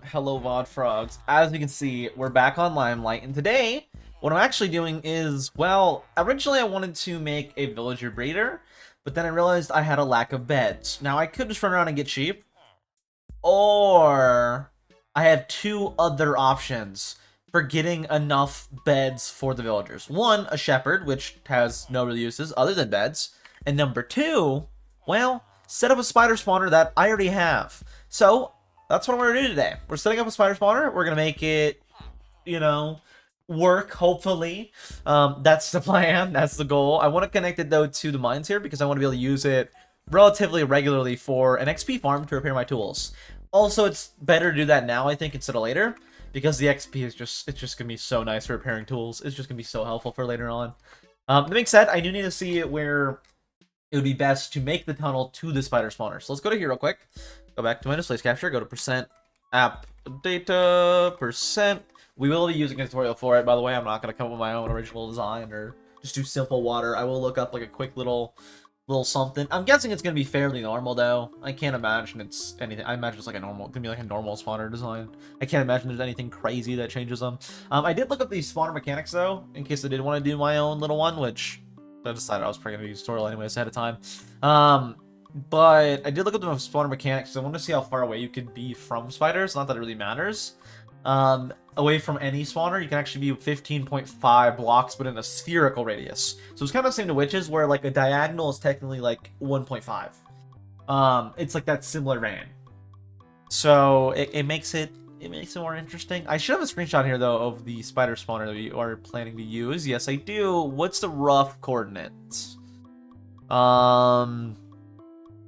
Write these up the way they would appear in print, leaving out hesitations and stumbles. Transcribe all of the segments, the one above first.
Hello VOD Frogs. As you can see, we're back on Limelight, and today, what I'm actually doing is, well, originally I wanted to make a villager breeder, but then I realized I had a lack of beds. Now, I could just run around and get sheep, or I have two other options for getting enough beds for the villagers. One, a shepherd, which has no real uses other than beds, and number two, well, set up a spider spawner that I already have. So, that's what we're going to do today. We're setting up a spider spawner. We're going to make it, work, hopefully. That's the plan. That's the goal. I want to connect it, though, to the mines here because I want to be able to use it relatively regularly for an XP farm to repair my tools. Also, it's better to do that now, I think, instead of later, because the XP is just going to be so nice for repairing tools. It's just going to be so helpful for later on. That being said, I do need to see where it would be best to make the tunnel to the spider spawner. So let's go to here real quick. Go back to my display capture. Go to percent app data percent. We will be using a tutorial for it, by the way. I'm not going to come up with my own original design or just do simple water. I will look up like a quick little something. I'm guessing it's going to be fairly normal, though. I can't imagine it's anything. I imagine it's like a normal, it's going to be like a normal spawner design. I can't imagine there's anything crazy that changes them. I did look up these spawner mechanics, though, in case I did want to do my own little one, which I decided I was probably going to use tutorial anyways ahead of time. But I did look up the spawner mechanics because I wanted to see how far away you could be from spiders. Not that it really matters. Away from any spawner, you can actually be 15.5 blocks, but in a spherical radius. So it's kind of the same to witches, where like a diagonal is technically like 1.5. It's like that similar range. So it makes it more interesting. I should have a screenshot here though of the spider spawner that we are planning to use. Yes, I do. What's the rough coordinates?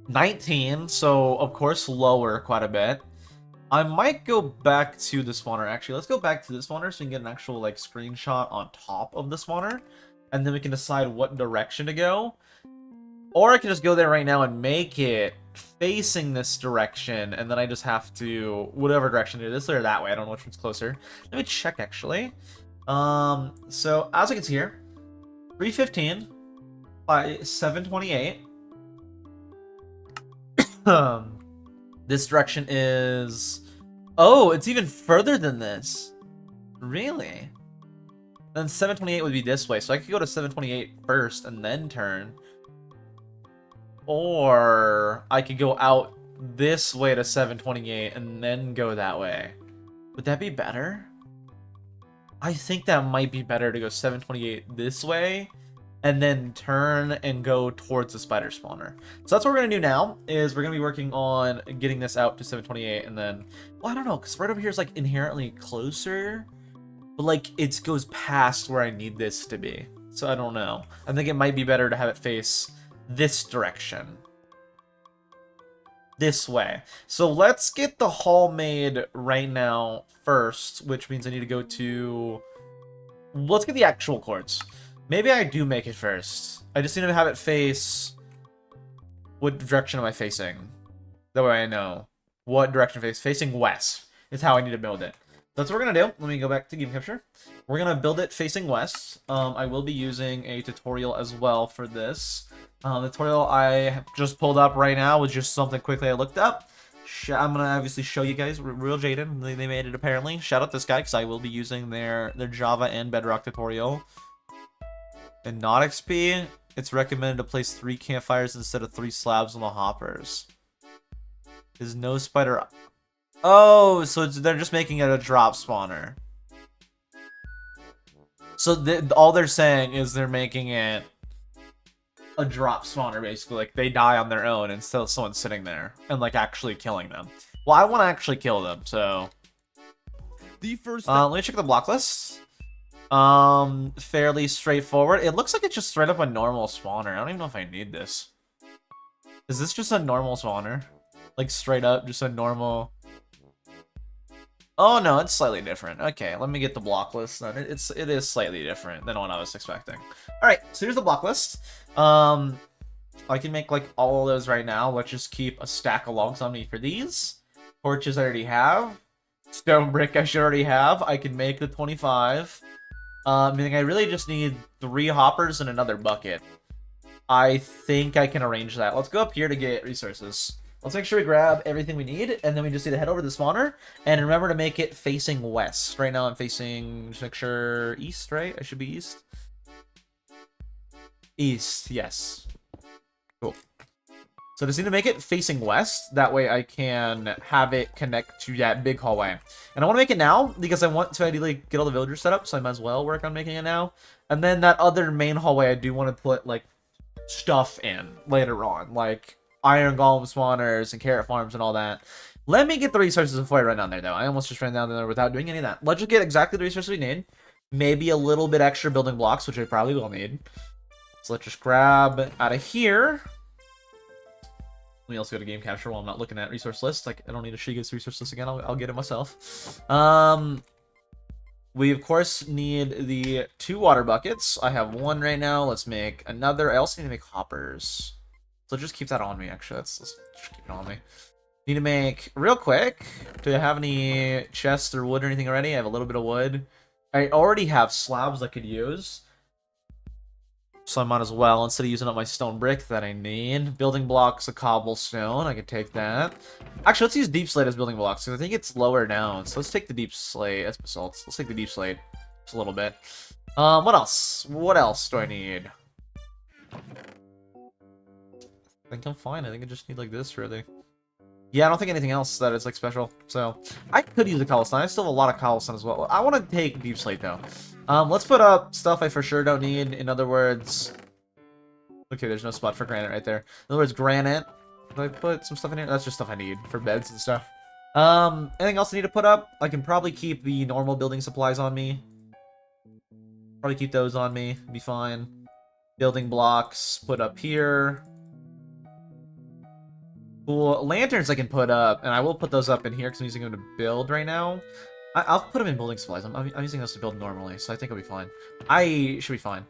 19, so of course lower quite a bit. I might go back to the spawner, actually. Let's go back to the spawner so we can get an actual like screenshot on top of the spawner, and then we can decide what direction to go. Or I can just go there right now and make it facing this direction, and then I just have to whatever direction it is, this way or that way. I don't know which one's closer. Let me check actually. So as you can see here, 315 by 728. This direction is... Oh, it's even further than this. Really? Then 728 would be this way, so I could go to 728 first and then turn. Or I could go out this way to 728 and then go that way. Would that be better? I think that might be better to go 728 this way and then turn and go towards the spider spawner. So that's what we're going to do now, is we're going to be working on getting this out to 728, and then, well, I don't know, because right over here is, like, inherently closer, but, like, it goes past where I need this to be. So I don't know. I think it might be better to have it face this direction. This way. So let's get the hall made right now first, which means I need to go to... Let's get the actual chords. Maybe I do make it first. I just need to have it face... What direction am I facing? That way I know. What direction facing west is how I need to build it. That's what we're going to do. Let me go back to game capture. We're going to build it facing west. I will be using a tutorial as well for this. The tutorial I just pulled up right now was just something quickly I looked up. I'm going to obviously show you guys. Real Jaden, they made it apparently. Shout out this guy because I will be using their Java and Bedrock tutorial. And not XP, it's recommended to place 3 campfires instead of 3 slabs on the hoppers. Is no spider... Oh, so they're just making it a drop spawner. So all they're saying is they're making it a drop spawner, basically. Like, they die on their own instead of someone sitting there and, like, actually killing them. Well, I want to actually kill them, so... let me check the block list. Fairly straightforward. It looks like it's just straight up a normal spawner. I don't even know if I need this. Is this just a normal spawner? Like, straight up, just a normal... Oh, no, it's slightly different. Okay, let me get the block list then. It is slightly different than what I was expecting. Alright, so here's the block list. I can make, like, all of those right now. Let's just keep a stack alongside me for these. Torches I already have. Stone brick I should already have. I can make the 25. Meaning I really just need 3 hoppers and another bucket. I think I can arrange that. Let's go up here to get resources. Let's make sure we grab everything we need, and then we just need to head over to the spawner, and remember to make it facing west. Right now I'm facing, just make sure, east, right? I should be east. East, yes. Cool. So just need to make it facing west. That way I can have it connect to that big hallway. And I want to make it now because I want to ideally get all the villagers set up. So I might as well work on making it now. And then that other main hallway I do want to put like stuff in later on. Like iron golem spawners and carrot farms and all that. Let me get the resources before I run down there though. I almost just ran down there without doing any of that. Let's just get exactly the resources we need. Maybe a little bit extra building blocks, which I probably will need. So let's just grab out of here. Let me also go to game capture while I'm not looking at resource lists. Like, I don't need to show you guys the resource list again. I'll get it myself. We, of course, need the 2 water buckets. I have 1 right now. Let's make another. I also need to make hoppers. So just keep that on me, actually. Let's just keep it on me. Need to make, real quick, do I have any chests or wood or anything already? I have a little bit of wood. I already have slabs I could use. So I might as well, instead of using up my stone brick that I need. Building blocks, a cobblestone. I could take that. Actually, let's use deep slate as building blocks, because I think it's lower down. So let's take the deep slate. That's basalts. Let's take the deep slate. Just a little bit. What else? What else do I need? I think I'm fine. I think I just need, like, this, really. Yeah, I don't think anything else that is, like, special. So, I could use a cobblestone. I still have a lot of cobblestone as well. I want to take deep slate, though. Let's put up stuff I for sure don't need. In other words... Okay, there's no spot for granite right there. In other words, granite. Did I put some stuff in here? That's just stuff I need for beds and stuff. Anything else I need to put up? I can probably keep the normal building supplies on me. Probably keep those on me. Be fine. Building blocks, put up here. Cool. Lanterns I can put up, and I will put those up in here because I'm using them to build right now. I'll put them in building supplies. I'm using those to build normally, so I think I'll be fine. I should be fine.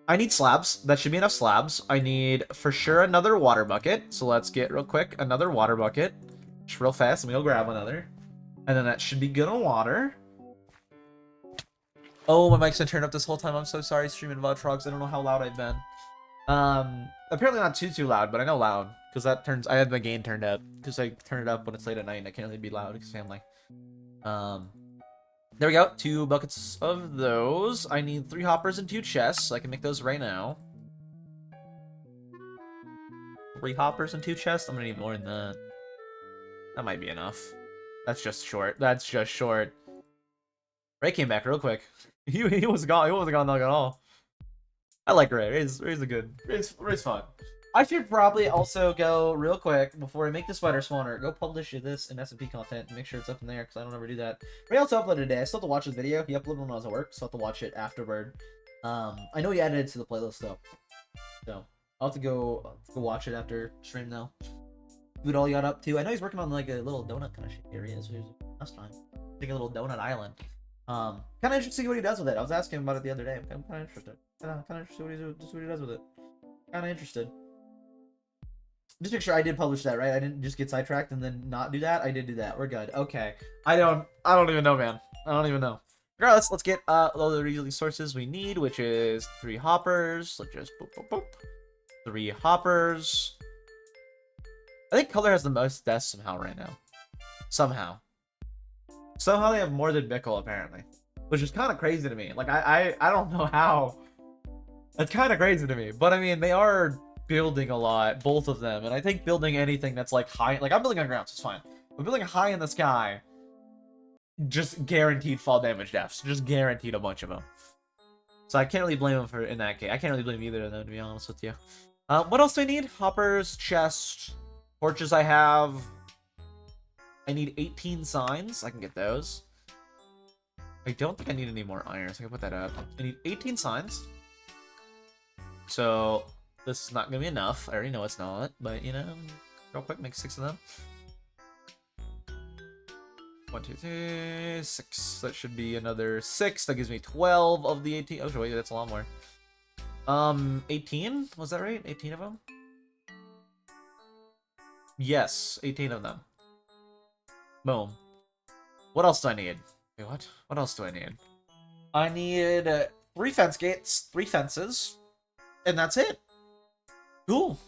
I need slabs. That should be enough slabs. I need, for sure, another water bucket. So let's get, real quick, another water bucket. Just real fast. Let me go grab another. And then that should be good on water. Oh, my mic's been turned up this whole time. I'm so sorry, streaming VOD Frogs. I don't know how loud I've been. Apparently not too loud, but I know loud. Because that turns, I had the gain turned up. Because I turn it up when it's late at night and I can't really be loud because family. There we go. 2 buckets of those. I need 3 hoppers and 2 chests, so I can make those right now. 3 hoppers and 2 chests? I'm gonna need more than that. That might be enough. That's just short. That's just short. Ray came back real quick. He was gone. He wasn't gone at all. I like Ray. Ray's a good. Ray's fun. I should probably also go real quick before I make the spider spawner. Go publish this in SMP content and make sure it's up in there because I don't ever do that. Ray also uploaded today. I still have to watch this video. He uploaded when I was at work, so I have to watch it afterward. I know he added it to the playlist though, so I'll have to go watch it after stream now. What all you got up to? I know he's working on like a little donut kind of shit area. So last time, I think a little donut island. Kind of interested to see what he does with it. I was asking him about it the other day. I'm kind of interested. Kind of interested what he does with it. Kind of interested. Just make sure I did publish that, right? I didn't just get sidetracked and then not do that. I did do that. We're good. Okay. I don't even know, man. I don't even know. Regardless, let's get all the resources we need, which is 3 hoppers. Let's just boop, boop, boop. 3 hoppers. I think color has the most deaths somehow right now. Somehow they have more than Mickle, apparently. Which is kind of crazy to me. Like, I don't know how. That's kind of crazy to me. But, I mean, they are building a lot, both of them. And I think building anything that's, like, high... Like, I'm building on ground, so it's fine. But building high in the sky... Just guaranteed fall damage deaths. Just guaranteed a bunch of them. So I can't really blame them for in that case. I can't really blame either of them, to be honest with you. What else do I need? Hoppers, chest, torches I have... I need 18 signs. I can get those. I don't think I need any more iron, so I can put that up. I need 18 signs. So, this is not going to be enough. I already know it's not, but, you know, real quick, make 6 of them. 1, 2, 3, 6. That should be another 6. That gives me 12 of the 18. Oh, wait, that's a lot more. 18? Was that right? 18 of them? Yes, 18 of them. Boom. What else do I need? Wait, what? What else do I need? I need 3 fence gates, 3 fences, and that's it. Cool.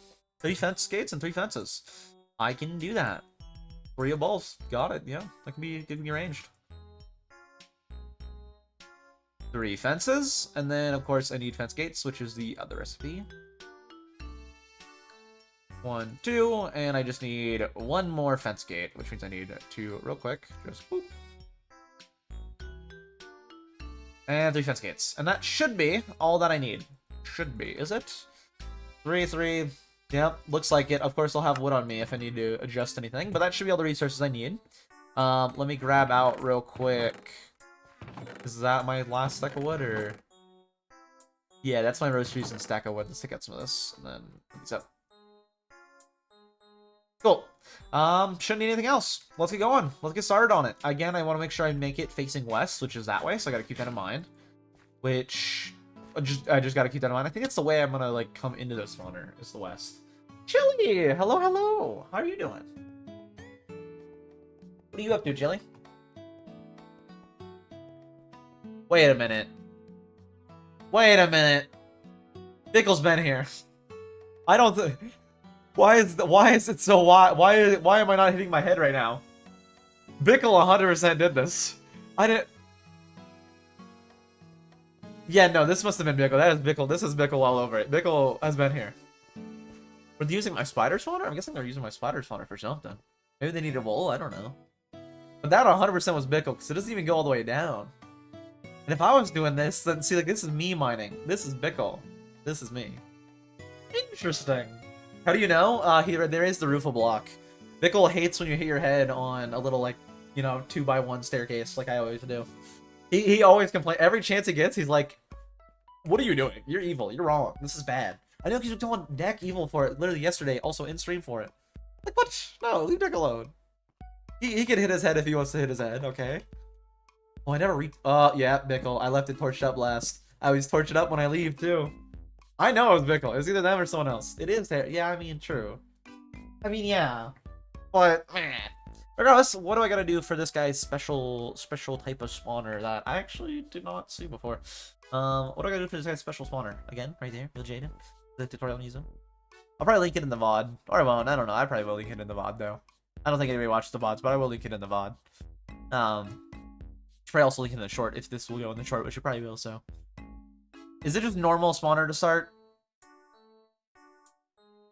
3 fence gates and 3 fences. I can do that. 3 of balls. Got it. Yeah, that can be arranged. 3 fences, and then of course I need fence gates, which is the other recipe. 1, 2, and I just need 1 more fence gate, which means I need 2 real quick. Just boop. And 3 fence gates. And that should be all that I need. Should be, is it? 3, 3. Yep, looks like it. Of course, I'll have wood on me if I need to adjust anything, but that should be all the resources I need. Let me grab out real quick. Is that my last stack of wood, or...? Yeah, that's my roast trees and stack of wood. Let's take out some of this, and then put these up. Cool. Shouldn't need anything else. Let's get going. Let's get started on it. Again, I want to make sure I make it facing west, which is that way, so I gotta keep that in mind. Which... I just gotta keep that in mind. I think it's the way I'm gonna, like, come into this spawner, is the west. Chili! Hello, hello! How are you doing? What are you up to, Chili? Wait a minute. Wait a minute. Bickle's been here. I don't think... Why is it so why am I not hitting my head right now? Bickle 100% did this. I didn't... Yeah, no, this must have been Bickle. That is Bickle. This is Bickle all over it. Bickle has been here. Were they using my spider spawner? I'm guessing they're using my spider spawner for something. Maybe they need a wool? I don't know. But that 100% was Bickle, because it doesn't even go all the way down. And if I was doing this, then see, like, this is me mining. This is Bickle. This is me. Interesting. How do you know? There is the roofable block. Bickle hates when you hit your head on a little, like, you know, 2x1 staircase, like I always do. He always complains. Every chance he gets, he's like, what are you doing? You're evil. You're wrong. This is bad. I know he's been telling Deck evil for it literally yesterday, also in stream for it. Like, what? No, leave Deck alone. He can hit his head if he wants to hit his head, okay? Oh, I never yeah, Bickle. I left it torched up last. I always torch it up when I leave, too. I know it was Bickle. It's either them or someone else. It is there. Yeah, I mean, true. I mean, yeah. But, man. Regardless, what do I gotta do for this guy's special type of spawner that I actually did not see before? What do I gotta do for this guy's special spawner? Again, right there, Bill Jaden. The tutorial user. I'll probably link it in the VOD. Or I won't, I don't know. I probably will link it in the VOD, though. I don't think anybody watches the VODs, but I will link it in the VOD. Should probably also link it in the short, if this will go in the short, which it probably will, so. Is it just normal spawner to start?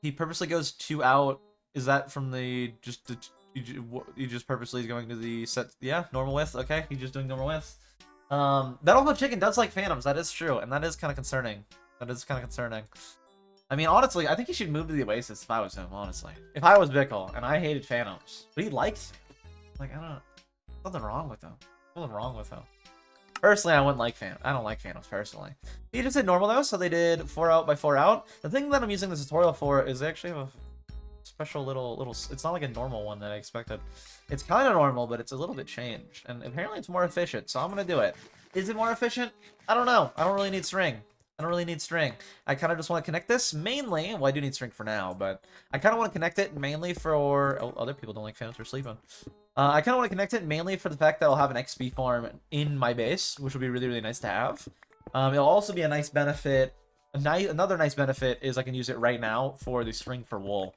He purposely goes 2 out. Is that from the, he just purposely is going to the set, yeah, normal width, okay, he's just doing normal width. That also chicken does like phantoms, that is true, and that is kind of concerning. That is kind of concerning. I mean, honestly, I think he should move to the Oasis if I was him, honestly. If I was Bickle, and I hated phantoms, but he likes it. Like, I don't know, something wrong with him. Something wrong with him. Personally, I wouldn't like phantoms. I don't like phantoms, personally. He just did normal, though, so they did 4 out by 4 out. The thing that I'm using this tutorial for is they actually have a special little, it's not like a normal one that I expected. It's kind of normal, but it's a little bit changed, and apparently it's more efficient, so I'm gonna do it. Is it more efficient? I don't know. I don't really need string. I don't really need string. I kind of just want to connect this mainly, well, I do need string for now, but I kind of want to connect it mainly for, oh, other people don't like phantoms for sleeping. I kind of want to connect it mainly for the fact that I'll have an XP farm in my base, which would be really, really nice to have. It'll also be a nice benefit. Another nice benefit is I can use it right now for the string for wool,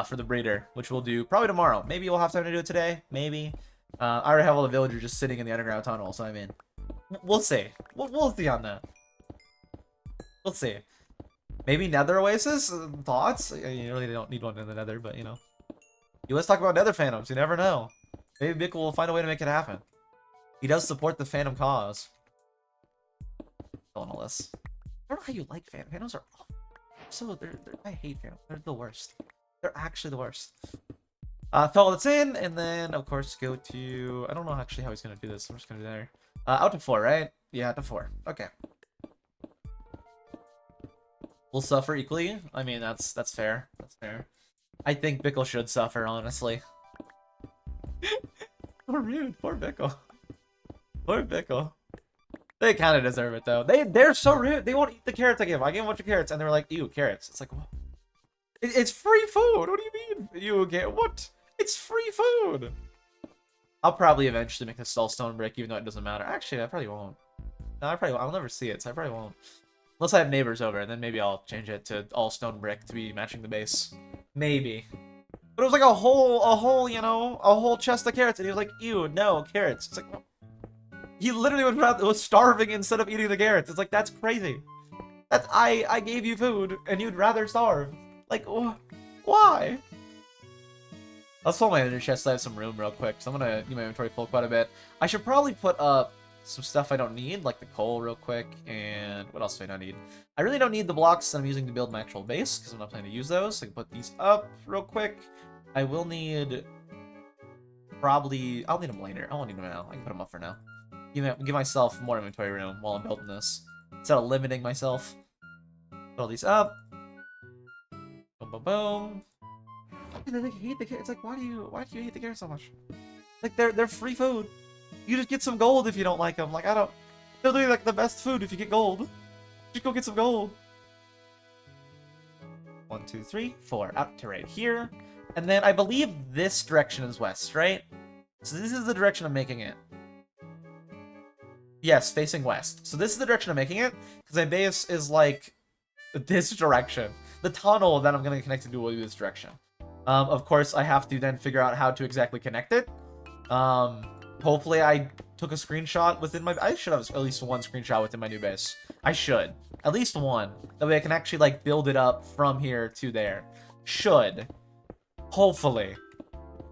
for the breeder, which we'll do probably tomorrow. Maybe we'll have time to do it today. Maybe. I already have all the villagers just sitting in the underground tunnel, so I mean, we'll see. We'll see on that. We'll see. Maybe Nether Oasis? Thoughts? You really don't need one in the Nether, but you know. Let's talk about Nether Phantoms. You never know. Maybe Bickle will find a way to make it happen. He does support the Phantom cause. All this. I don't know how you like Phantoms. Phantoms are awful. So I hate Phantoms. They're the worst. They're actually the worst. Fill this in, and then of course go to, I don't know actually how he's gonna do this. I'm just gonna do there. Out to 4, right? Yeah, out to 4. Okay. We'll suffer equally. I mean, that's fair. That's fair. I think Bickle should suffer, honestly. Poor rude. Poor Bickle. Poor Bickle. They kind of deserve it, though. They're so rude. They won't eat the carrots I give them. I gave them a bunch of carrots, and they were like, ew, carrots. It's like, what? It's free food. What do you mean? You get what? It's free food. I'll probably eventually make a all stone brick, even though it doesn't matter. Actually, I probably won't. No, I'll never see it, so I probably won't. Unless I have neighbors over, and then maybe I'll change it to all stone brick to be matching the base. Maybe. But it was like a whole, you know, a whole chest of carrots, and he was like, ew, no, carrots. It's like, he literally was starving instead of eating the carrots. It's like, that's crazy. I gave you food, and you'd rather starve. Like, why? Let's fill my ender chest so I have some room real quick, because I'm gonna get my inventory full quite a bit. I should probably put up some stuff I don't need, like the coal real quick, and what else do I not need? I really don't need the blocks that I'm using to build my actual base, because I'm not planning to use those, so I can put these up real quick. I will need... I'll need them later. I won't need them now. I can put them up for now. Give myself more inventory room while I'm building this, instead of limiting myself. Put all these up. Boom, boom, boom. I hate the carrots. It's like, why do you hate the carrots so much? Like, they're free food. You just get some gold if you don't like them. Like, they're doing like the best food if you get gold. Just go get some gold. 1, 2, 3, 4. Out to right here. And then I believe this direction is west, right? So this is the direction I'm making it. Yes, facing west. So this is the direction I'm making it, because my base is like this direction. The tunnel that I'm going to connect it to will be this direction. Of course, I have to then figure out how to exactly connect it. Hopefully I took a screenshot within my... I should have at least one screenshot within my new base. I should. At least one. That way I can actually, like, build it up from here to there. Should. Hopefully.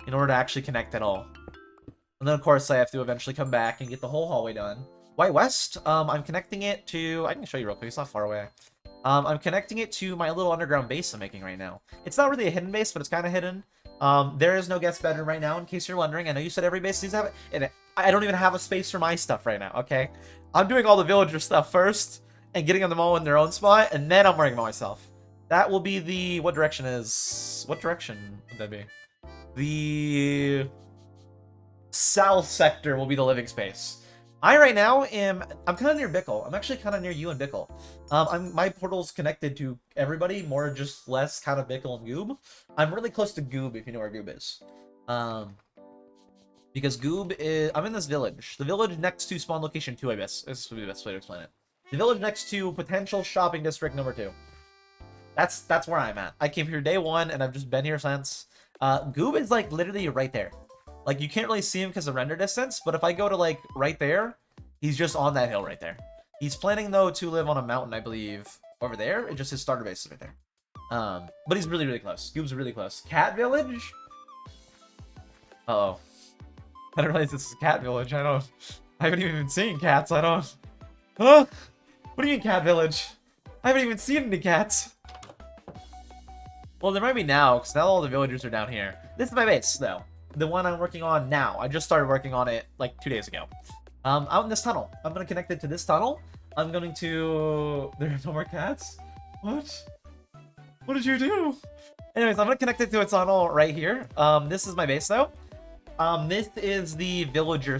In order to actually connect it all. And then, of course, I have to eventually come back and get the whole hallway done. Why west? I'm connecting it to... I can show you real quick. It's not far away. I'm connecting it to my little underground base I'm making right now. It's not really a hidden base, but it's kind of hidden. There is no guest bedroom right now, in case you're wondering. I know you said every base needs to have it, and I don't even have a space for my stuff right now, okay? I'm doing all the villager stuff first, and getting them all in their own spot, and then I'm worrying about myself. That will be the... What direction would that be? The... south sector will be the living space. I right now I'm kind of near Bickle. I'm actually kind of near you and Bickle. My portal's connected to everybody, more just less kind of Bickle and Goob. I'm really close to Goob, if you know where Goob is. Because Goob is... I'm in this village. The village next to spawn location 2, I guess. This would be the best way to explain it. The village next to potential shopping district number 2. That's where I'm at. I came here day 1, and I've just been here since. Goob is, like, literally right there. Like, you can't really see him because of render distance, but if I go to, like, right there, he's just on that hill right there. He's planning, though, to live on a mountain, I believe, over there. It's just his starter base is right there. But he's really, really close. Goob's really close. Cat Village? Uh-oh. I don't realize this is Cat Village. I haven't even seen cats. Huh? What do you mean, Cat Village? I haven't even seen any cats. Well, there might be now, because now all the villagers are down here. This is my base, though. The one I'm working on now. I just started working on it like 2 days ago. Out in this tunnel. I'm going to connect it to this tunnel. I'm going to... There are no more cats? What? What did you do? Anyways, I'm going to connect it to a tunnel right here. This is my base, though. This is the villager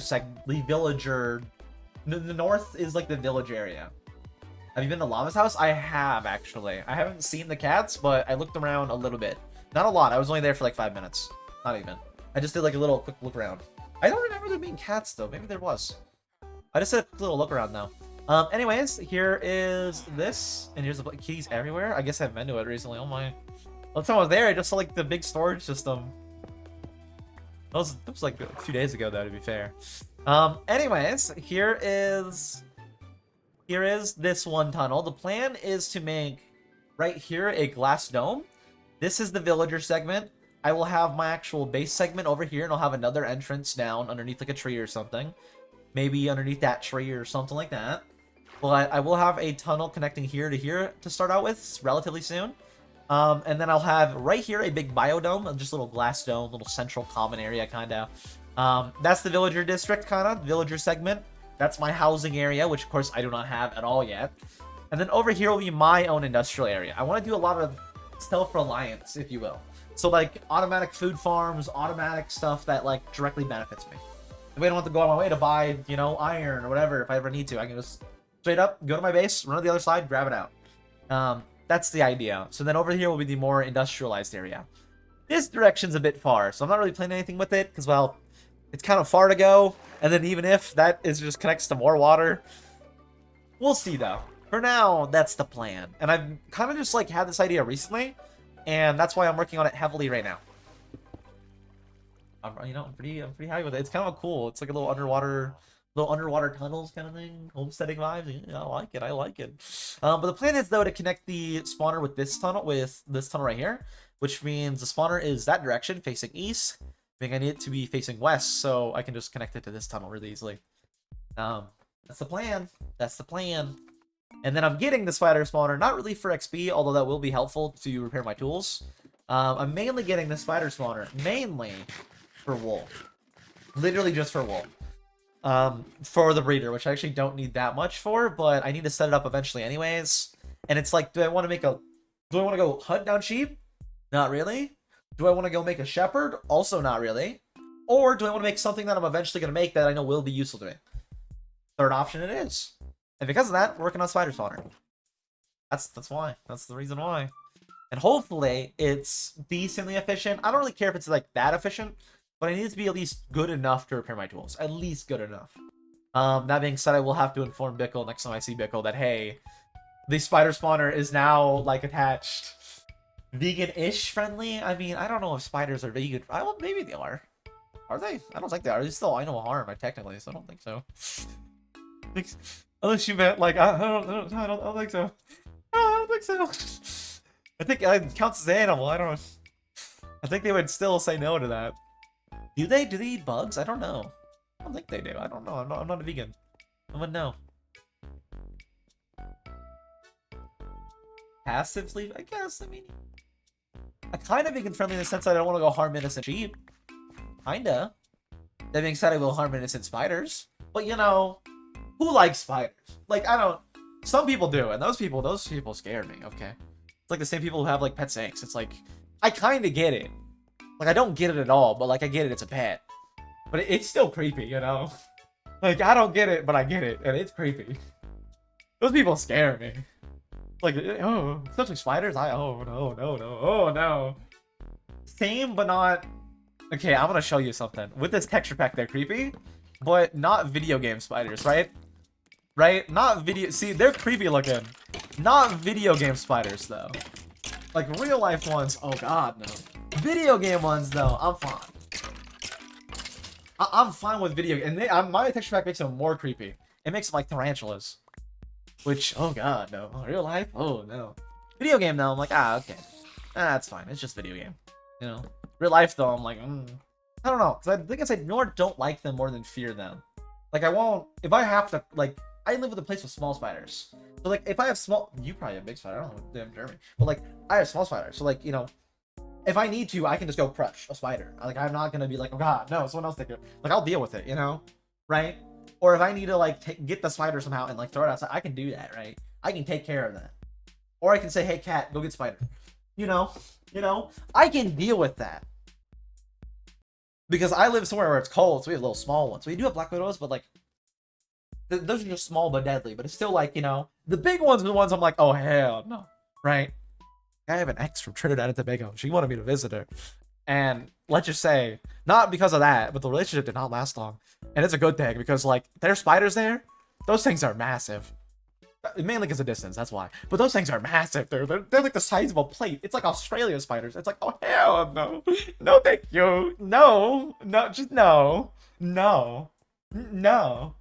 The north is like the village area. Have you been to Lava's house? I have, actually. I haven't seen the cats, but I looked around a little bit. Not a lot. I was only there for like 5 minutes. Not even. I just did like a little quick look around. I don't remember there being cats though. Maybe there was. I just did a quick little look around though. Anyways, here is this, and here's the keys everywhere. I guess I've been to it recently. Oh my! Last time I was there, I just saw like the big storage system. That was like a few days ago though, to be fair. Anyways, here is this one tunnel. The plan is to make right here a glass dome. This is the villager segment. I will have my actual base segment over here, and I'll have another entrance down underneath like a tree or something. Maybe underneath that tree or something like that. But I will have a tunnel connecting here to start out with relatively soon. And then I'll have right here a big biodome, just a little glass dome, little central common area kind of. That's the villager district kind of, villager segment. That's my housing area, which of course I do not have at all yet. And then over here will be my own industrial area. I want to do a lot of self-reliance, if you will. So, like, automatic food farms, automatic stuff that, like, directly benefits me. If I don't want to go on my way to buy, you know, iron or whatever, if I ever need to, I can just straight up go to my base, run to the other side, grab it out. That's the idea. So then over here will be the more industrialized area. This direction's a bit far, so I'm not really planning anything with it, because, well, it's kind of far to go. And then even if that is just connects to more water, we'll see, though. For now, that's the plan. And I've kind of just, like, had this idea recently. And that's why I'm working on it heavily right now. I'm pretty happy with it. It's kind of cool. It's like a little underwater tunnels kind of thing, homesteading vibes. Yeah, I like it. I like it. But the plan is though to connect the spawner with this tunnel right here, which means the spawner is that direction facing east. I think I need it to be facing west, so I can just connect it to this tunnel really easily. That's the plan. That's the plan. And then I'm getting the spider spawner, not really for XP, although that will be helpful to repair my tools. I'm mainly getting the spider spawner, mainly for wool. Literally just for wool. For the breeder, which I actually don't need that much for, but I need to set it up eventually anyways. And it's like, do I want to go hunt down sheep? Not really. Do I want to go make a shepherd? Also not really. Or do I want to make something that I'm eventually going to make that I know will be useful to me? Third option it is. And because of that, we're working on spider spawner. That's why. That's the reason why. And hopefully it's decently efficient. I don't really care if it's like that efficient, but I need it to be at least good enough to repair my tools. At least good enough. That being said, I will have to inform Bickle next time I see Bickle that, hey, the spider spawner is now, like, attached. Vegan-ish friendly? I mean, I don't know if spiders are vegan. Well, maybe they are. Are they? I don't think they are. They're still animal harm, technically, so I don't think so. Unless you meant, like, I don't think so. I don't think so. I think it counts as an animal. I don't know. I think they would still say no to that. Do they eat bugs? I don't know. I don't think they do. I don't know. I'm not a vegan. I wouldn't know. Passive sleep? I guess. I mean, I'm kind of vegan friendly in the sense that I don't want to go harm innocent sheep. Kinda. That being said, I will harm innocent spiders. But you know, who likes spiders? Like, I don't. Some people do, and those people scare me. Okay. It's like the same people who have like pet snakes. It's like, I kind of get it. Like, I don't get it at all, but like, I get it. It's a pet. But it's still creepy, you know? Like, I don't get it, but I get it, and it's creepy. Those people scare me. Like, oh, especially spiders. Oh no, oh no. Same, but not. Okay, I'm gonna show you something. With this texture pack, they're creepy, but not video game spiders, right? Right? Not video. See, they're creepy looking. Not video game spiders, though. Like real life ones. Oh god, no. Video game ones, though, I'm fine. I'm fine with video. And my texture pack makes them more creepy. It makes them like tarantulas. Which, oh god, no. Real life? Oh no. Video game, though, I'm like, okay. That's fine. It's just video game. You know? Real life, though, I'm like, I don't know. Because I think I said, don't like them more than fear them. Like, I won't. If I have to, like, I live with a place with small spiders. So, like, if I have small. You probably have big spider. I don't know. Damn German. But, like, I have small spiders. So, like, you know. If I need to, I can just go crush a spider. Like, I'm not gonna be like, oh god, no, someone else take it. Like, I'll deal with it, you know? Right? Or if I need to, like, get the spider somehow and, like, throw it outside, I can do that, right? I can take care of that. Or I can say, hey, cat, go get spider. You know? You know? I can deal with that. Because I live somewhere where it's cold, so we have little small ones. We do have black widows, but, like, those are just small but deadly. But it's still, like, you know, the big ones are the ones I'm like, oh, hell no. Right? I have an ex from Trinidad and Tobago. She wanted me to visit her. And let's just say, not because of that, but the relationship did not last long. And it's a good thing because, like, there's spiders there. Those things are massive. Mainly because of distance, that's why. But those things are massive. They're like the size of a plate. It's like Australia spiders. It's like, oh, hell no. No, thank you. No. No, just no. No. No.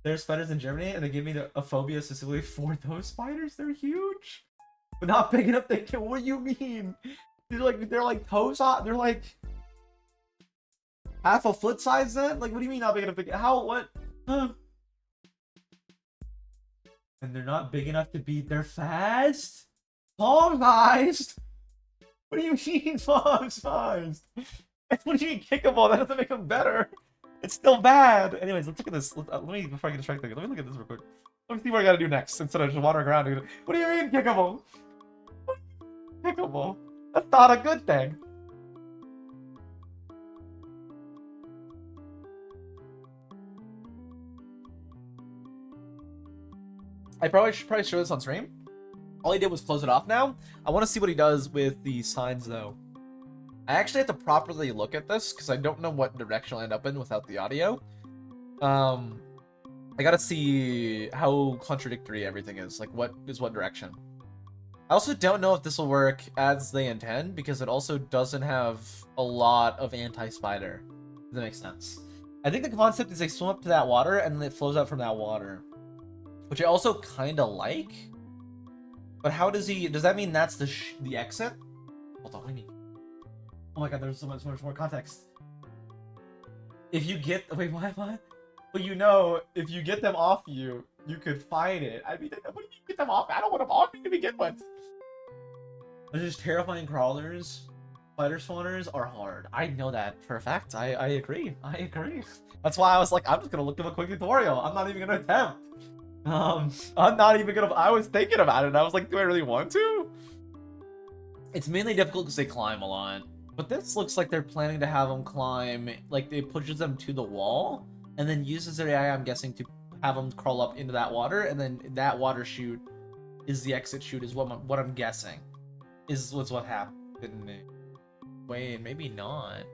There's spiders in Germany, and they give me a phobia specifically for those spiders. They're huge. But not big enough to kill. What do you mean? They're like toe size. They're like half a foot size then? Like, what do you mean not big enough to how what? Huh? And they're not big enough to beat their fast? Palm sized? What do you mean palm sized? What do you mean kickable? That doesn't make them better. It's still bad. Anyways, let's look at this. Let me, before I get distracted, let me look at this real quick. Let me see what I gotta do next instead of just wandering around. What do you mean kickable? Kickable? That's not a good thing. I should probably show this on stream. All he did was close it off now. I want to see what he does with the signs, though. I actually have to properly look at this, because I don't know what direction I'll end up in without the audio. I gotta see how contradictory everything is. Like, what is what direction. I also don't know if this will work as they intend, because it also doesn't have a lot of anti-spider. If that makes sense. I think the concept is they swim up to that water, and then it flows out from that water. Which I also kind of like. But how does he... Does that mean that's the exit? Hold on, I mean... Oh my god, there's so much more context. If you get... Wait, what? Well, you know, if you get them off you, you could fight it. I mean, what do you get them off? I don't want them off me to begin with. There's just terrifying crawlers. Spider spawners are hard. I know that for a fact. I agree. I agree. That's why I was like, I'm just gonna look up a quick tutorial. I'm not even gonna attempt. I'm not even gonna... I was thinking about it, and I was like, do I really want to? It's mainly difficult because they climb a lot. But this looks like they're planning to have them climb, like it pushes them to the wall, and then uses their AI, I'm guessing, to have them crawl up into that water, and then that water chute is the exit chute, is what I'm guessing. Is what happened. Wait, maybe not.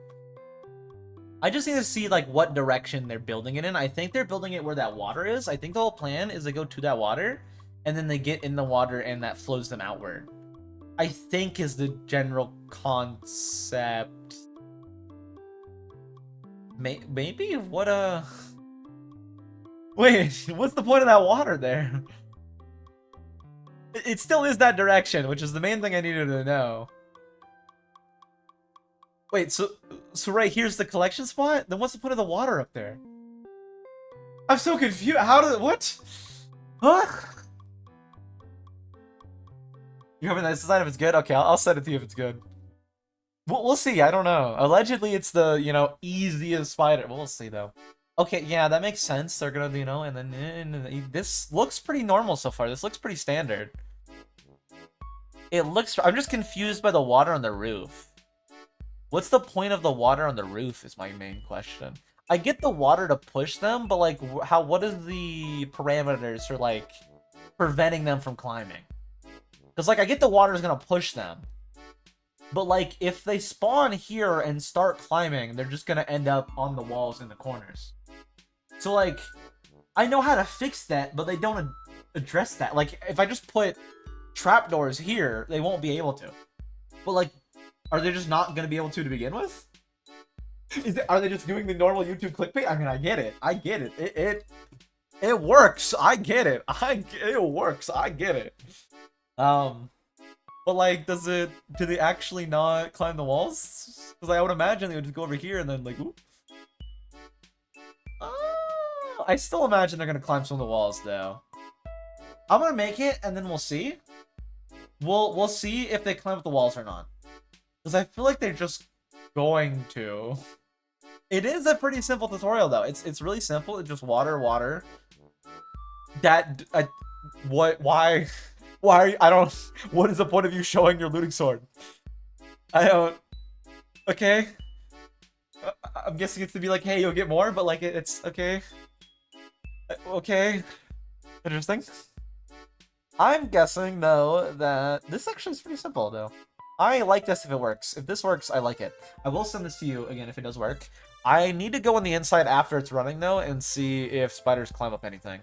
I just need to see, like, what direction they're building it in. I think they're building it where that water is. I think the whole plan is they go to that water, and then they get in the water, and that flows them outward. I think is the general concept. Maybe? What a... Wait, what's the point of that water there? It still is that direction, which is the main thing I needed to know. Wait, so right here's the collection spot? Then what's the point of the water up there? I'm so confused. How did... What? Huh? You haven't decided if it's good? Okay, I'll send it to you if it's good. We'll see. I don't know. Allegedly, it's the, you know, easiest spider. We'll see, though. Okay, yeah, that makes sense. They're gonna, you know, and then... this looks pretty normal so far. This looks pretty standard. It looks... I'm just confused by the water on the roof. What's the point of the water on the roof is my main question. I get the water to push them, but, like, what is the parameters for, like, preventing them from climbing? Because, like, I get the water is going to push them. But, like, if they spawn here and start climbing, they're just going to end up on the walls in the corners. So, like, I know how to fix that, but they don't address that. Like, if I just put trapdoors here, they won't be able to. But, like, are they just not going to be able to begin with? Are they just doing the normal YouTube clickbait? I mean, I get it. I get it. It works. I get it. It works. I get it. But like, do they actually not climb the walls? Because I would imagine they would just go over here and then like, oop. I still imagine they're gonna climb some of the walls though. I'm gonna make it and then we'll see. We'll see if they climb up the walls or not. Because I feel like they're just going to. It is a pretty simple tutorial though. It's really simple. It's just water. That why? Why are you, I don't... What is the point of you showing your looting sword? I don't... Okay. I'm guessing it's to be like, hey, you'll get more, but like, it's... Okay. Okay. Interesting. I'm guessing, though, that... This actually is pretty simple, though. I like this if it works. If this works, I like it. I will send this to you, again, if it does work. I need to go on the inside after it's running, though, and see if spiders climb up anything.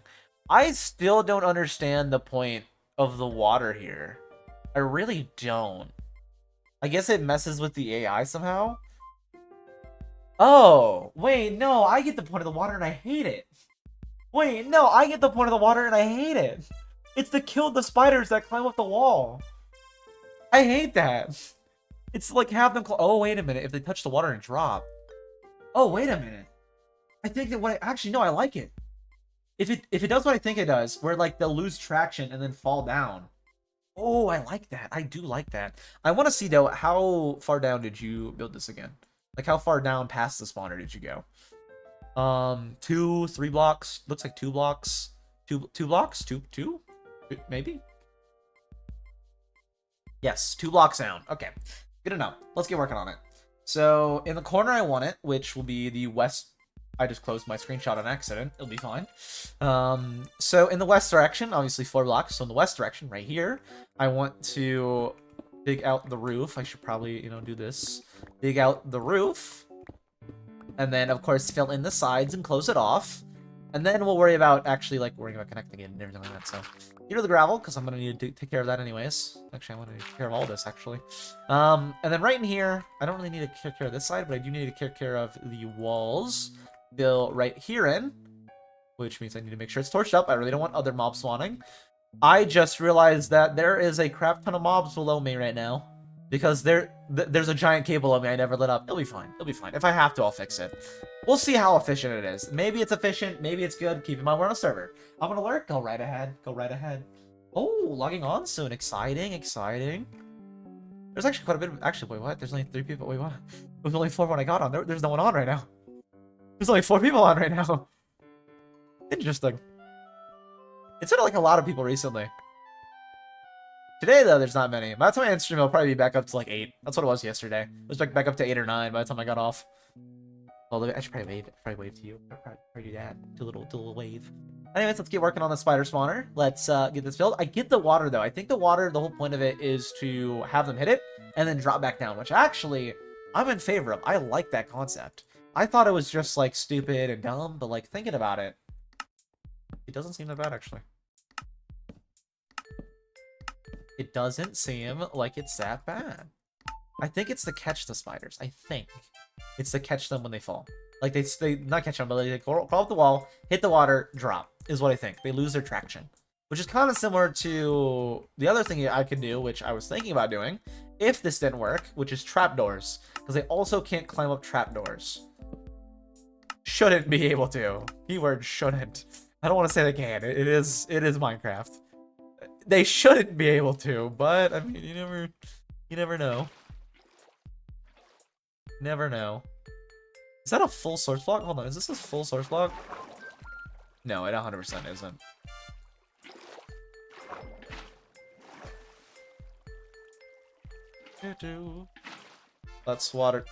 I still don't understand the point of the water here. I really don't. I guess it messes with the AI somehow. Oh, wait, no, I get the point of the water and I hate it. Wait, no, I get the point of the water and I hate it. It's to kill the spiders that climb up the wall. I hate that. It's like have them oh, wait a minute. If they touch the water and drop. Oh, wait a minute. I think that actually, no, I like it. If it does what I think it does, where like they'll lose traction and then fall down. Oh, I like that. I do like that. I want to see though, how far down did you build this again? Like how far down past the spawner did you go? 2, 3 blocks. Looks like 2 blocks. Two blocks? Two? Maybe? Yes, 2 blocks down. Okay, good enough. Let's get working on it. So in the corner I want it, which will be the west. I just closed my screenshot on accident. It'll be fine. So in the west direction, obviously 4 blocks. So in the west direction, right here, I want to dig out the roof. I should probably, you know, do this. Dig out the roof. And then, of course, fill in the sides and close it off. And then we'll worry about actually, like, worrying about connecting it and everything like that. So, get rid of the gravel, because I'm going to need to take care of that anyways. Actually, I'm going to need to take care of all this, actually. And then right in here, I don't really need to take care of this side, but I do need to take care of the walls. They'll right here in, which means I need to make sure it's torched up. I really don't want other mobs spawning. I just realized that there is a crap ton of mobs below me right now. Because there's a giant cable on me I never lit up. It'll be fine. It'll be fine. If I have to, I'll fix it. We'll see how efficient it is. Maybe it's efficient. Maybe it's good. Keep in mind, we're on a server. I'm gonna alert. Go right ahead. Go right ahead. Oh, logging on soon. Exciting. Exciting. There's actually quite a bit of... Actually, wait, what? There's only 3 people. Wait, what? There's only 4 when I got on. There's no one on right now. There's only 4 people on right now. Interesting. It's been like a lot of people recently. Today, though, there's not many. By the time I end stream, I'll probably be back up to like 8. That's what it was yesterday. It was back up to 8 or 9 by the time I got off. Although I should probably wave to you. Probably do that. Do a little wave. Anyways, let's get working on the spider spawner. Let's get this built. I get the water, though. I think the water, the whole point of it is to have them hit it and then drop back down, which actually I'm in favor of. I like that concept. I thought it was just like stupid and dumb, but like thinking about it, it doesn't seem that bad, actually. It doesn't seem like it's that bad. I think it's to catch the spiders. I think it's to catch them when they fall. Like they not catch them, but they crawl up the wall, hit the water, drop, is what I think. They lose their traction, which is kind of similar to the other thing I could do, which I was thinking about doing, if this didn't work, which is trapdoors, because they also can't climb up trapdoors. Shouldn't be able to. Keyword shouldn't. I don't want to say they can. It is Minecraft. They shouldn't be able to, but I mean, you never know. Never know. Is that a full source block? Hold on, is this a full source block? No, it 100% isn't. Let's water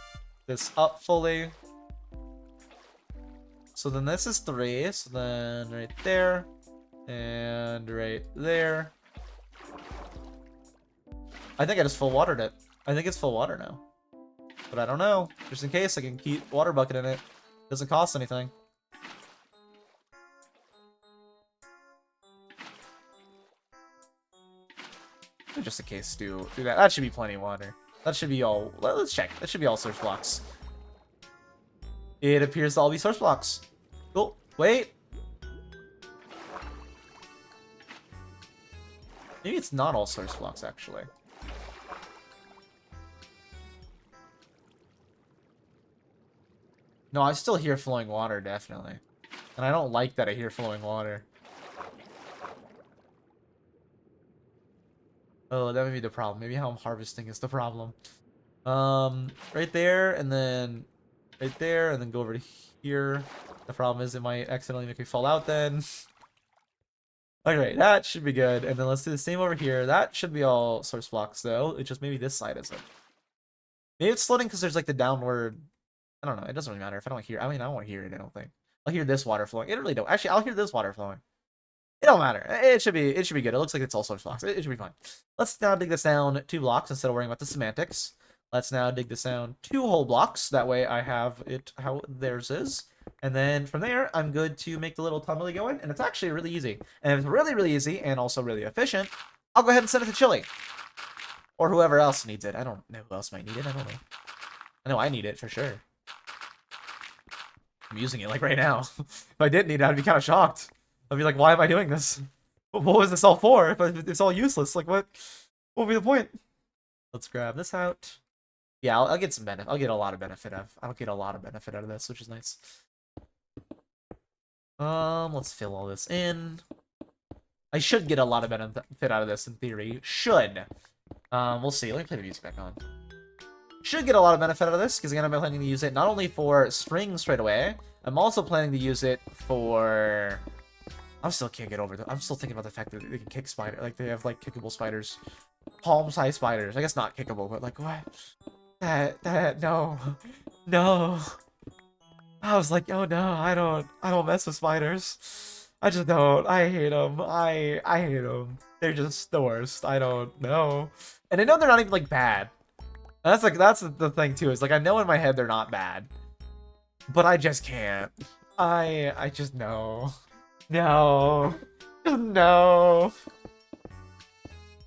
this up fully. So then this is 3, so then right there, and right there. I think I just full watered it. I think it's full water now. But I don't know. Just in case, I can keep water bucket in it. Doesn't cost anything. Just in case, do that. That should be plenty of water. That should be all... Let's check. That should be all source blocks. It appears to all be source blocks. Cool. Wait. Maybe it's not all source blocks, actually. No, I still hear flowing water, definitely. And I don't like that I hear flowing water. Oh, that may be the problem. Maybe how I'm harvesting is the problem. Right there, and then right there, and then go over to here. The problem is it might accidentally make me fall out then. Okay, that should be good. And then let's do the same over here. That should be all source blocks, though. It's just maybe this side isn't. Maybe it's flooding because there's like the downward... I don't know. It doesn't really matter if I don't hear. I mean, I don't want to hear it. I don't think I'll hear this water flowing. It really don't. Actually, I'll hear this water flowing. It don't matter. It should be good. It looks like it's all source blocks. It should be fine. Let's now dig this down 2 blocks instead of worrying about the semantics. Let's now dig this down 2 whole blocks. That way, I have it how theirs is. And then from there, I'm good to make the little tunnel go in. And it's actually really easy. And if it's really, really easy and also really efficient, I'll go ahead and send it to Chili. Or whoever else needs it. I don't know who else might need it. I don't know. I know I need it for sure. I'm using it like right now. If I didn't need it, I'd be kind of shocked. I'd be like, why am I doing this? What was this all for? If it's all useless, like what would be the point? Let's grab this out. Yeah, I'll get some benefit. I'll get a lot of benefit out of this, which is nice. Let's fill all this in. I should get a lot of benefit out of this in theory. Should. We'll see. Let me play the music back on. Should get a lot of benefit out of this, because again, I'm planning to use it not only for spring straight away, I'm also planning to use it for... I still can't get over I'm still thinking about the fact that they can kick spider, like they have like kickable spiders. Palm-sized spiders. I guess not kickable, but like what? No. No. I was like, oh no, I don't mess with spiders. I just don't. I hate them. I hate them. They're just the worst. I don't know. And I know they're not even like bad. That's the thing too, is like I know in my head they're not bad, but I just can't. I just no. No. No.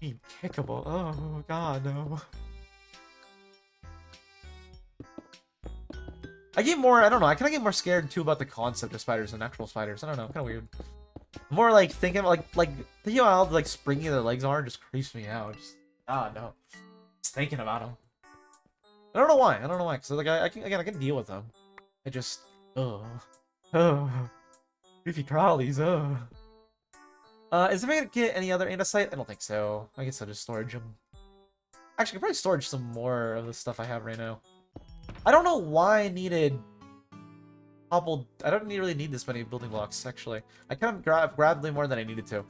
Impeccable. Oh god, no. I get more, I don't know, I kind of get more scared too about the concept of spiders than actual spiders. I don't know, kind of weird. More like thinking like thinking about how like springy their legs are just creeps me out. Just no. Just thinking about them. I don't know why. I don't know why. Cause like I can deal with them. I just oh goofy crawlies. Is there a way to get any other andesite? I don't think so. I guess I'll just storage them. Actually, I can probably storage some more of the stuff I have right now. I don't know why I needed hobbled. I don't really need this many building blocks, actually. I kind of grabbed way more than I needed to.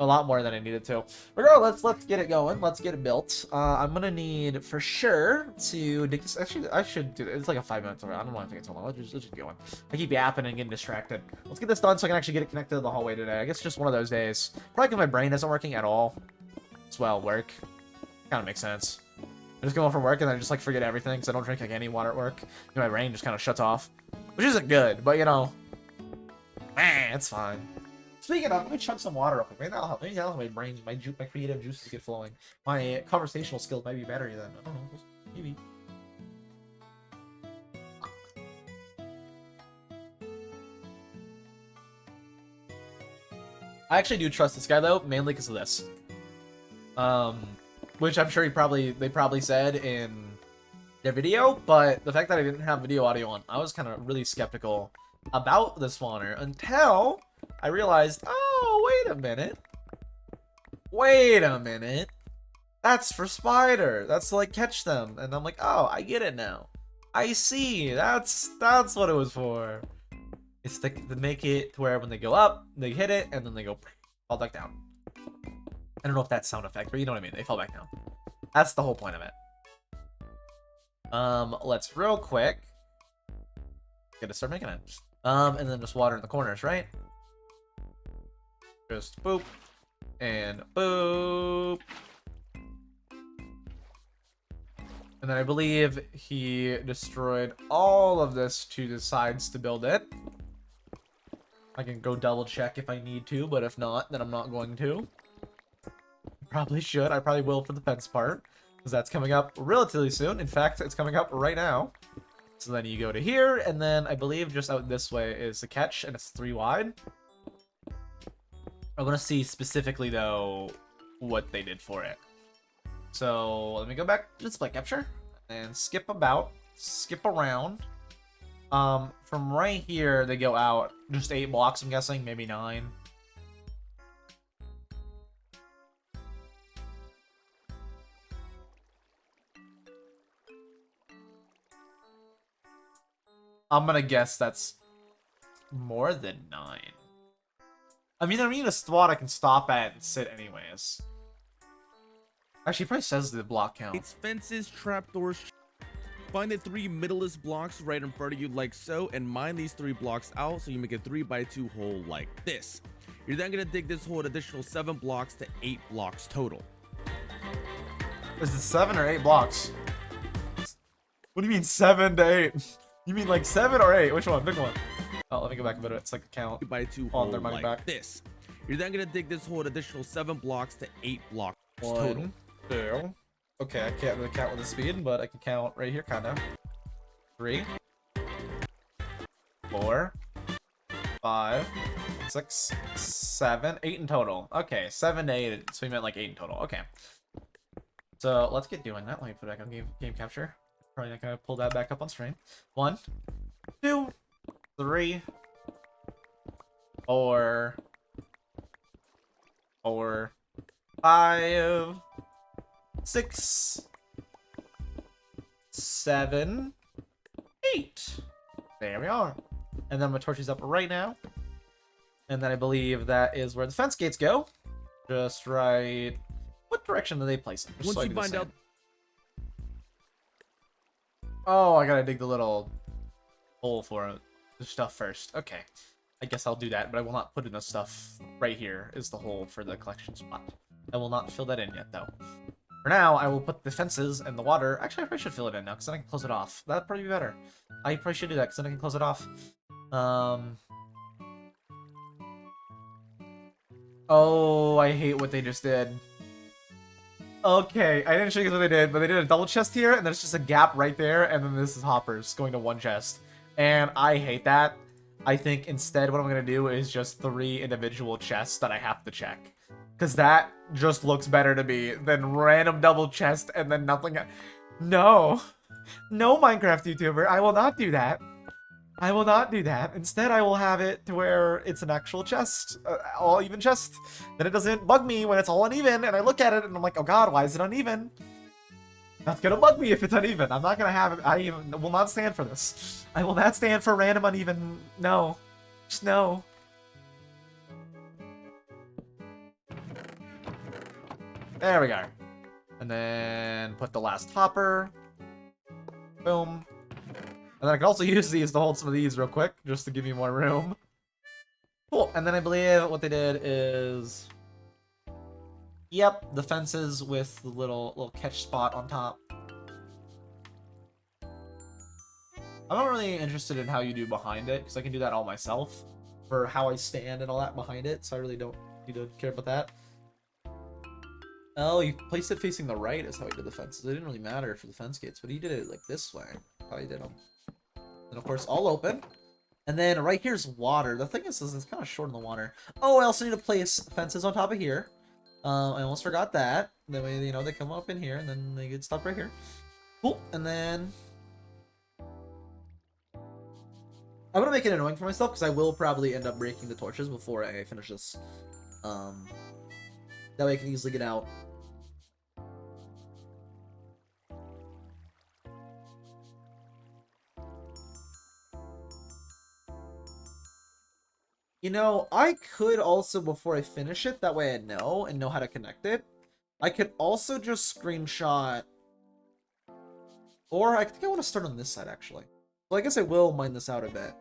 A lot more than I needed to. Regardless, let's get it going. Let's get it built. I'm gonna need, for sure, to dig this. Actually, I should do it. It's like a 5 minutes around. I don't want to take it so long. Let's just get going. I keep yapping and getting distracted. Let's get this done so I can actually get it connected to the hallway today. I guess just one of those days. Probably because my brain isn't working at all. As well, work. Kind of makes sense. I just go home from work and then I just like forget everything because I don't drink like any water at work. And my brain just kind of shuts off. Which isn't good, but you know. It's fine. Speaking of, let me chug some water real quick. Maybe that'll help. Maybe that'll help my brain, my creative juices get flowing. My conversational skills might be better than, I don't know, maybe. I actually do trust this guy though, mainly because of this. Which I'm sure they probably said in their video, but the fact that I didn't have video audio on, I was kind of really skeptical about the spawner until I realized, oh, wait a minute. Wait a minute. That's for spider. That's to like catch them. And I'm like, oh, I get it now. I see. That's what it was for. It's to make it to where when they go up, they hit it, and then they go fall back down. I don't know if that's sound effect, but you know what I mean. They fall back down. That's the whole point of it. Let's real quick get to start making it. And then just water in the corners, right? Just boop and boop. And then I believe he destroyed all of this to the sides to build it. I can go double check if I need to, but if not, then I'm not going to. Probably should. I probably will for the fence part, because that's coming up relatively soon. In fact, it's coming up right now. So then you go to here, and then I believe just out this way is the catch, and it's 3 wide. I want to see specifically, though, what they did for it. So let me go back to display capture, and skip around. From right here, they go out just 8 blocks, I'm guessing, maybe 9. I'm gonna guess that's more than 9. I mean a spot I can stop at and sit anyways. Actually, it probably says the block count. It's fences, trapdoors. Find the 3 middlest blocks right in front of you like so, and mine these 3 blocks out so you make a 3x2 hole like this. You're then gonna dig this hole an additional 7 blocks to 8 blocks total. Is it 7 or 8 blocks? What do you mean 7 to 8? You mean like 7 or 8? Which one? Big one. Oh, let me go back a bit. It's like a count. 3x2 on hole their money like back. this. You're then gonna dig this hole an additional 7 blocks to 8 blocks 1, total. 2. Okay, I can't really count with the speed, but I can count right here, kind of. 3, 4, 5, 6, 7, 8 in total. Okay, 7 to 8. So we meant like 8 in total. Okay. So let's get doing that. Let me put it back on game capture. Probably not gonna pull that back up on stream. 1, 2, 3, 4, 5, 6, 7, 8. There we are. And then my torch is up right now. And then I believe that is where the fence gates go. Just right. What direction do they place them? Once you find out. Oh, I gotta dig the little hole for the stuff first. Okay. I guess I'll do that, but I will not put in the stuff right here is the hole for the collection spot. I will not fill that in yet, though. For now, I will put the fences and the water. Actually, I probably should fill it in now, because then I can close it off. That'd probably be better. I probably should do that, because then I can close it off. Oh, I hate what they just did. Okay, I didn't show you guys what they did, but they did a double chest here, and there's just a gap right there, and then this is hoppers going to one chest. And I hate that. I think instead what I'm going to do is just 3 individual chests that I have to check. Because that just looks better to me than random double chest and then nothing. No. No, Minecraft YouTuber, I will not do that. I will not do that. Instead, I will have it to where it's an actual chest, all even chest. Then it doesn't bug me when it's all uneven, and I look at it and I'm like, oh god, why is it uneven? That's gonna bug me if it's uneven. I'm not gonna have it. I will not stand for this. I will not stand for random uneven. No. Just no. There we go. And then put the last hopper. Boom. And then I can also use these to hold some of these real quick, just to give me more room. Cool. And then I believe what they did is... Yep, the fences with the little catch spot on top. I'm not really interested in how you do behind it, because I can do that all myself. For how I stand and all that behind it, so I really don't need to care about that. Oh, you placed it facing the right is how he did the fences. It didn't really matter for the fence gates, but he did it like this way. How he did them. And of course, all open. And then right here's water. The thing is it's kind of short in the water. Oh, I also need to place fences on top of here. I almost forgot that. That way, you know, they come up in here and then they get stopped right here. Cool. And then I'm gonna make it annoying for myself because I will probably end up breaking the torches before I finish this. That way I can easily get out. You know, I could also, before I finish it, that way I know and know how to connect it, I could also just screenshot, or I think I want to start on this side, actually. Well, I guess I will mine this out a bit.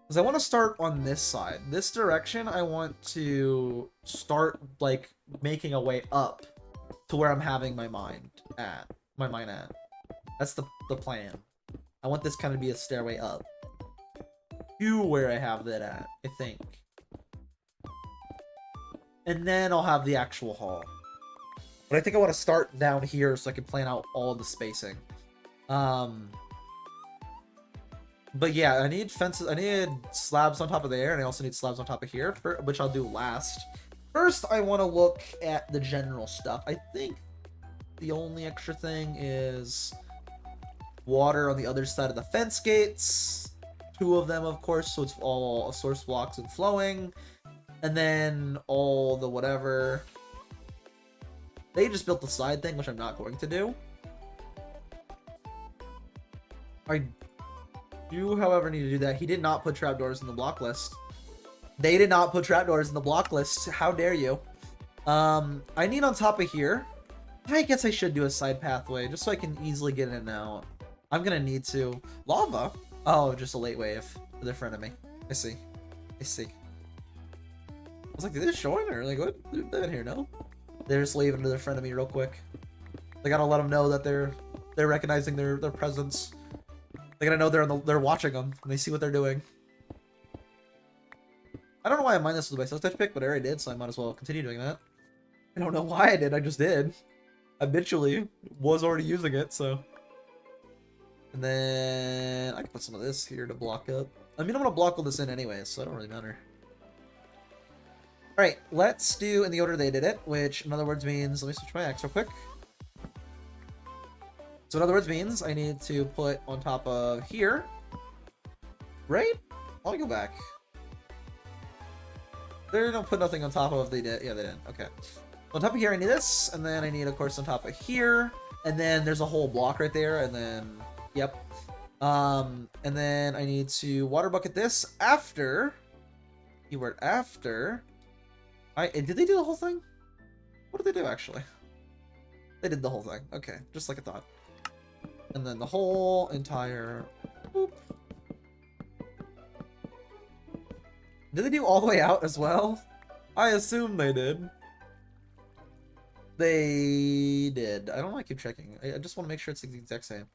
Because I want to start on this side. This direction, I want to start, like, making a way up to where I'm having my mine at. That's the plan. I want this kind of be a stairway up to where I have that at, I think. And then I'll have the actual hall. But I think I want to start down here so I can plan out all the spacing. But yeah, I need fences. I need slabs on top of there, and I also need slabs on top of here, which I'll do last. First, I want to look at the general stuff. I think the only extra thing is water on the other side of the fence gates. 2 of them, of course, so it's all source blocks and flowing. And then all the whatever. They just built the side thing, which I'm not going to do. I do, however, need to do that. He did not put trapdoors in the block list. They did not put trapdoors in the block list. How dare you? I need on top of here. I guess I should do a side pathway, just so I can easily get in and out. I'm gonna need to. Lava? Oh, just a late wave to the front of me. I see. I see. I was like, did they join or like what? They're in here, no? They're just leaving to the front of me real quick. They gotta let them know that they're recognizing their presence. They gotta know they're watching them and they see what they're doing. I don't know why I mined this with my silk touch pick, but I already did, so I might as well continue doing that. I don't know why I did. I just did. Habitually was already using it, so. And then I can put some of this here to block up. I mean, I'm gonna block all this in anyway, so it don't really matter. Alright, let's do in the order they did it, which in other words means, let me switch my axe real quick. So in other words means I need to put on top of here, right? Let me go back. They don't put nothing on top of, they did, yeah they did, okay. On top of here I need this, and then I need of course on top of here, and then there's a whole block right there, and then, yep. And then I need to water bucket this after, keyword after, did they do the whole thing? What did they do actually? They did the whole thing, okay, just like I thought. And then the whole entire, boop. Did they do all the way out as well? I assume they did. They did. I don't want to keep checking. I just want to make sure it's the exact same.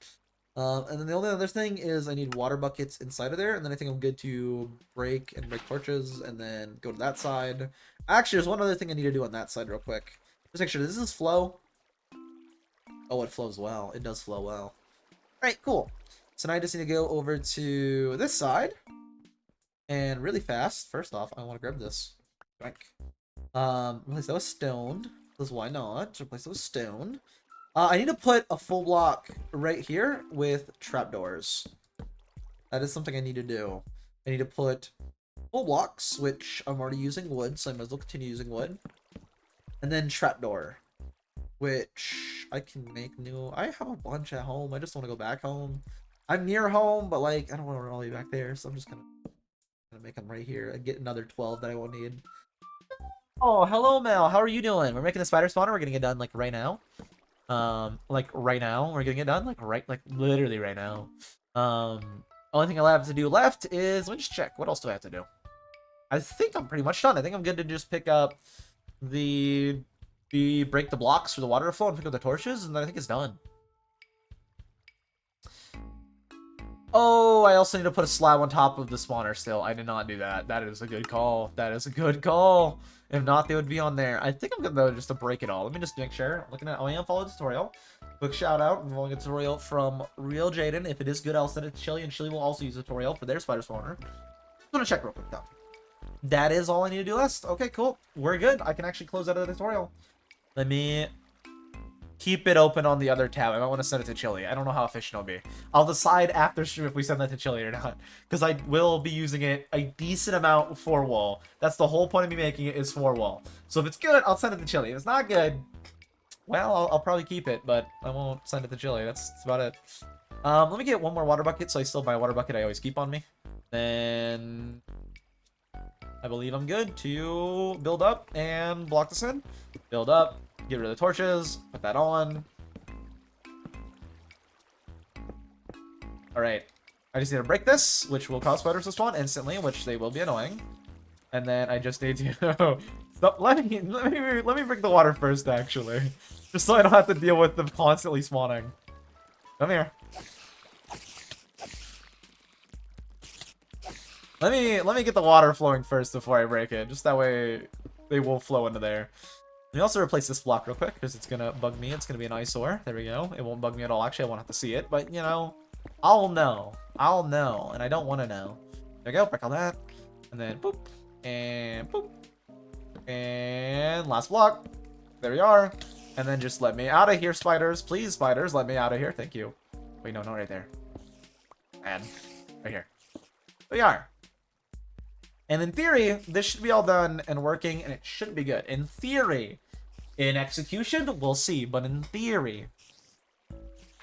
And then the only other thing is I need water buckets inside of there, and then I think I'm good to break torches, and then go to that side. Actually, there's one other thing I need to do on that side real quick. Just make sure this is flow. Oh, it flows well. It does flow well. Alright, cool. So now I just need to go over to this side. And really fast, first off, I want to grab this. Replace that with stone. Because why not? Replace it with stone. I need to put a full block right here with trapdoors. That is something I need to do. I need to put full blocks, which I'm already using wood, so I might as well continue using wood. And then trapdoor, which I can make new. I have a bunch at home. I just want to go back home. I'm near home, but like I don't want to run all the way back there, so I'm just gonna make them right here and get another 12 that I won't need. Oh, hello, Mel. How are you doing? We're making a spider spawner. We're gonna get done like right now. Like right now. We're gonna get done like literally right now. Only thing I have to do left is let me just check. What else do I have to do? I think I'm pretty much done. I think I'm good to just pick up the break the blocks for the water to flow and pick up the torches, and then I think it's done. Oh, I also need to put a slab on top of the spawner still. I did not do that. That is a good call. That is a good call. If not, they would be on there. I think I'm good, though, just to break it all. Let me just make sure. Looking at, oh, I am following the tutorial. Quick shout out. I'm following a tutorial from Real Jaden. If it is good, I'll send it to Chili, and Chili will also use a tutorial for their spider spawner. I'm gonna check real quick, though. That is all I need to do last. Okay, cool. We're good. I can actually close out of the tutorial. Let me keep it open on the other tab. I might want to send it to Chili. I don't know how efficient it'll be. I'll decide after stream if we send that to Chili or not. Because I will be using it a decent amount for wall. That's the whole point of me making it is for wall. So if it's good, I'll send it to Chili. If it's not good, well, I'll probably keep it, but I won't send it to Chili. That's about it. Let me get one more water bucket, so I still have my water bucket I always keep on me. Then I believe I'm good to build up and block this in. Build up. Get rid of the torches, put that on. Alright. I just need to break this, which will cause spiders to spawn instantly, which they will be annoying. And then I just need to stop. Let me break the water first, actually. Just so I don't have to deal with them constantly spawning. Come here. Let me get the water flowing first before I break it. Just that way they will flow into there. Let me also replace this block real quick, because it's going to bug me. It's going to be an eyesore. There we go. It won't bug me at all. Actually, I won't have to see it. But, you know, I'll know. I'll know. And I don't want to know. There we go. Break all that. And then boop. And boop. And last block. There we are. And then just let me out of here, spiders. Please, spiders, let me out of here. Thank you. Wait, no, not right there. And right here. There we are. And in theory, this should be all done and working, and it should be good. In theory. In execution, we'll see. But in theory,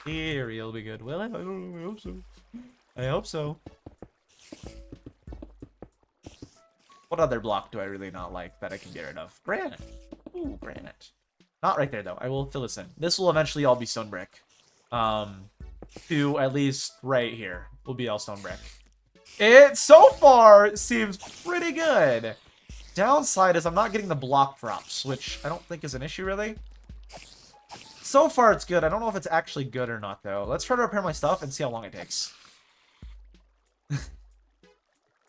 it'll be good. Well, I hope so. I hope so. What other block do I really not like that I can get rid of? Granite. Ooh, granite. Not right there, though. I will fill this in. This will eventually all be stone brick. To at least right here will be all stone brick. It, so far, seems pretty good. Downside is I'm not getting the block drops, which I don't think is an issue, really. So far, it's good. I don't know if it's actually good or not, though. Let's try to repair my stuff and see how long it takes.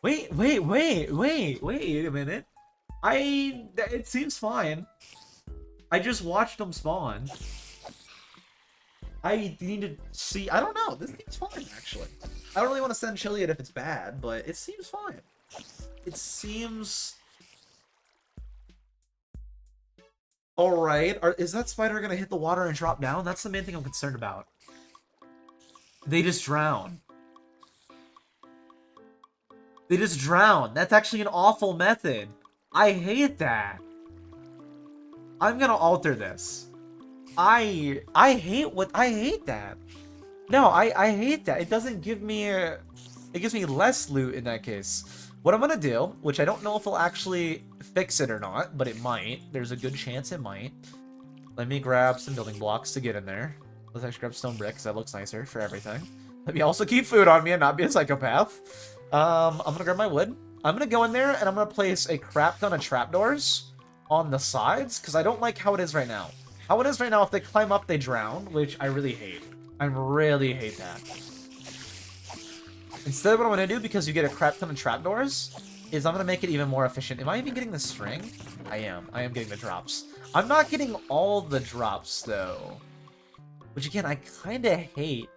Wait a minute. It seems fine. I just watched them spawn. I need to see. I don't know. This seems fine, actually. I don't really want to send Chili it if it's bad, but it seems fine. It seems... Alright. Is that spider going to hit the water and drop down? That's the main thing I'm concerned about. They just drown. They just drown. That's actually an awful method. I hate that. I'm going to alter this. I hate that. No, I hate that. It doesn't give me it gives me less loot in that case. What I'm gonna do, which I don't know if it'll actually fix it or not, but it might. There's a good chance it might. Let me grab some building blocks to get in there. Let's actually grab stone brick, because that looks nicer for everything. Let me also keep food on me and not be a psychopath. I'm gonna grab my wood. I'm gonna go in there and I'm gonna place a crap ton of trapdoors on the sides, because I don't like how it is right now. How it is right now, if they climb up, they drown, which I really hate. I really hate that. Instead, what I'm going to do, because you get a crap ton of trapdoors, is I'm going to make it even more efficient. Am I even getting the string? I am. I am getting the drops. I'm not getting all the drops, though. Which, again, I kind of hate.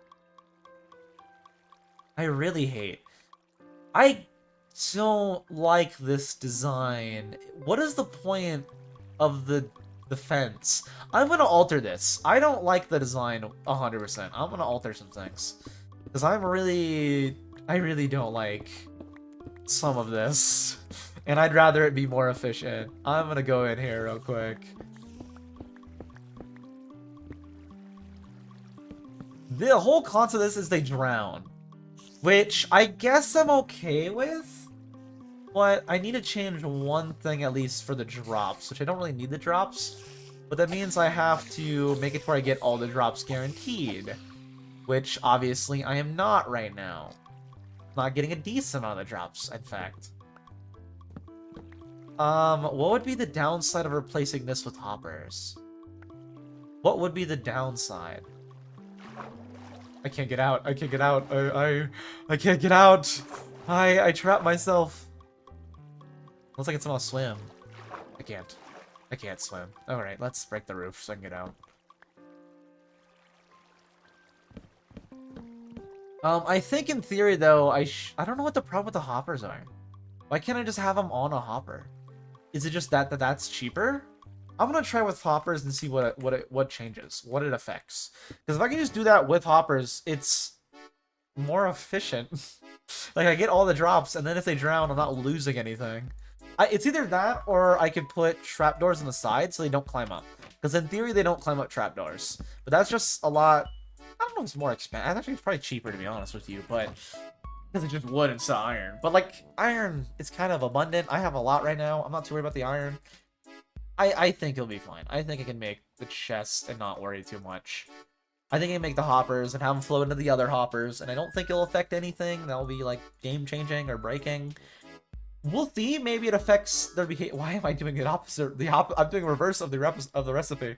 I really hate. I don't like this design. What is the point of the fence? I'm going to alter this. I don't like the design 100%. I'm going to alter some things. Because I really don't like some of this. And I'd rather it be more efficient. I'm going to go in here real quick. The whole concept of this is they drown. Which I guess I'm okay with. But I need to change one thing at least for the drops, which I don't really need the drops. But that means I have to make it where I get all the drops guaranteed. Which, obviously, I am not right now. Not getting a decent amount of drops, in fact. What would be the downside of replacing this with hoppers? What would be the downside? I can't get out. I can't get out. I can't get out. I trapped myself. Looks like it's gonna swim. I can't. I can't swim. Alright, let's break the roof so I can get out. I think in theory, though, I don't know what the problem with the hoppers are. Why can't I just have them on a hopper? Is it just that's cheaper? I'm gonna try with hoppers and see what changes, what it affects. Because if I can just do that with hoppers, it's more efficient. Like, I get all the drops, and then if they drown, I'm not losing anything. It's either that, or I could put trapdoors on the side so they don't climb up. Because in theory, they don't climb up trapdoors. But that's just a lot... I don't know if it's more expensive. Actually, it's probably cheaper, to be honest with you, but... Because it's just wood instead of iron. But, like, iron is kind of abundant. I have a lot right now. I'm not too worried about the iron. I think it'll be fine. I think I can make the chest and not worry too much. I think I can make the hoppers and have them flow into the other hoppers, and I don't think it'll affect anything that'll be, like, game-changing or breaking. We'll see. Maybe it affects their behavior. Why am I doing it opposite? I'm doing reverse of the recipe.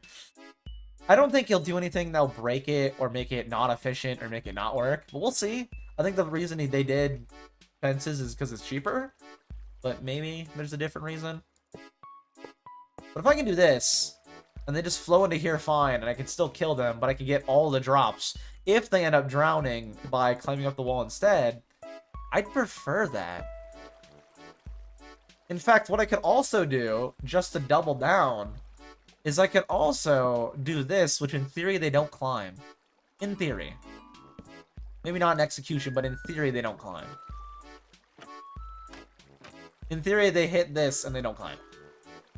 I don't think he'll do anything that'll break it or make it not efficient or make it not work. But we'll see. I think the reason they did fences is because it's cheaper. But maybe there's a different reason. But if I can do this, and they just flow into here fine, and I can still kill them, but I can get all the drops, if they end up drowning by climbing up the wall instead, I'd prefer that. In fact, what I could also do, just to double down, is I could also do this, which in theory they don't climb. In theory. Maybe not in execution, but in theory they don't climb. In theory they hit this and they don't climb.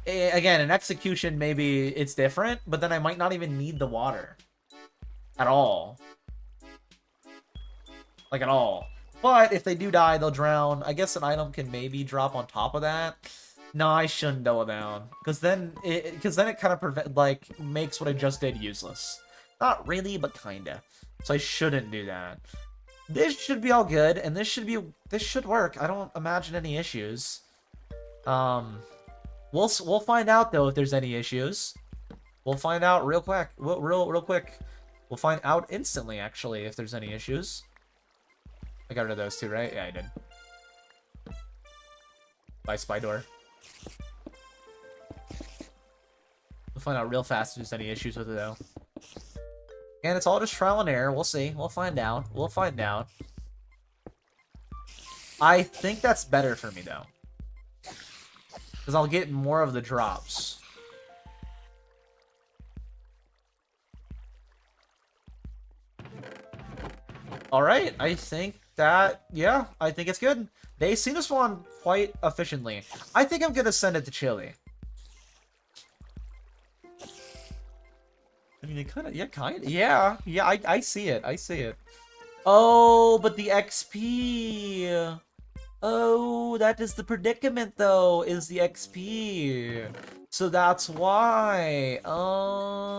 Again, in execution maybe it's different, but then I might not even need the water. At all. Like at all. But if they do die, they'll drown. I guess an item can maybe drop on top of that. No, I shouldn't double down. Because then it kind of makes what I just did useless. Not really, but kinda. So I shouldn't do that. This should be all good, and this should work. I don't imagine any issues. We'll find out though if there's any issues. We'll find out real quick. Real quick. We'll find out instantly actually if there's any issues. I got rid of those two, right? Yeah, I did. Bye, spy door. We'll find out real fast if there's any issues with it though. And it's all just trial and error. We'll see. We'll find out. We'll find out. I think that's better for me though. Because I'll get more of the drops. Alright, I think that, yeah, I think it's good. They seem to spawn quite efficiently. I think I'm gonna send it to Chile. I mean, it kind of, yeah, I see it, I see it. Oh, but the XP. Oh, that is the predicament, though, is the XP. So that's why. Oh.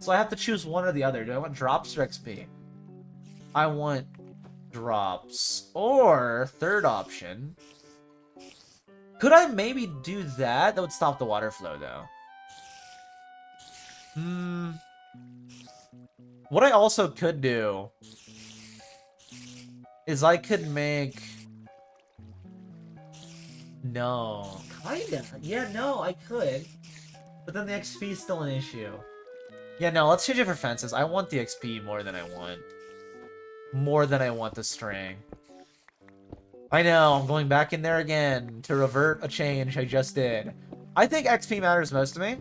So I have to choose one or the other. Do I want drops or XP? I want drops. Or, third option. Could I maybe do that? That would stop the water flow, though. Hmm. What I also could do is I could make... No. Kinda. Yeah, no, I could. But then the XP is still an issue. Yeah, no, let's change it for fences. I want the XP more than I want. More than I want the string. I know, I'm going back in there again to revert a change I just did. I think XP matters most to me.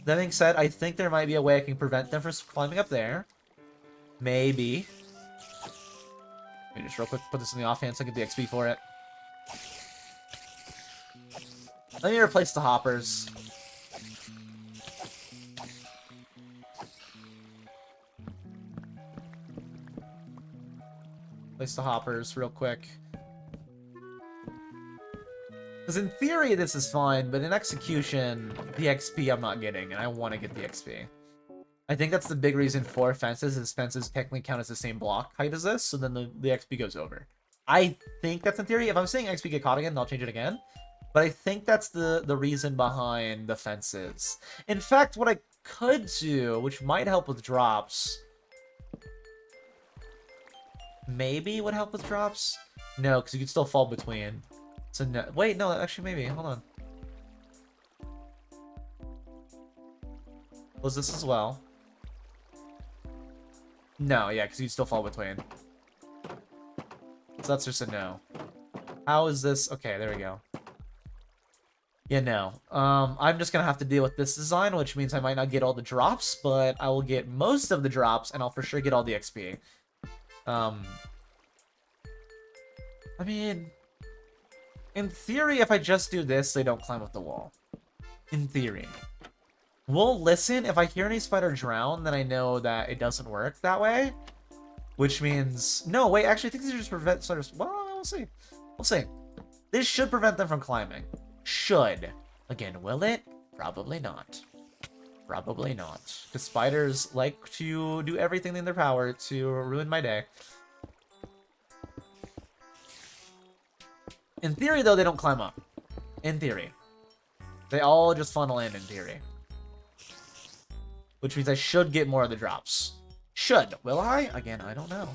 That being said, I think there might be a way I can prevent them from climbing up there. Maybe. Let me just real quick put this in the offhand so I get the XP for it. Let me replace the hoppers. Place the hoppers real quick. Because in theory, this is fine, but in execution, the XP I'm not getting, and I want to get the XP. I think that's the big reason for fences, is fences technically count as the same block height as this, so then the XP goes over. I think that's in theory. If I'm saying XP get caught again, I'll change it again. But I think that's the reason behind the fences. In fact, what I could do, which might help with drops... Maybe would help with drops? No, because you could still fall between. So no, wait, no, actually maybe, hold on. Was this as well? No, yeah, because you still fall between. So that's just a no. How is this? Okay, there we go. Yeah, no. I'm just gonna have to deal with this design, which means I might not get all the drops, but I will get most of the drops, and I'll for sure get all the XP. I mean... In theory, if I just do this, they don't climb up the wall. In theory. We'll listen. If I hear any spider drown, then I know that it doesn't work that way. Which means... No, wait, actually, I think these are just prevent spiders... Well, we'll see. We'll see. This should prevent them from climbing. Should. Again, will it? Probably not. Probably not. Because spiders like to do everything in their power to ruin my day. In theory, though, they don't climb up. In theory. They all just funnel in theory. Which means I should get more of the drops. Should. Will I? Again, I don't know.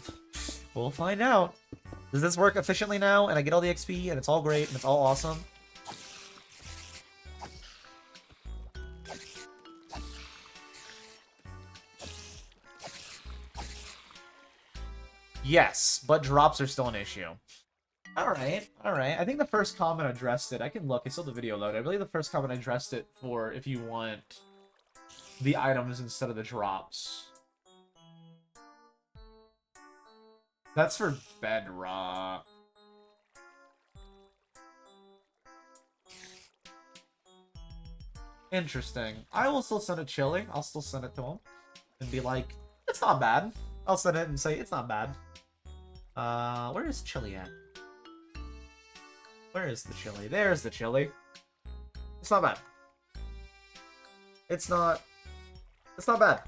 We'll find out. Does this work efficiently now? And I get all the XP, and it's all great, and it's all awesome? Yes, but drops are still an issue. Alright, alright. I think the first comment addressed it. I can look, I still have the video loaded. I believe the first comment addressed it for if you want the items instead of the drops. That's for bedrock. Interesting. I will still send it Chili. I'll still send it to him. And be like, it's not bad. I'll send it and say, it's not bad. Where is Chili at? Where is the Chili? There's the Chili. It's not bad. It's not bad.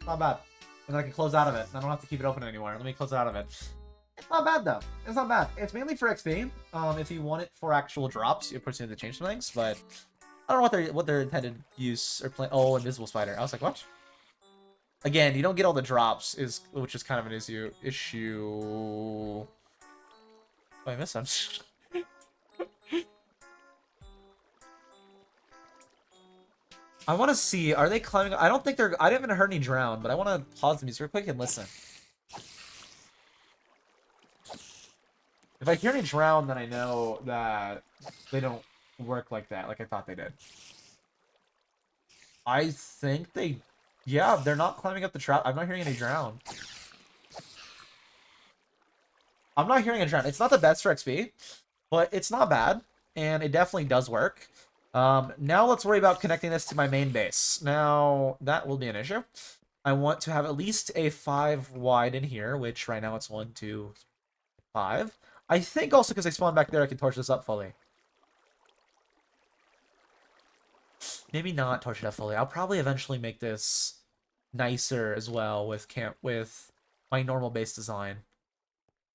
Not bad. And then I can close out of it. I don't have to keep it open anymore. Let me close out of it. It's not bad, though. It's not bad. It's mainly for XP. If you want it for actual drops, you of course need to change some things, but I don't know what their intended use or plan. Oh, invisible spider. I was like, what? Again, you don't get all the drops, which is kind of an issue. Oh, I missed them. I want to see, are they climbing? I don't think they're, I haven't heard any drown, but I want to pause the music real quick and listen. If I hear any drown, then I know that they don't work like that, like I thought they did. I think they, yeah, they're not climbing up the trap. I'm not hearing any drown. I'm not hearing a drown. It's not the best for XP, but it's not bad, and it definitely does work. Now let's worry about connecting this to my main base. Now, that will be an issue. I want to have at least a 5 wide in here, which right now it's 1, 2, 5. I think also because I spawned back there, I can torch this up fully. Maybe not torch it up fully. I'll probably eventually make this nicer as well with my normal base design.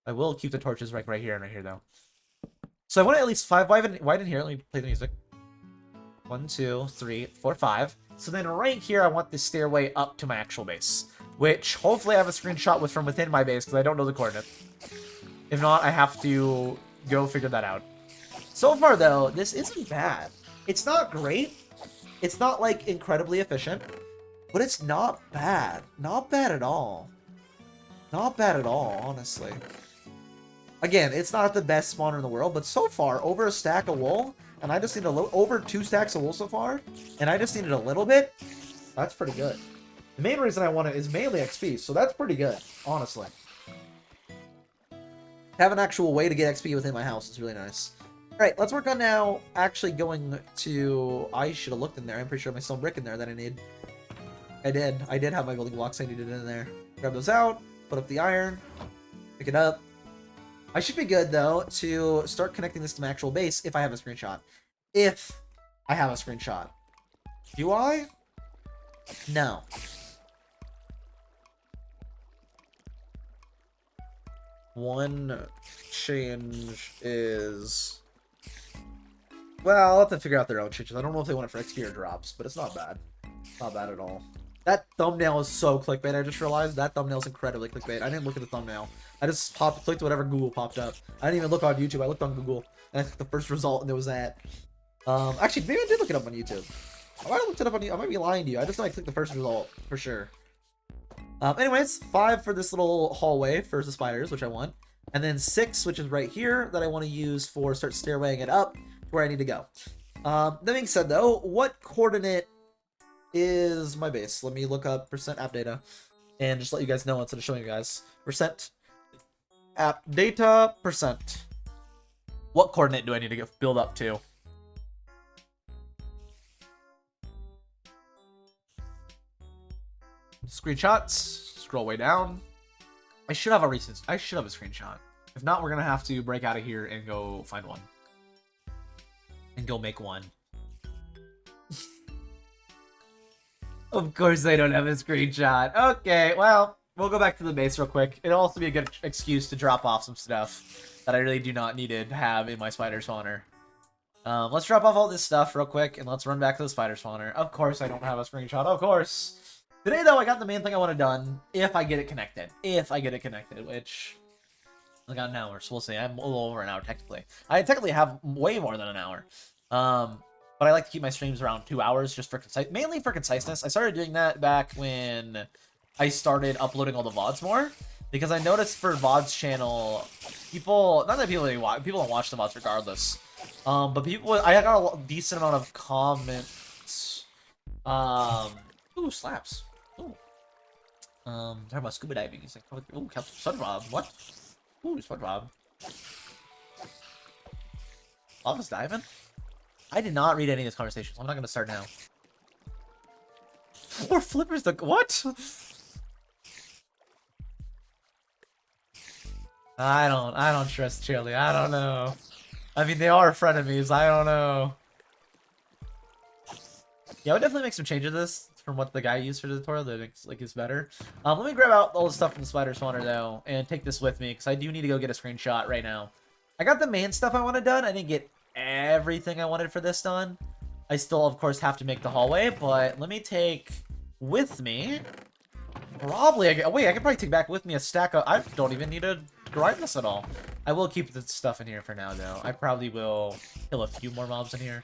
I will keep the torches right here and right here, though. So I want at least 5 wide in here. Let me play the music. 1, 2, 3, 4, 5. So then right here, I want this stairway up to my actual base, which hopefully I have a screenshot with from within my base, because I don't know the coordinate. If not, I have to go figure that out. So far, though, this isn't bad. It's not great. It's not, like, incredibly efficient, but it's not bad. Not bad at all. Not bad at all, honestly. Again, it's not the best spawner in the world, but so far, over a stack of wool, and I just need a little, over 2 stacks of wool so far, and I just needed a little bit, that's pretty good. The main reason I want it is mainly XP, so that's pretty good, honestly. Have an actual way to get XP within my house is really nice. Alright, let's work on now actually going to... I should have looked in there. I'm pretty sure my stone brick in there that I need. I did. I did have my building blocks I needed in there. Grab those out, put up the iron, pick it up. I should be good, though, to start connecting this to my actual base if I have a screenshot. If I have a screenshot. Do I? No. One change is... Well, I'll have to figure out their own changes. I don't know if they want it for XP or drops, but it's not bad. Not bad at all. That thumbnail is so clickbait, I just realized. That thumbnail is incredibly clickbait. I didn't look at the thumbnail. I just clicked whatever Google popped up. I didn't even look on YouTube. I looked on Google, and I clicked the first result, and there was that. Actually, maybe I did look it up on YouTube. I might have looked it up on YouTube. I might be lying to you. I just know I clicked the first result, for sure. Anyways, 5 for this little hallway for the spiders, which I want. And then 6, which is right here, that I want to use for start stairwaying it up to where I need to go. That being said, though, what coordinate is my base? Let me look up %app data and just let you guys know instead of showing you guys. %app data %. What coordinate do I need to build up to? Screenshots. Scroll way down. I should have a screenshot. If not, we're gonna have to break out of here and go find one. And go make one. Of course I don't have a screenshot. Okay, well, we'll go back to the base real quick. It'll also be a good excuse to drop off some stuff that I really do not need to have in my spider spawner. Let's drop off all this stuff real quick, and let's run back to the spider spawner. Of course I don't have a screenshot, of course. Today, though, I got the main thing I want done, if I get it connected. If I get it connected, which... I got an hour, so we'll see. I'm a little over an hour, technically. I technically have way more than an hour. But I like to keep my streams around 2 hours, just for mainly for conciseness. I started doing that back when I started uploading all the VODs more. Because I noticed for VODs channel, people... Not that people don't watch the VODs regardless. But people... I got a decent amount of comments. Ooh, slaps. Ooh. Talking about scuba diving. He's like, ooh, SpongeBob. What? Ooh, SpongeBob. Lava's diving? I did not read any of these conversations. I'm not gonna start now. Or flippers the what? I don't trust Chili. I don't know. I mean, they are frenemies. I don't know. Yeah, I would definitely make some changes to this from what the guy used for the tutorial that is better. Let me grab out all the stuff from the spider spawner though and take this with me because I do need to go get a screenshot right now. I got the main stuff I wanted done. I didn't get everything I wanted for this done. I still, of course, have to make the hallway, but let me take with me probably... Wait, I can probably take back with me a stack of... I don't even need to grind this at all. I will keep the stuff in here for now, though. I probably will kill a few more mobs in here.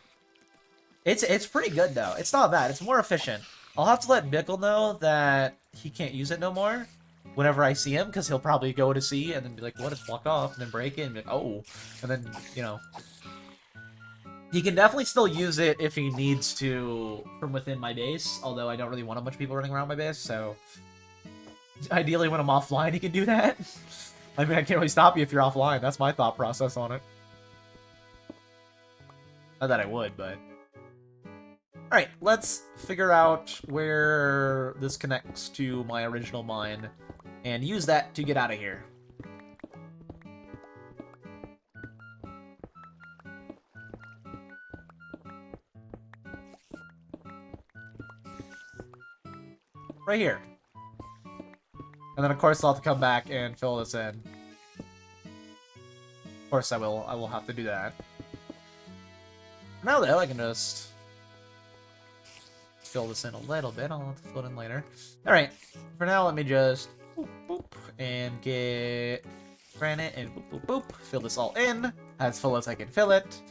It's pretty good, though. It's not bad. It's more efficient. I'll have to let Bickle know that he can't use it no more whenever I see him, because he'll probably go to see and then be like, what, it's blocked off, and then break it, and be like, oh. And then, you know... He can definitely still use it if he needs to from within my base, although I don't really want a bunch of people running around my base, so... Ideally, when I'm offline, he can do that. I mean, I can't really stop you if you're offline. That's my thought process on it. Not that I would, but... Alright, let's figure out where this connects to my original mine, and use that to get out of here. Right here. And then, of course, I'll have to come back and fill this in. Of course I will. I will have to do that. Now, though, I can just fill this in a little bit. I'll have to fill it in later. Alright, for now, let me just boop, boop, and get granite and boop, boop, boop. Fill this all in as full as I can fill it.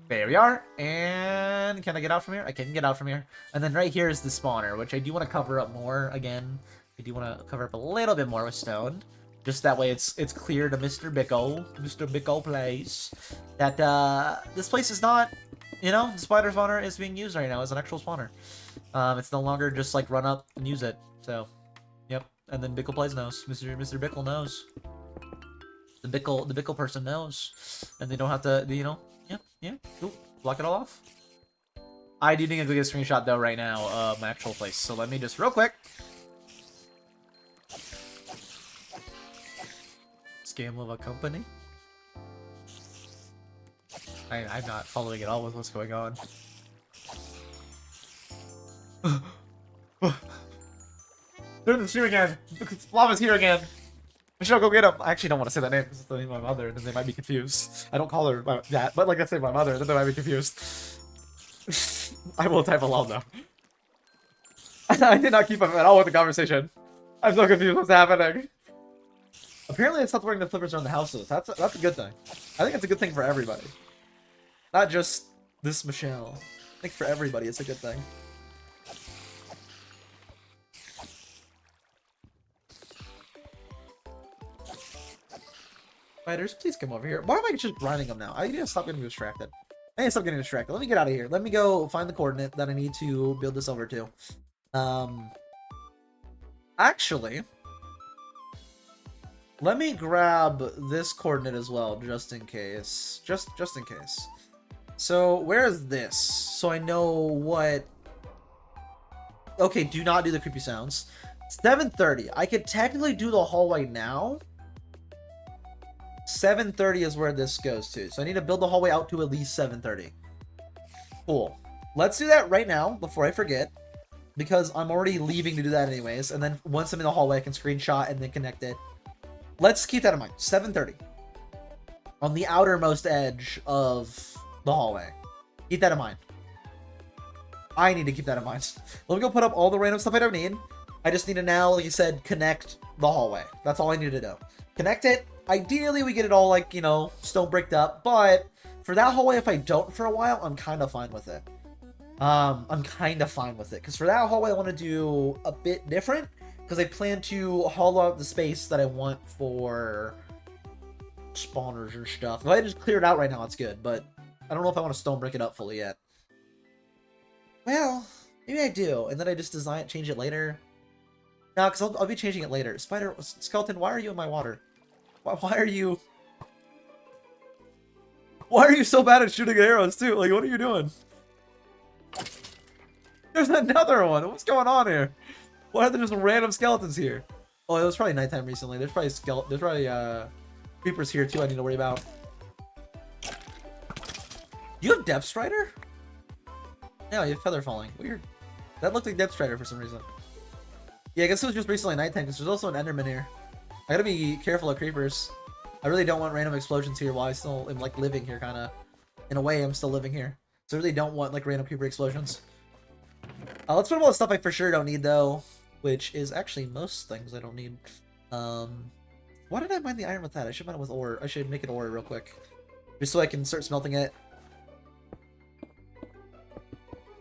There we are. And can I get out from here? I can get out from here. And then right here is the spawner, which I do want to cover up more again. I do want to cover up a little bit more with stone. Just that way it's clear to Mr. Bickle Place that this place is not, you know, the spider spawner is being used right now as an actual spawner. It's no longer just like run up and use it. So, yep. And then Bickle Place knows. Mr. Bickle knows. The Bickle person knows, and they don't have to, you know. Yeah. Ooh, block it all off. I do need to go get a screenshot though right now of my actual place. So let me just real quick. Scam of a company. I'm not following at all with what's going on. They're in the stream again. Lava's here again. I should go get him. I actually don't want to say that name because it's the name of my mother, and then they might be confused. I don't call her that, but like I say my mother, then they might be confused. I will type alone though. I did not keep up at all with the conversation. I'm so confused what's happening. Apparently I stopped wearing the flippers around the house, so that's a good thing. I think it's a good thing for everybody. Not just this Michelle. I think for everybody it's a good thing. Spiders, please come over here. Why am I just grinding them now? I need to stop getting distracted. I need to stop getting distracted. Let me get out of here. Let me go find the coordinate that I need to build this over to. Actually, let me grab this coordinate as well, just in case. Just in case. So, where is this? So I know what... Okay, do not do the creepy sounds. 7:30. I could technically do the hallway now. 7:30 is where this goes to. So I need to build the hallway out to at least 7:30. Cool. Let's do that right now before I forget. Because I'm already leaving to do that anyways. And then once I'm in the hallway, I can screenshot and then connect it. Let's keep that in mind. 7:30. On the outermost edge of the hallway. Keep that in mind. I need to keep that in mind. Let me go put up all the random stuff I don't need. I just need to now, like you said, connect the hallway. That's all I need to do. Connect it. Ideally, we get it all, like, you know, stone bricked up. But for that hallway, if I don't for a while, I'm kind of fine with it. I'm kind of fine with it. Because for that hallway, I want to do a bit different. Because I plan to hollow out the space that I want for spawners and stuff. If I just clear it out right now, it's good. But I don't know if I want to stone brick it up fully yet. Well, maybe I do. And then I just change it later. No, because I'll be changing it later. Skeleton, why are you in my water? Why are you... Why are you so bad at shooting arrows, too? Like, what are you doing? There's another one! What's going on here? Why are there just random skeletons here? Oh, it was probably nighttime recently. There's probably creepers here, too, I need to worry about. You have Depth Strider? No, you have Feather Falling. Weird. That looked like Depth Strider for some reason. Yeah, I guess it was just recently nighttime, because there's also an Enderman here. I gotta be careful of creepers. I really don't want random explosions here while I still am, like, living here, kind of. In a way, I'm still living here. So I really don't want, like, random creeper explosions. Let's put up all the stuff I for sure don't need, though. Which is actually most things I don't need. Why did I mine the iron with that? I should mine it with ore. I should make it ore real quick. Just so I can start smelting it.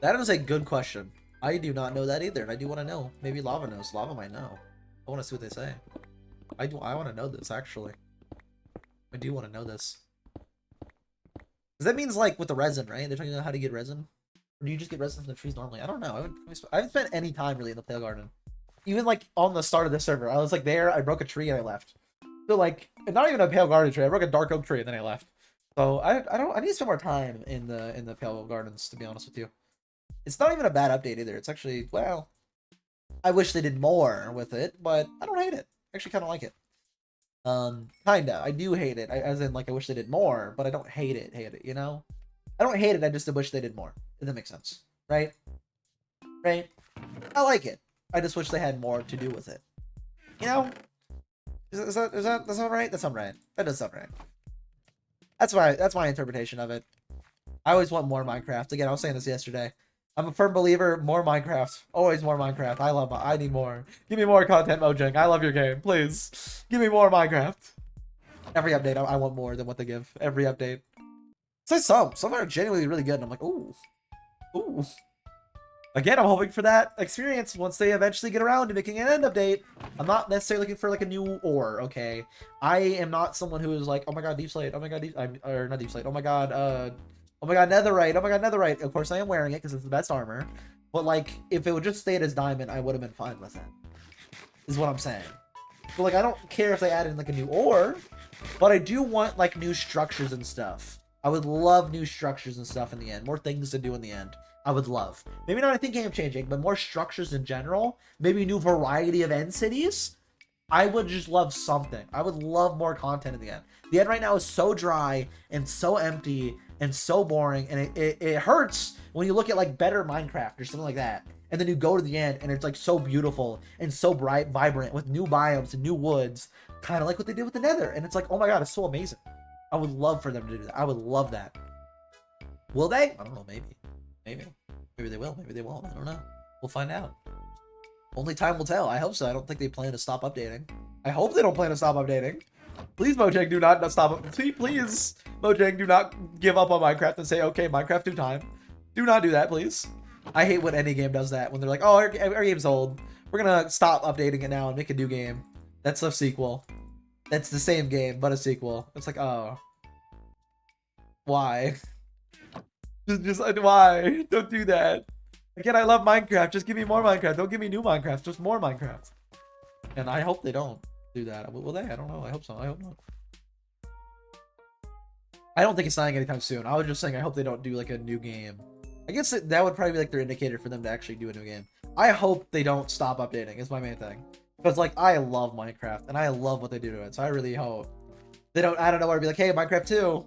That is a good question. I do not know that either, and I do want to know. Maybe Lava knows. Lava might know. I want to see what they say. I want to know this, actually. I do want to know this. Because that means, like, with the resin, right? They're talking about how to get resin. Or do you just get resin from the trees normally? I don't know. I haven't spent any time, really, in the Pale Garden. Even, like, on the start of the server. I was, like, there, I broke a tree, and I left. So, like, not even a Pale Garden tree. I broke a Dark Oak tree, and then I left. So, I need to spend more time in the Pale Gardens, to be honest with you. It's not even a bad update, either. It's actually, well... I wish they did more with it, but I don't hate it. I actually kind of like it. Kinda. I do hate it. As in, like, I wish they did more, but I don't hate it, you know? I don't hate it, I just wish they did more. If that makes sense. Right? Right? I like it. I just wish they had more to do with it. You know? Does that sound right? That sounds right. That does sound right. That's my interpretation of it. I always want more Minecraft. Again, I was saying this yesterday. I'm a firm believer. More Minecraft. Always more Minecraft. I need more. Give me more content, Mojang. I love your game. Please. Give me more Minecraft. Every update, I want more than what they give. Every update. Say some. Some are genuinely really good. And I'm like, ooh. Ooh. Again, I'm hoping for that experience once they eventually get around to making an end update. I'm not necessarily looking for like a new ore, okay? I am not someone who is like, oh my god, deep slate, oh my god, or not deep slate, oh my god, netherite, oh my god, netherite. Of course I am wearing it because it's the best armor. But like, if it would just stayed as diamond, I would have been fine with it. Is what I'm saying. But like, I don't care if they added in like a new ore, but I do want like new structures and stuff. I would love new structures and stuff in the end. More things to do in the end. I would love. Maybe not anything game changing, but more structures in general. Maybe new variety of end cities. I would just love something. I would love more content in the end. The end right now is so dry and so empty and so boring, and it hurts when you look at like better Minecraft or something like that. And then you go to the end and it's like so beautiful and so bright, vibrant with new biomes and new woods, kind of like what they did with the Nether. And it's like, oh my god, it's so amazing. I would love for them to do that. I would love that. Will they? I don't know. Maybe. Maybe they will. Maybe they won't. I don't know. We'll find out. Only time will tell. I hope so. I don't think they plan to stop updating. I hope they don't plan to stop updating. Please, Mojang, do not stop. Please, Mojang, do not give up on Minecraft and say, okay, Minecraft do time. Do not do that, please. I hate when any game does that. When they're like, oh, our game's old. We're going to stop updating it now and make a new game. That's a sequel. That's the same game, but a sequel. It's like, oh. Why? Just why? Don't do that. Again, I love Minecraft. Just give me more Minecraft. Don't give me new Minecraft. Just more Minecraft. And I hope they don't do that. Will they? I don't know. I hope so. I hope not. I don't think it's dying anytime soon. I was just saying I hope they don't do like a new game. I guess that would probably be like their indicator for them to actually do a new game. I hope they don't stop updating is my main thing. Because like I love Minecraft and I love what they do to it. So I really hope they don't out of nowhere be like, hey, Minecraft 2.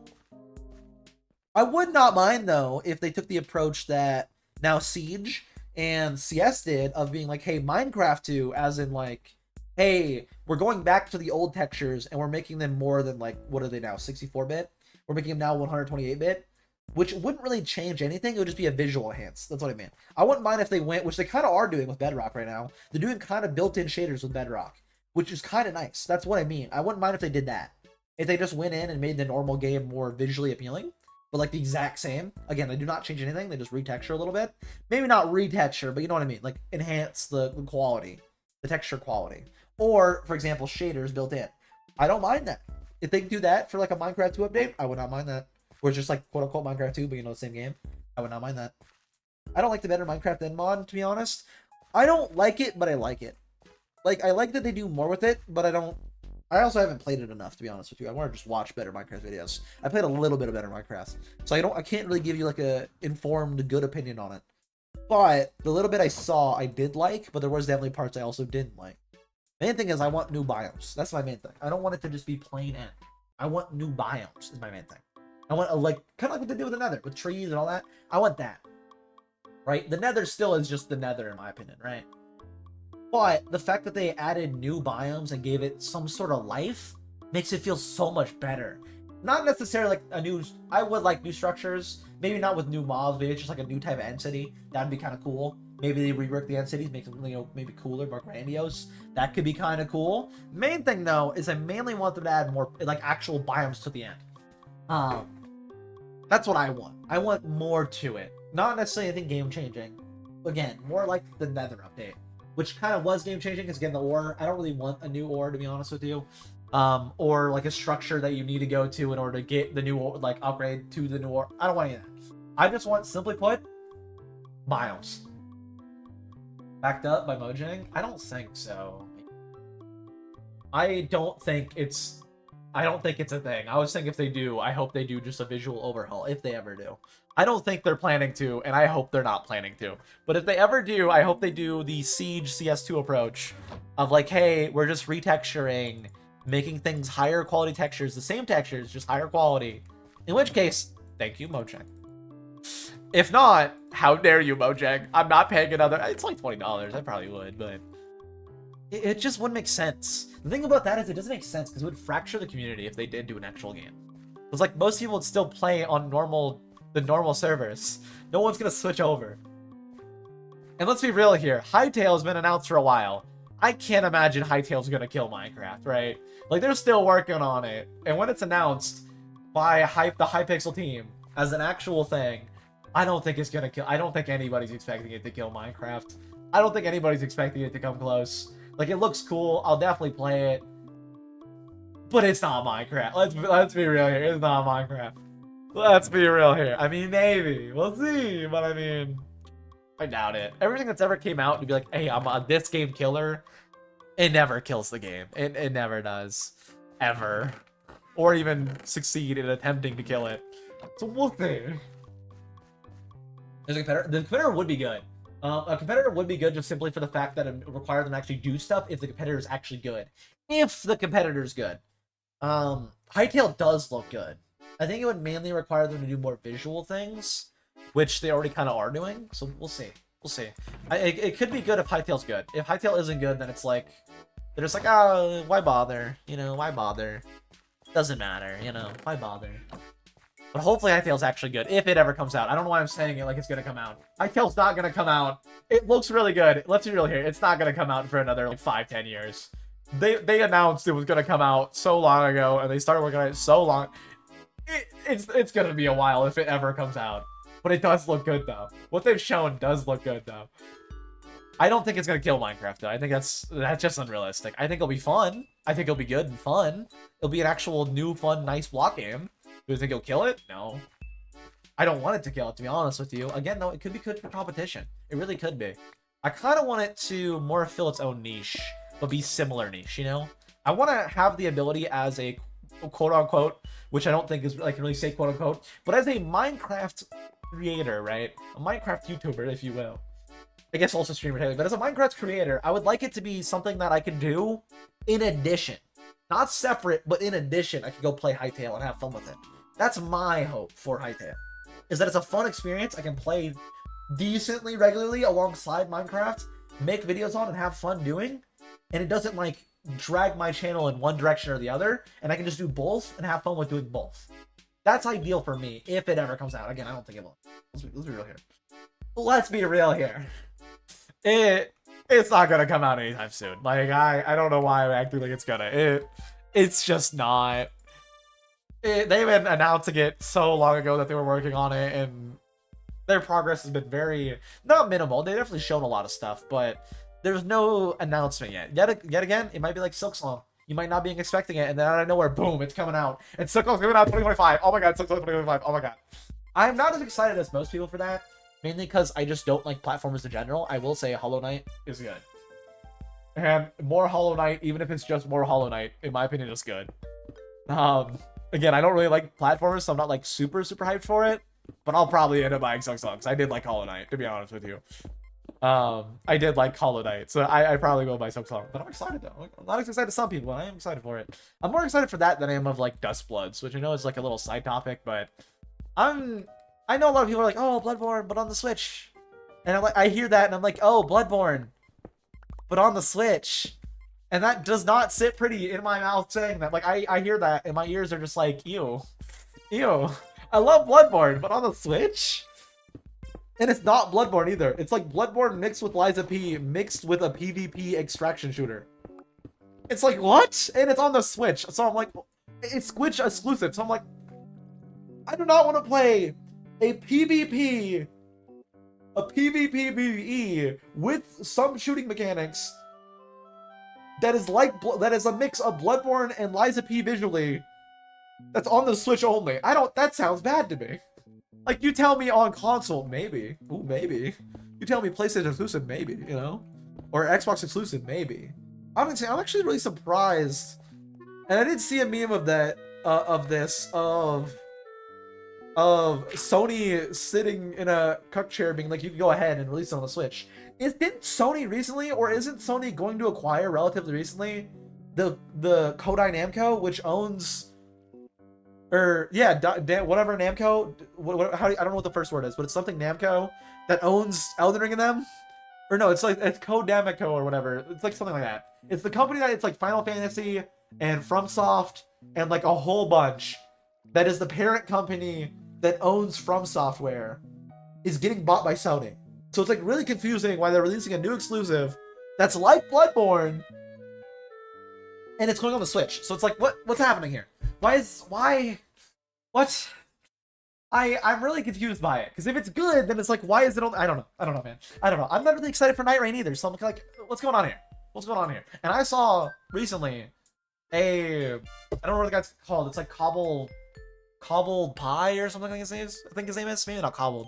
I would not mind though if they took the approach that now Siege and CS did of being like, hey, Minecraft 2, as in like, hey, we're going back to the old textures and we're making them more than like, what are they now, 64-bit? We're making them now 128-bit, which wouldn't really change anything. It would just be a visual enhance. That's what I mean. I wouldn't mind if they went, which they kind of are doing with Bedrock right now. They're doing kind of built-in shaders with Bedrock, which is kind of nice. That's what I mean. I wouldn't mind if they did that. If they just went in and made the normal game more visually appealing. But like the exact same. Again, they do not change anything. They just retexture a little bit. Maybe not retexture, but you know what I mean. Like enhance the quality, the texture quality. Or, for example, shaders built in. I don't mind that. If they do that for like a Minecraft 2 update, I would not mind that. Or it's just like quote unquote Minecraft 2, but you know, the same game. I would not mind that. I don't like the better Minecraft End mod, to be honest. I don't like it, but I like it. Like, I like that they do more with it, but I don't. I also haven't played it enough, to be honest with you. I want to just watch better Minecraft videos. I played a little bit of better Minecraft, so I can't really give you like a informed, good opinion on it. But the little bit I saw, I did like, but there was definitely parts I also didn't like. Main thing is I want new biomes. That's my main thing. I don't want it to just be plain end. I want new biomes. Is my main thing. I want a like kind of like what they do with the Nether, with trees and all that. I want that. Right? The Nether still is just the Nether, in my opinion, right? But the fact that they added new biomes and gave it some sort of life makes it feel so much better. Not necessarily like a new. I would like new structures. Maybe not with new mobs. Maybe it's just like a new type of end city. That'd be kind of cool. Maybe they rework the end cities, make them, you know, maybe cooler, more grandiose. That could be kind of cool. Main thing though is I mainly want them to add more like actual biomes to the end. That's what I want. I want more to it. Not necessarily anything game changing. Again, more like the Nether update, which kind of was game changing because again, the ore. I don't really want a new ore, to be honest with you. Or like a structure that you need to go to in order to get the new like upgrade to the new ore. I don't want any of that. I just want, simply put, biomes. Backed up by Mojang? I don't think so. I don't think it's a thing. I was thinking if they do, I hope they do just a visual overhaul, if they ever do. I don't think they're planning to, and I hope they're not planning to. But if they ever do, I hope they do the Siege CS2 approach of like, hey, we're just retexturing, making things higher quality textures, the same textures, just higher quality. In which case, thank you, Mojang. If not, how dare you, Mojang? I'm not paying another. It's like $20. I probably would, but it just wouldn't make sense. The thing about that is it doesn't make sense because it would fracture the community if they did do an actual game. It's like most people would still play on the normal servers. No one's gonna switch over. And let's be real here, Hytale's been announced for a while. I can't imagine Hytale's gonna kill Minecraft, right? Like, they're still working on it. And when it's announced by the Hypixel team as an actual thing, I don't think it's gonna kill. I don't think anybody's expecting it to kill Minecraft. I don't think anybody's expecting it to come close. Like, it looks cool. I'll definitely play it. But it's not Minecraft. Let's be real here. It's not Minecraft. Let's be real here. I mean, maybe. We'll see. But I mean, I doubt it. Everything that's ever came out to be like, hey, I'm a this game killer, it never kills the game. It never does. Ever. Or even succeed in attempting to kill it. So we'll see. There's a competitor. The competitor would be good. A competitor would be good just simply for the fact that it requires them to actually do stuff if the competitor is actually good. If the competitor's good. Hytale does look good. I think it would mainly require them to do more visual things, which they already kind of are doing. So we'll see. We'll see. It could be good if Hytale's good. If Hytale isn't good, then it's like, they're just like, oh, why bother? You know, why bother? Doesn't matter, you know, why bother? But hopefully Hytale's actually good, if it ever comes out. I don't know why I'm saying it like it's gonna come out. Hytale's not gonna come out. It looks really good. Let's be real here. It's not gonna come out for another like 5-10 years. They announced it was gonna come out so long ago, and they started working on it so long. It's gonna be a while if it ever comes out. But it does look good though. What they've shown does look good though. I don't think it's gonna kill Minecraft though. I think that's just unrealistic. I think it'll be fun. I think it'll be good and fun. It'll be an actual new, fun, nice block game. Do you think it'll kill it? No. I don't want it to kill it, to be honest with you. Again, though, it could be good for competition. It really could be. I kind of want it to more fill its own niche, but be similar niche, you know? I want to have the ability as a quote-unquote, which I don't think is, I can really say quote-unquote, but as a Minecraft creator, right? A Minecraft YouTuber, if you will. I guess also streamer, but as a Minecraft creator, I would like it to be something that I can do in addition. Not separate, but in addition, I can go play Hytale and have fun with it. That's my hope for Hytale. Is that it's a fun experience I can play decently regularly alongside Minecraft, make videos on and have fun doing, and it doesn't like drag my channel in one direction or the other, and I can just do both and have fun with doing both. That's ideal for me if it ever comes out. Again, I don't think it will. Let's be real here. Let's be real here. It's not gonna come out anytime soon. Like, I don't know why I'm acting like it's gonna. It's just not. They've been announcing it so long ago that they were working on it, and their progress has been very, not minimal. They've definitely shown a lot of stuff, but there's no announcement yet. Yet again, it might be like Silksong. You might not be expecting it, and then out of nowhere, boom, it's coming out. And Silksong's coming out 2025. Oh my god, Silksong 2025. Oh my god. I'm not as excited as most people for that. Mainly because I just don't like platformers in general. I will say Hollow Knight is good. And more Hollow Knight, even if it's just more Hollow Knight, in my opinion, is good. Again, I don't really like platformers, so I'm not like super hyped for it. But I'll probably end up buying Silksong, because I did like Hollow Knight, to be honest with you. I did like Hollow Knight, so I probably will buy Silksong. But I'm excited though. I'm not as excited as some people, but I am excited for it. I'm more excited for that than I am of like Dustbloods, which I know is like a little side topic, but I know a lot of people are like, oh, Bloodborne, but on the Switch. And I hear that, and I'm like, oh, Bloodborne, but on the Switch. And that does not sit pretty in my mouth saying that. Like, I hear that, and my ears are just like, ew. Ew. I love Bloodborne, but on the Switch? And it's not Bloodborne either. It's like Bloodborne mixed with Liza P, mixed with a PvP extraction shooter. It's like, what? And it's on the Switch. So I'm like, it's Switch exclusive. So I'm like, I do not want to play a PvP PvE with some shooting mechanics that is a mix of Bloodborne and Liza P visually. That's on the Switch only. That sounds bad to me. Like, you tell me on console, maybe. Ooh, maybe. You tell me PlayStation exclusive, maybe, you know? Or Xbox exclusive, maybe. I'm actually really surprised. And I did see a meme of that, of Sony sitting in a cuck chair being like, you can go ahead and release it on the Switch. Didn't Sony recently, or isn't Sony going to acquire relatively recently the Kodai Namco, which owns, or yeah, whatever Namco, I don't know what the first word is, but it's something Namco that owns Elden Ring and them? Or no, it's Kodamico or whatever. It's like something like that. It's the company that it's like Final Fantasy and FromSoft and like a whole bunch that is the parent company that owns From Software is getting bought by Sony. So it's like really confusing why they're releasing a new exclusive that's like Bloodborne, and it's going on the Switch. So it's like, what's happening here? What? I'm really confused by it, because if it's good, then it's like, why is it on? I don't know, man. I don't know. I'm not really excited for Night Rain either. So I'm like, what's going on here? What's going on here? And I saw recently I don't know what the guy's called. It's like cobbled pie or something like his name is. I think his name is, maybe not cobbled.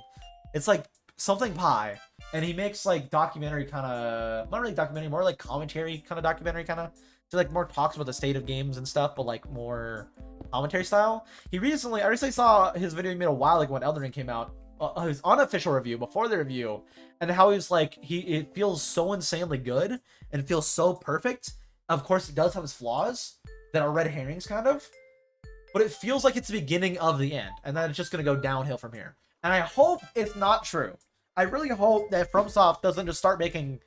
It's like something pie, and he makes like documentary kind of, not really documentary, more like commentary kind of documentary kind of. So like more talks about the state of games and stuff, but like more commentary style. I recently saw his video he made a while ago when Elden Ring came out, his unofficial review before the review, and how he was like, it feels so insanely good and it feels so perfect. Of course, it does have its flaws that are red herrings kind of, but it feels like it's the beginning of the end, and then it's just gonna go downhill from here. And I hope it's not true. I really hope that FromSoft doesn't just start making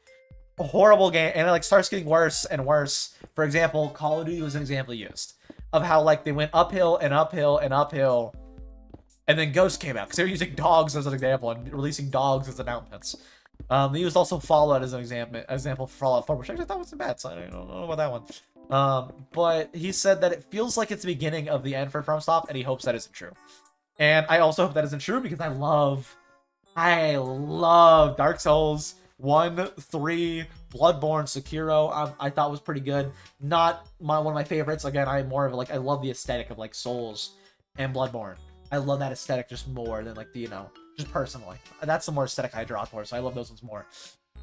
a horrible game and it like starts getting worse and worse. For example, Call of Duty was an example used of how like they went uphill and uphill and uphill, and then Ghost came out because they were using dogs as an example and releasing dogs as announcements. They used also Fallout as an example for Fallout 4, which I actually thought wasn't bad, so I don't know about that one. But he said that it feels like it's the beginning of the end for FromSoft, and he hopes that isn't true. And I also hope that isn't true, because I love Dark Souls 1, 3, Bloodborne, Sekiro. I thought was pretty good. Not one of my favorites. Again, I'm more of like, I love the aesthetic of like Souls and Bloodborne. I love that aesthetic just more than like the, just personally. That's the more aesthetic I draw for, so I love those ones more.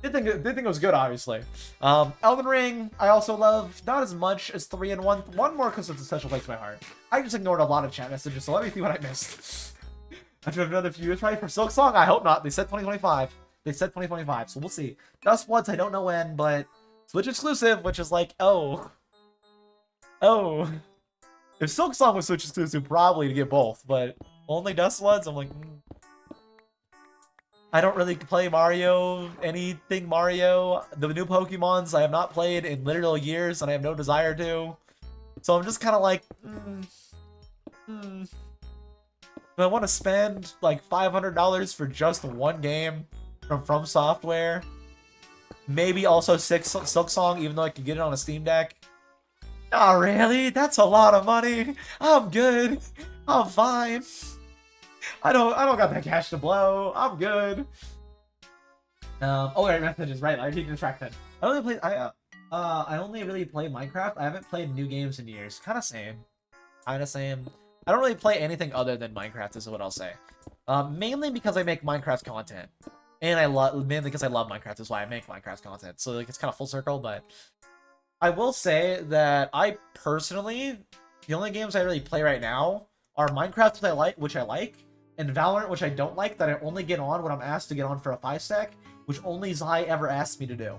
Did think it was good, obviously. Elden Ring, I also love, not as much as 3 and 1. 1 more because it's a special place in my heart. I just ignored a lot of chat messages, so let me see what I missed. After another few years, right? For Silk Song, I hope not. They said 2025. They said 2025, so we'll see. Dust Bloods, I don't know when, but Switch exclusive, which is like, oh. If Silk Song was Switch exclusive, probably to get both, but only Dust Bloods, I'm like, I don't really play anything Mario. The new Pokemons I have not played in literal years, and I have no desire to. So I'm just kind of like, Do I want to spend like $500 for just one game from Software? Maybe also Silk Song, even though I could get it on a Steam Deck. Not really. That's a lot of money. I'm good. I'm fine. I don't got that cash to blow. I'm good. Oh wait, messages, right? I keep distracted. I only really play Minecraft. I haven't played new games in years. Kind of same. I don't really play anything other than Minecraft, is what I'll say. Mainly because I make Minecraft content, and mainly because I love Minecraft is why I make Minecraft content. So like it's kind of full circle, but I will say that I personally, the only games I really play right now are Minecraft, which I like, and Valorant, which I don't like, that I only get on when I'm asked to get on for a 5-stack, which only Zai ever asked me to do.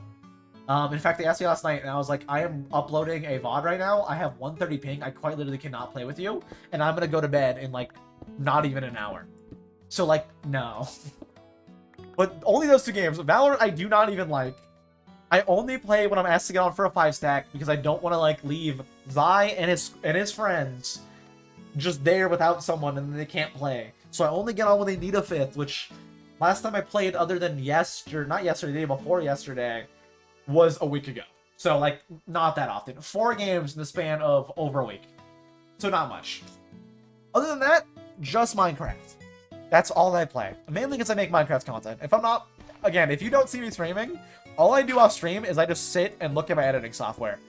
In fact, they asked me last night, and I was like, I am uploading a VOD right now. I have 130 ping. I quite literally cannot play with you, and I'm gonna go to bed in like not even an hour. So like, no. But only those 2 games. Valorant, I do not even like. I only play when I'm asked to get on for a 5-stack because I don't want to like leave Zai and his friends just there without someone and they can't play. So I only get on when they need a 5th, which last time I played other than not yesterday, the day before yesterday, was a week ago. So like not that often. 4 games in the span of over a week. So not much. Other than that, just Minecraft. That's all I play. Mainly because I make Minecraft content. If you don't see me streaming, all I do off stream is I just sit and look at my editing software.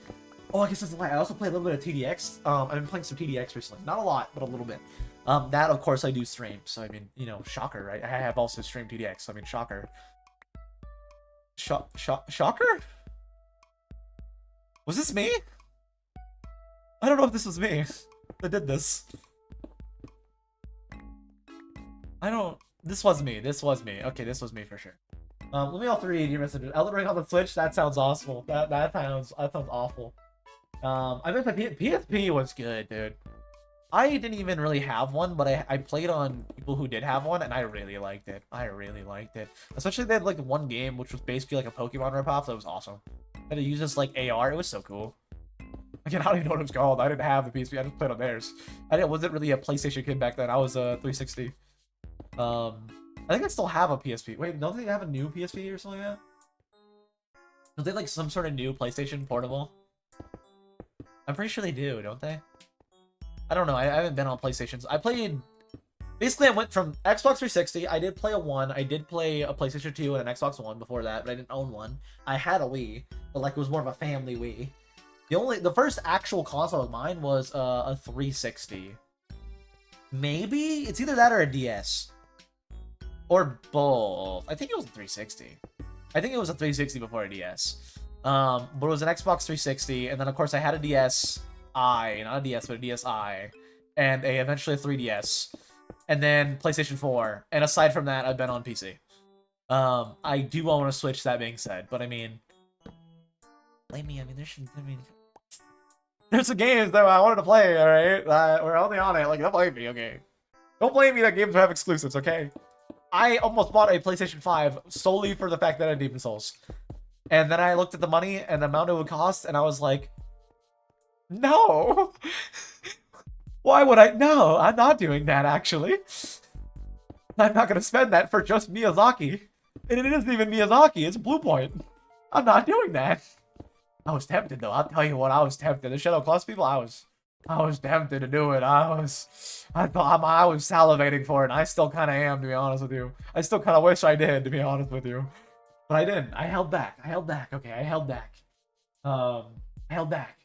Oh, I guess that's a lie. I also play a little bit of TDX. I've been playing some TDX recently. Not a lot, but a little bit. That, of course, I do stream. So, I mean, shocker, right? I have also streamed TDX. So, I mean, shocker. Shocker? Was this me? I don't know if this was me that did this. This was me. Okay, this was me for sure. Let me all 3 of your messages. Elden Ring on the Switch? That sounds awful. That sounds awful. I bet my PSP was good, dude. I didn't even really have one, but I played on people who did have one, and I really liked it. Especially they had like one game, which was basically like a Pokemon ripoff. That was awesome. And it uses like AR. It was so cool. Again, I don't even know what it was called. I didn't have the PSP. I just played on theirs. I wasn't really a PlayStation kid back then. I was a 360. I think I still have a PSP. Wait, don't they have a new PSP or something like that? Don't they like some sort of new PlayStation Portable? I'm pretty sure they do, don't they? I don't know. I haven't been on PlayStations. I played... Basically, I went from Xbox 360. I did play a 1. I did play a PlayStation 2 and an Xbox One before that, but I didn't own one. I had a Wii, but like it was more of a family Wii. The first actual console of mine was a 360. Maybe? It's either that or a DS. Or both. I think it was a 360. I think it was a 360 before a DS. But it was an Xbox 360, and then of course I had a DSi, not a DS, but a DSi, and eventually a 3DS, and then PlayStation 4. And aside from that, I've been on PC. I do own a Switch, that being said, but I mean, blame me. I mean, there's some games that I wanted to play. All right, we're only on it. Like, don't blame me, okay? Don't blame me that games have exclusives, okay? I almost bought a PlayStation 5 solely for the fact that I had Demon Souls. And then I looked at the money and the amount it would cost, and I was like, no. Why would I? No, I'm not doing that, actually. I'm not going to spend that for just Miyazaki. And it isn't even Miyazaki, it's Blue Point. I'm not doing that. I was tempted, though. I'll tell you what, I was tempted. The Shadow Claws people, I was tempted to do it. I was salivating for it. And I still kind of am, to be honest with you. I still kind of wish I did, to be honest with you. But I didn't. I held back. Okay, I held back. I held back.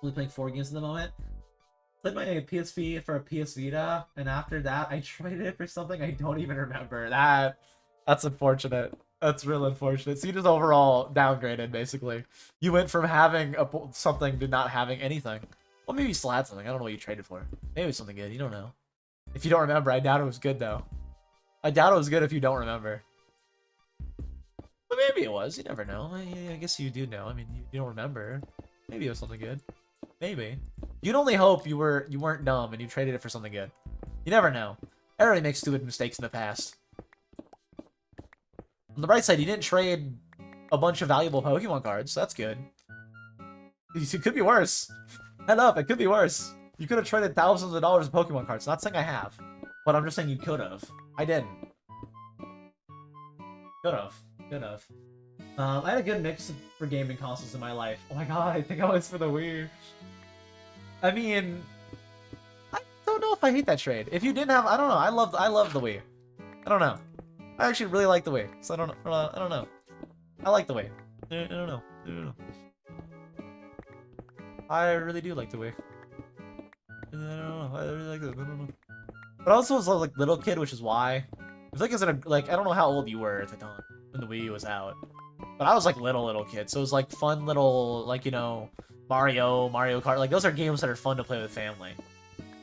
Only playing 4 games at the moment. Played my PSP for a PS Vita, and after that, I traded it for something I don't even remember. That's unfortunate. That's real unfortunate. So you just overall downgraded, basically. You went from having something to not having anything. Well, maybe you still had something. I don't know what you traded for. Maybe it was something good. You don't know. If you don't remember, I doubt it was good, though. I doubt it was good if you don't remember. But maybe it was. You never know. I guess you do know. I mean, you don't remember. Maybe it was something good. Maybe. You'd only hope you weren't dumb and you traded it for something good. You never know. Everybody makes stupid mistakes in the past. On the bright side, you didn't trade a bunch of valuable Pokemon cards. So that's good. It could be worse. Head up, it could be worse. You could have traded thousands of dollars of Pokemon cards. Not saying I have, but I'm just saying you could have. I didn't. Could have. I had a good mix for gaming consoles in my life. Oh my god, I think I was for the Wii. I mean, I don't know if I hate that trade. If you didn't have, I don't know. I love the Wii. I don't know. I actually really like the Wii. So I don't know. I like the Wii. I don't know. I really do like the Wii. I don't know. I really like it. I don't know. But also was like little kid, which is why. It's like I don't know how old you were at the time when the Wii was out. But I was like little kid, so it was like fun little, like, you know, Mario Kart. Like, those are games that are fun to play with family.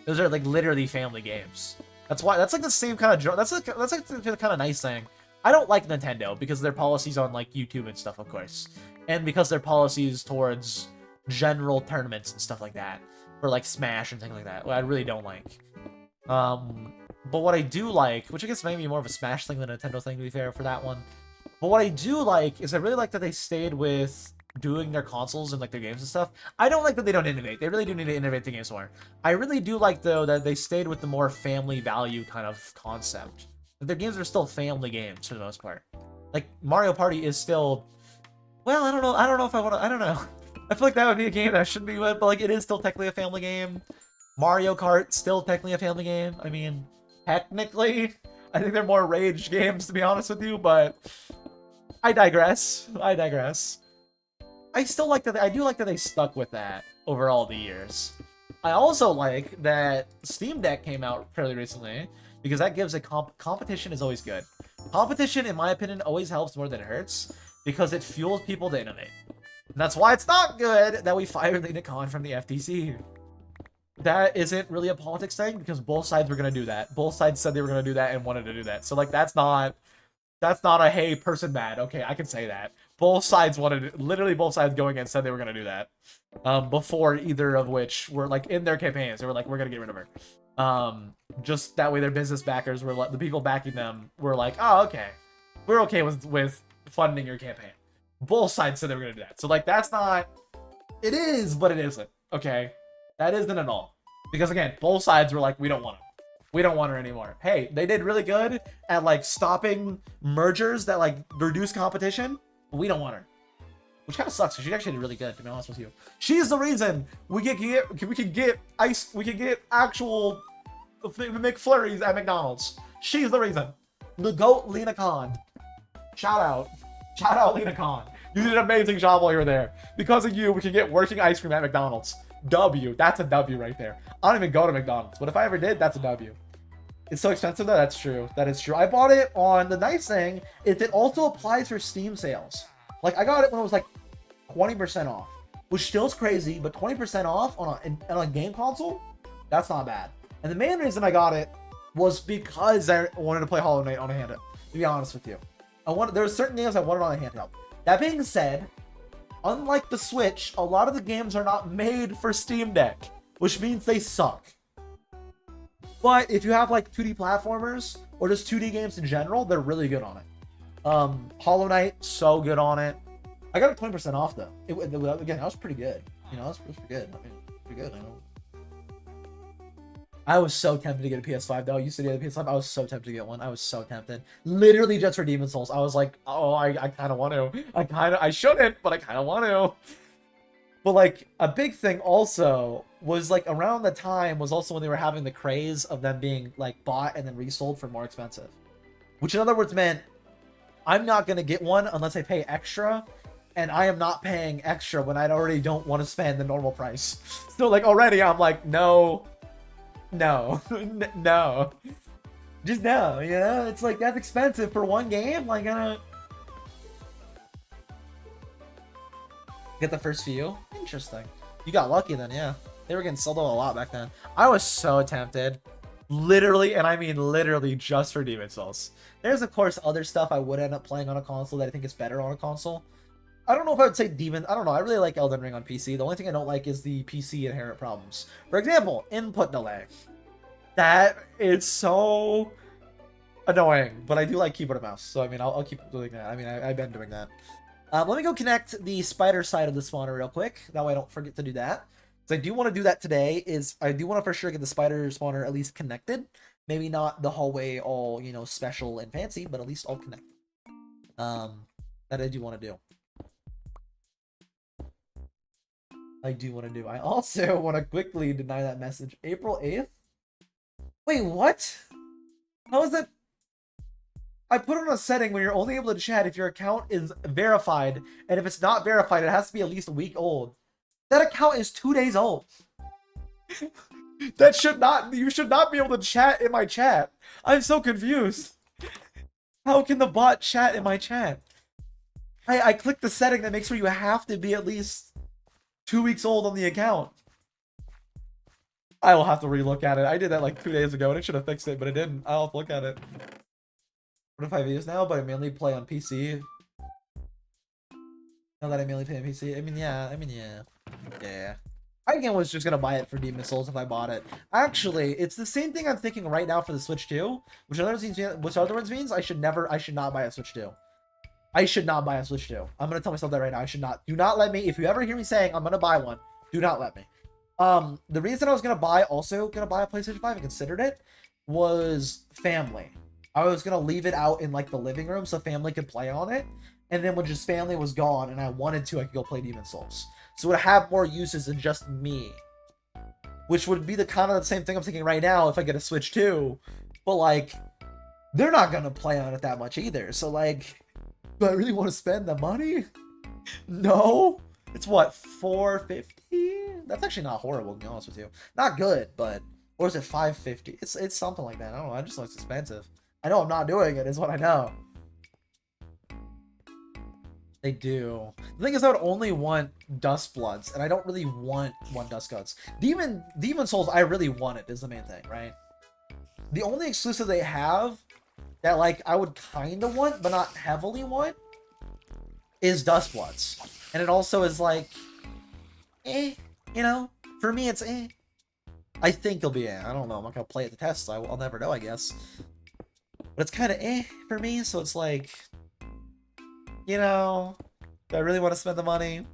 Those are like literally family games. That's why, that's like the same kind of, that's like the kind of nice thing. I don't like Nintendo because their policies on like YouTube and stuff, of course. And because their policies towards general tournaments and stuff like that. For like Smash and things like that. What I really don't like. But what I do like, which I guess maybe more of a Smash thing than a Nintendo thing, to be fair, for that one. But what I do like is I really like that they stayed with doing their consoles and like their games and stuff. I don't like that they don't innovate. They really do need to innovate the games more. I really do like, though, that they stayed with the more family value kind of concept. Their games are still family games for the most part. Like, Mario Party is still, well, I don't know if I want to, I don't know. I feel like that would be a game that shouldn't be with, but like it is still technically a family game. Mario Kart, still technically a family game. I mean, technically, I think they're more rage games, to be honest with you, but I digress. I still like that. I do like that they stuck with that over all the years. I also like that Steam Deck came out fairly recently because that gives a competition is always good. Competition, in my opinion, always helps more than it hurts because it fuels people to innovate. And that's why it's not good that we fired Lena Khan from the FTC. That isn't really a politics thing because both sides were going to do that. Both sides said they were going to do that and wanted to do that. So like that's not a hey, person bad. Okay, I can say that. Both sides wanted it. Literally both sides going in said they were going to do that. Before either of which were like in their campaigns. They were like, we're going to get rid of her. Just that way their business backers were like, the people backing them were like, oh, okay. We're okay with funding your campaign. Both sides said they were going to do that. So like that's not, it is, but it isn't. Okay. That isn't at all. Because again, both sides were like, we don't want him. We don't want her anymore. Hey, they did really good at like stopping mergers that like reduce competition. But we don't want her, which kind of sucks because she actually did really good. To be honest with you, she's the reason we can get actual McFlurries at McDonald's. She's the reason. The GOAT Lena Khan. Shout out Lena Khan. You did an amazing job while you were there. Because of you, we can get working ice cream at McDonald's. W. That's a W right there. I don't even go to McDonald's, but if I ever did, that's a W. It's so expensive though. That's true. That is true. I bought it on, the nice thing is it also applies for Steam sales. Like I got it when it was like 20% off, which still is crazy, but 20% off on a game console, that's not bad. And the main reason I got it was because I wanted to play Hollow Knight on a handheld. To be honest with you, there were certain games I wanted on a handheld. That being said, unlike the Switch, a lot of the games are not made for Steam Deck, which means they suck. But if you have like 2D platformers or just 2D games in general, they're really good on it. Hollow Knight, so good on it. I got it 20% off though. Again, that was pretty good. You know, it was pretty good. I mean, pretty good. I know. I was so tempted to get a PS5 though. You said you had a PS5. I was so tempted to get one. I was so tempted. Literally just for Demon's Souls. I was like, oh, I kind of want to. I shouldn't, but I kind of want to. But like a big thing also was like around the time was also when they were having the craze of them being like bought and then resold for more expensive. Which in other words meant I'm not going to get one unless I pay extra. And I am not paying extra when I already don't want to spend the normal price. So like already I'm like, no. No. No. Just no, you know? It's like, that's expensive for one game. Like, I don't... Get the first few? Interesting. You got lucky then, yeah. They were getting sold out a lot back then. I was so tempted. Literally, and I mean literally just for Demon's Souls. There's, of course, other stuff I would end up playing on a console that I think is better on a console. I don't know if I would say Demon. I don't know. I really like Elden Ring on PC. The only thing I don't like is the PC inherent problems. For example, input delay. That is so annoying, but I do like keyboard and mouse. So, I mean, I'll keep doing that. I mean, I've been doing that. Let me go connect the spider side of the spawner real quick. That way I don't forget to do that. Because I do want to do that today. I do want to for sure get the spider spawner at least connected. Maybe not the hallway all, you know, special and fancy, but at least all connected. That I do want to do. I also want to quickly deny that message. April 8th? Wait, what? How is that? I put on a setting where you're only able to chat if your account is verified, and if it's not verified, it has to be at least a week old. That account is 2 days old. You should not be able to chat in my chat. I'm so confused. How can the bot chat in my chat? I clicked the setting that makes sure you have to be at least 2 weeks old on the account. I will have to relook at it. I did that like 2 days ago and it should have fixed it, but it didn't. I'll have to look at it. 45 views now, but I mainly play on PC. Now that I mainly play on PC, I mean, yeah. I again was just gonna buy it for Demon's Souls if I bought it. Actually, it's the same thing I'm thinking right now for the Switch 2, which other ones means I should not buy a Switch 2. I should not buy a Switch 2. I'm gonna tell myself that right now. I should not. Do not let me. If you ever hear me saying I'm gonna buy one, do not let me. The reason I was gonna buy a PlayStation 5 and considered it was family. I was gonna leave it out in like the living room so family could play on it, and then when just family was gone and I wanted to, I could go play Demon's Souls. So it would have more uses than just me, which would be the kind of the same thing I'm thinking right now if I get a Switch 2. But like, they're not gonna play on it that much either. So like, do I really want to spend the money? No. It's what, $450? That's actually not horrible, to be honest with you. Not good, but or is it $550? It's something like that. I don't know. I just know it's expensive. I know I'm not doing it, is what I know. They do. The thing is, I would only want Dust Bloods, and I don't really want one Dust Guts. Demon's Souls, I really want it, is the main thing, right? The only exclusive they have that, like, I would kind of want, but not heavily want, is Dust Bloods. And it also is, like, you know? For me, it's I think it'll be I don't know. I'm not gonna play it to test, so I'll never know, I guess. But it's kind of for me, so it's like, you know, do I really want to spend the money?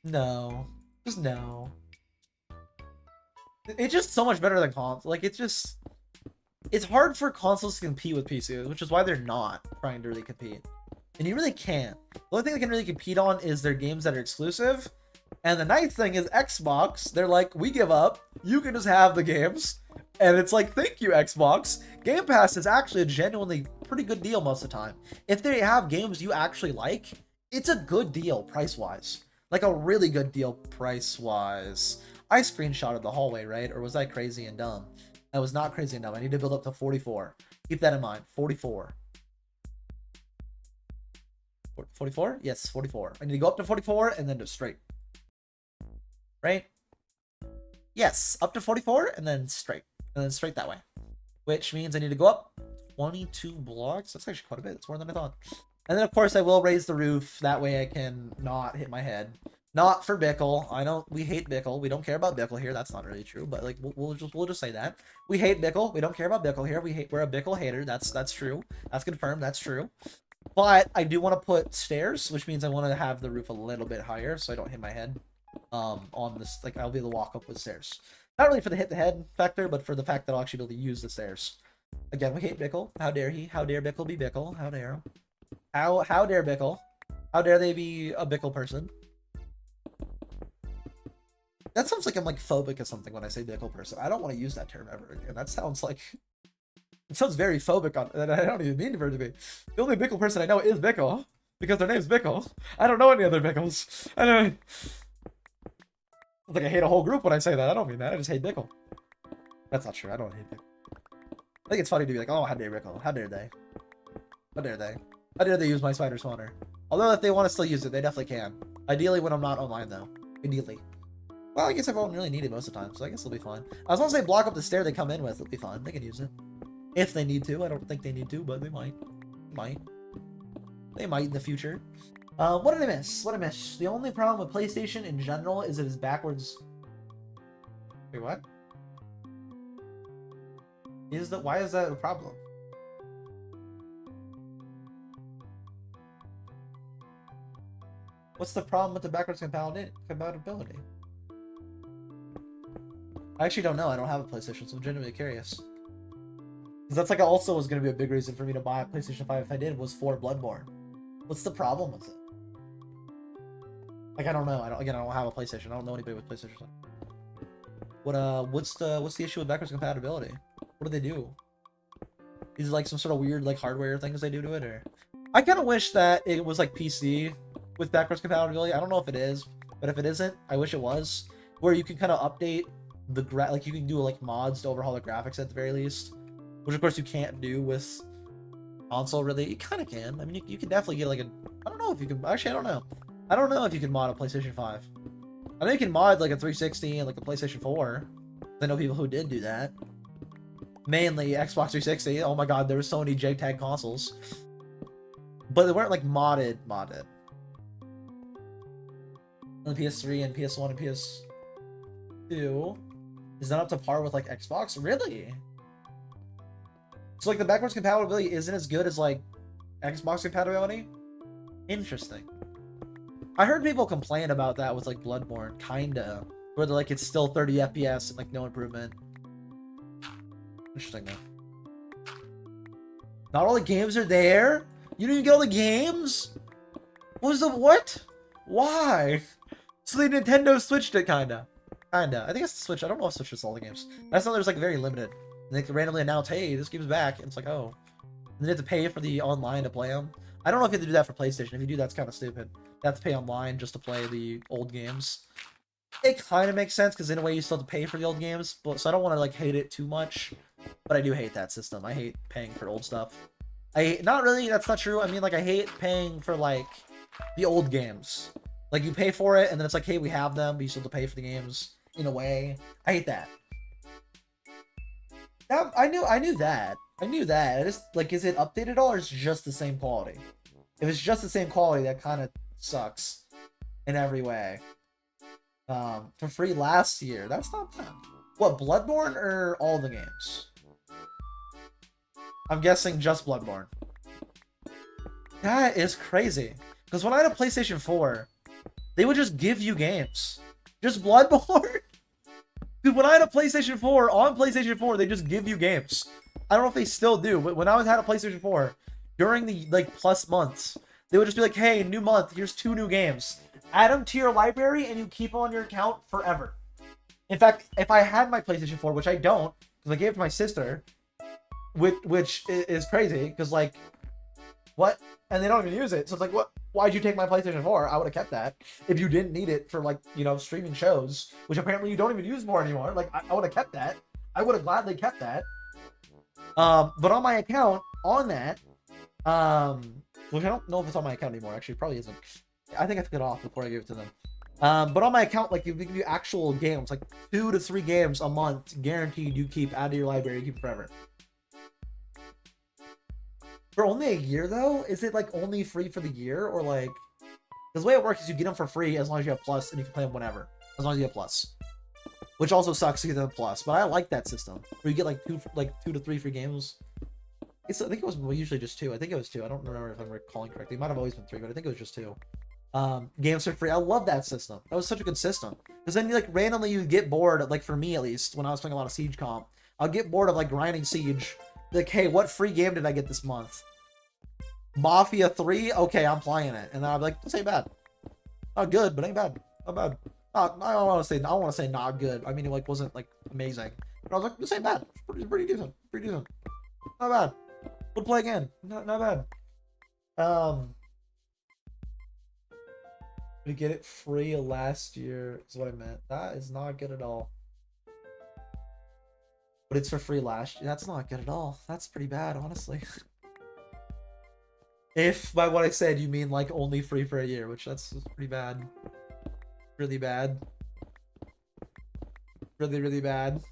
No. Just no. It's just so much better than comps. Like, it's just... it's hard for consoles to compete with PC, which is why they're not trying to really compete. And you really can't. The only thing they can really compete on is their games that are exclusive. And the nice thing is Xbox, they're like, we give up. You can just have the games. And it's like, thank you, Xbox. Game Pass is actually a genuinely pretty good deal most of the time. If they have games you actually like, it's a good deal price-wise. Like a really good deal price-wise. I screenshotted the hallway, right? Or was I crazy and dumb? I was not crazy and dumb. I need to build up to 44. Keep that in mind. 44. 44? Yes, 44. I need to go up to 44 and then just straight. Right? Yes, up to 44 and then straight. And then straight that way. Which means I need to go up 22 blocks. That's actually quite a bit. It's more than I thought. And then, of course, I will raise the roof. That way I can not hit my head. Not for Bickle. I know we hate Bickle. We don't care about Bickle here. That's not really true, but like we'll just say that. We hate Bickle. We don't care about Bickle here. We're a Bickle hater. That's true. That's confirmed. That's true. But I do want to put stairs, which means I want to have the roof a little bit higher so I don't hit my head on this. Like, I'll be able to walk up with stairs. Not really for the hit the head factor, but for the fact that I'll actually be able to use the stairs. Again, we hate Bickle. How dare he? How dare Bickle be Bickle? How dare him? How dare Bickle? How dare they be a Bickle person? That sounds like I'm like phobic or something when I say Bickle person. I don't want to use that term ever again. That sounds like it sounds very phobic on that. I don't even mean for it to be. The only Bickle person I know is Bickle because their name's Bickle. I don't know any other Bickles. I don't. It's like I hate a whole group when I say that. I don't mean that. I just hate Bickle. That's not true. I don't hate Bickle. I think it's funny to be like, oh, how dare Bickle? How dare they? How dare they? How dare they use my spider spawner? Although if they want to still use it, they definitely can. Ideally when I'm not online though. Ideally. Well, I guess I won't really need it most of the time, so I guess it'll be fine. I was gonna say block up the stair they come in with. It'll be fine. They can use it. If they need to. I don't think they need to, but they might. They might in the future. What did I miss? What did I miss? The only problem with PlayStation in general is it is backwards. Wait, what? Why is that a problem? What's the problem with the backwards compatibility? I actually don't know. I don't have a PlayStation, so I'm genuinely curious. Because that's like also was going to be a big reason for me to buy a PlayStation 5 if I did, was for Bloodborne. What's the problem with it? Like, I don't know. I don't have a PlayStation. I don't know anybody with PlayStation. What's the issue with backwards compatibility? What do they do? Is it like some sort of weird like hardware things they do to it, or? I kind of wish that it was like PC with backwards compatibility. I don't know if it is, but if it isn't, I wish it was. Where you can kind of update the like you can do like mods to overhaul the graphics at the very least, which of course you can't do with console. Really, you kind of can. I mean, you can definitely get like a. I don't know if you can. Actually, I don't know. I don't know if you can mod a PlayStation 5. I know you can mod like a 360 and like a PlayStation 4. I know people who did do that. Mainly Xbox 360. Oh my god, there were so many JTAG consoles. But they weren't like modded. And the PS3 and PS1 and PS2 is not up to par with like Xbox? Really? So like the backwards compatibility isn't as good as like Xbox compatibility? Interesting. I heard people complain about that with like Bloodborne, kinda. Where they're like it's still 30 FPS and like no improvement. Interesting though. Not all the games are there? You didn't even get all the games? What was the what? Why? So the Nintendo switched it kinda. I think it's the Switch. I don't know if Switch is all the games. I saw there's like very limited. And they could randomly announce, hey, this game's back. And it's like, oh. And then you have to pay for the online to play them. I don't know if you have to do that for PlayStation. If you do, that's kind of stupid. You have to pay online just to play the old games. It kind of makes sense because in a way you still have to pay for the old games. But so I don't want to like hate it too much. But I do hate that system. I hate paying for old stuff. Not really, that's not true. I mean, like, I hate paying for, like, the old games. Like, you pay for it, and then it's like, hey, we have them, but you still have to pay for the games, in a way. I hate that. I knew that. I knew that. I just, like, is it updated at all, or is it just the same quality? If it's just the same quality, that kind of sucks. In every way. For free last year. That's not bad. What, Bloodborne, or all the games? I'm guessing just Bloodborne. That is crazy. Because when I had a PlayStation 4, they would just give you games. Just Bloodborne? Dude, when I had a PlayStation 4, on PlayStation 4, they just give you games. I don't know if they still do, but when I was had a PlayStation 4, during the like plus months, they would just be like, hey, new month, here's 2 new games. Add them to your library and you keep them on your account forever. In fact, if I had my PlayStation 4, which I don't, because I gave it to my sister, which is crazy, because like, what? And they don't even use it. So it's like, what? Why'd you take my PlayStation 4? I would have kept that if you didn't need it for like, you know, streaming shows, which apparently you don't even use more anymore. Like, I would have kept that. I would have gladly kept that. But on my account, on that, which I don't know if it's on my account anymore. Actually, it probably isn't. I think I took it off before I gave it to them. But on my account, like, if you give you actual games, like 2 to 3 games a month, guaranteed you keep out of your library, you keep forever. For only a year, though? Is it, like, only free for the year? Or, like... Because the way it works is you get them for free as long as you have Plus, and you can play them whenever. As long as you have Plus. Which also sucks to get them Plus. But I like that system. Where you get, like, 2 to 3 free games. I think it was usually just 2. I think it was 2. I don't remember if I'm recalling correctly. It might have always been 3, but I think it was just 2. Games for free. I love that system. That was such a good system. Because then, you like, randomly you get bored, like, for me at least, when I was playing a lot of Siege comp, I'll get bored of, like, grinding Siege. Like, hey, what free game did I get this month? Mafia 3? Okay, I'm playing it. And then I'm like, this ain't bad. Not good, but ain't bad. Not bad. I don't want to say not good. I mean, it like wasn't like amazing. But I was like, this ain't bad. It's pretty decent. Pretty decent. Not bad. We'll play again. Not bad. We get it free last year is what I meant. That is not good at all. But it's for free last year. That's not good at all. That's pretty bad, honestly. If by what I said you mean like only free for a year, which that's pretty bad. Really bad. Really, really bad.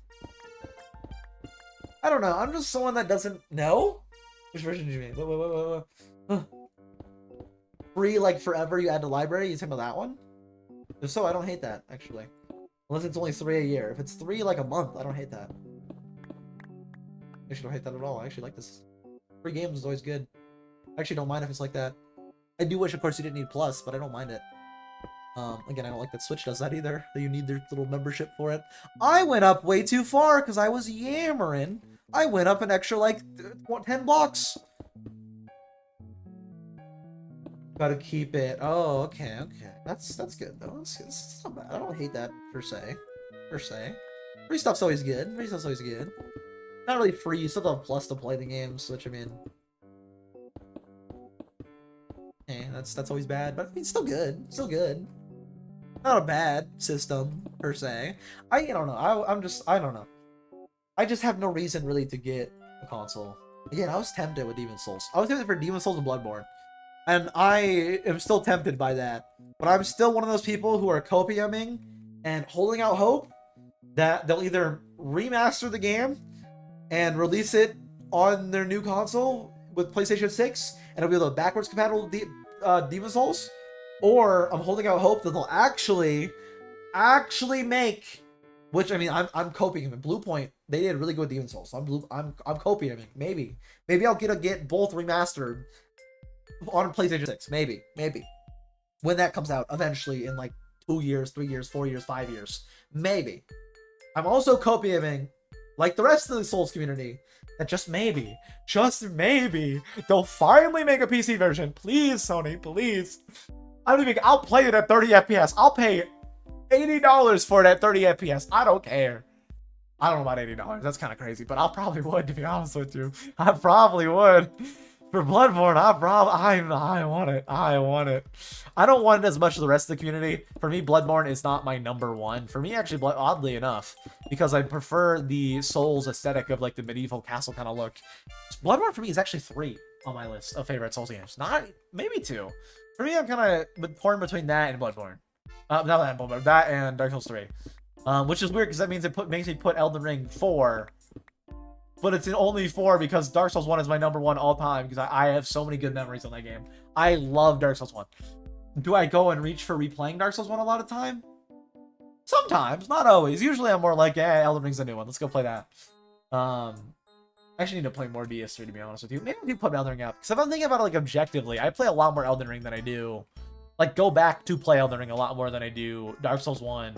I don't know. I'm just someone that doesn't know. Which version do you mean? Wait. Free like forever you add to library? You talking about that one? If so, I don't hate that, actually. Unless it's only 3 a year. If it's 3 like a month, I don't hate that. I actually don't hate that at all. I actually like this. Free games is always good. I actually don't mind if it's like that. I do wish, of course, you didn't need Plus, but I don't mind it. Again, I don't like that Switch does that either. That you need their little membership for it. I went up way too far because I was yammering. I went up an extra, like, 10 blocks. Gotta keep it. Oh, okay. That's good, though. It's not bad. I don't hate that, per se. Free stuff's always good. Not really free. You still have Plus to play the games, which, I mean... Hey, that's always bad, but I mean, still good. Not a bad system per se. I don't know. I don't know. I just have no reason really to get a console. Again, I was tempted with Demon's Souls. I was tempted for Demon's Souls and Bloodborne, and I am still tempted by that. But I'm still one of those people who are copiuming and holding out hope that they'll either remaster the game and release it on their new console with PlayStation 6, and it'll be the backwards compatible Demon's Souls, or I'm holding out hope that they'll actually make, which I mean I'm copying them. Blue Point, they did really good with Demon's Souls. I'm copying them. Maybe I'll get both remastered on PlayStation 6. Maybe when that comes out eventually in like 2 years, 3 years, 4 years, 5 years. Maybe. I'm also copying, like the rest of the Souls community, that just maybe, they'll finally make a PC version. Please, Sony, please. I'll play it at 30 FPS. I'll pay $80 for it at 30 FPS. I don't care. I don't know about $80. That's kind of crazy, but I probably would, to be honest with you. I probably would. For Bloodborne, I want it. I don't want it as much as the rest of the community. For me, Bloodborne is not my #1. For me, actually, oddly enough, because I prefer the Souls aesthetic of like the medieval castle kind of look. Bloodborne for me is actually 3 on my list of favorite Souls games. Maybe 2. For me, I'm kind of torn between that and Bloodborne. That and Dark Souls 3. Which is weird because that means makes me put Elden Ring 4. But it's only 4 because Dark Souls 1 is my #1 all time because I have so many good memories on that game. I love Dark Souls 1. Do I go and reach for replaying Dark Souls 1 a lot of time? Sometimes, not always. Usually I'm more like, yeah, Elden Ring's a new one. Let's go play that. I actually need to play more DS3 to be honest with you. Maybe I do put Elden Ring up. Because if I'm thinking about it like objectively, I play a lot more Elden Ring than I do. Like, go back to play Elden Ring a lot more than I do Dark Souls 1.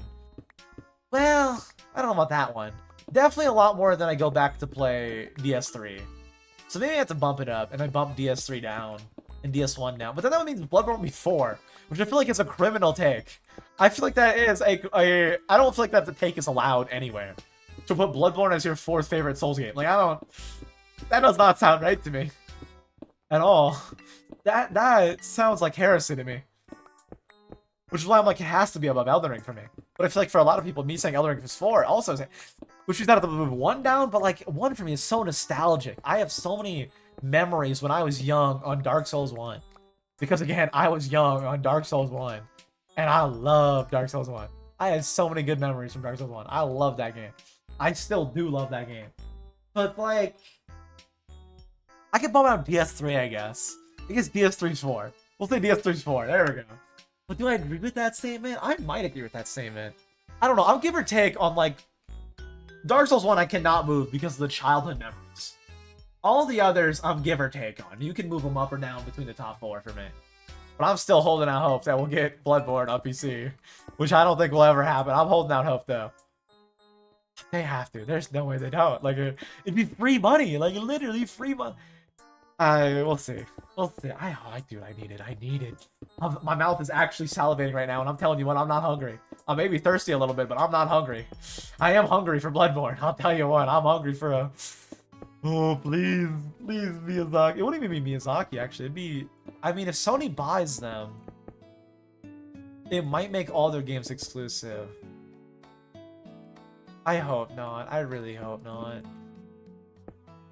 Well, I don't know about that one. Definitely a lot more than I go back to play DS3. So maybe I have to bump it up, and I bump DS3 down and DS1 down. But then that would mean Bloodborne would be 4, which I feel like is a criminal take. I feel like that is I don't feel like that the take is allowed anywhere. To put Bloodborne as your 4th favorite Souls game. Like, I don't... That does not sound right to me. At all. That sounds like heresy to me. Which is why I'm like, it has to be above Elden Ring for me. But I feel like for a lot of people, me saying Elden Ring is 4 also saying... Which means not to move 1 down, but like, 1 for me is so nostalgic. I have so many memories when I was young on Dark Souls 1. Because again, I was young on Dark Souls 1. And I love Dark Souls 1. I had so many good memories from Dark Souls 1. I love that game. I still do love that game. But like... I could bump out DS3, I guess. I guess DS3's 4. We'll say DS3's 4. There we go. But do I agree with that statement? I might agree with that statement. I don't know. I'll give or take on, like... Dark Souls 1 I cannot move because of the childhood memories. All the others, I'm give or take on. You can move them up or down between the top 4 for me. But I'm still holding out hope that we'll get Bloodborne on PC. Which I don't think will ever happen. I'm holding out hope, though. They have to. There's no way they don't. Like, it'd be free money. Like, literally free money. We'll see. We'll see. Dude, I need it. I need it. My mouth is actually salivating right now, and I'm telling you what, I'm not hungry. I may be thirsty a little bit, but I'm not hungry. I am hungry for Bloodborne. I'll tell you what, I'm hungry for a... Oh, please. Please, Miyazaki. It wouldn't even be Miyazaki, actually. It'd be... I mean, if Sony buys them, it might make all their games exclusive. I hope not. I really hope not.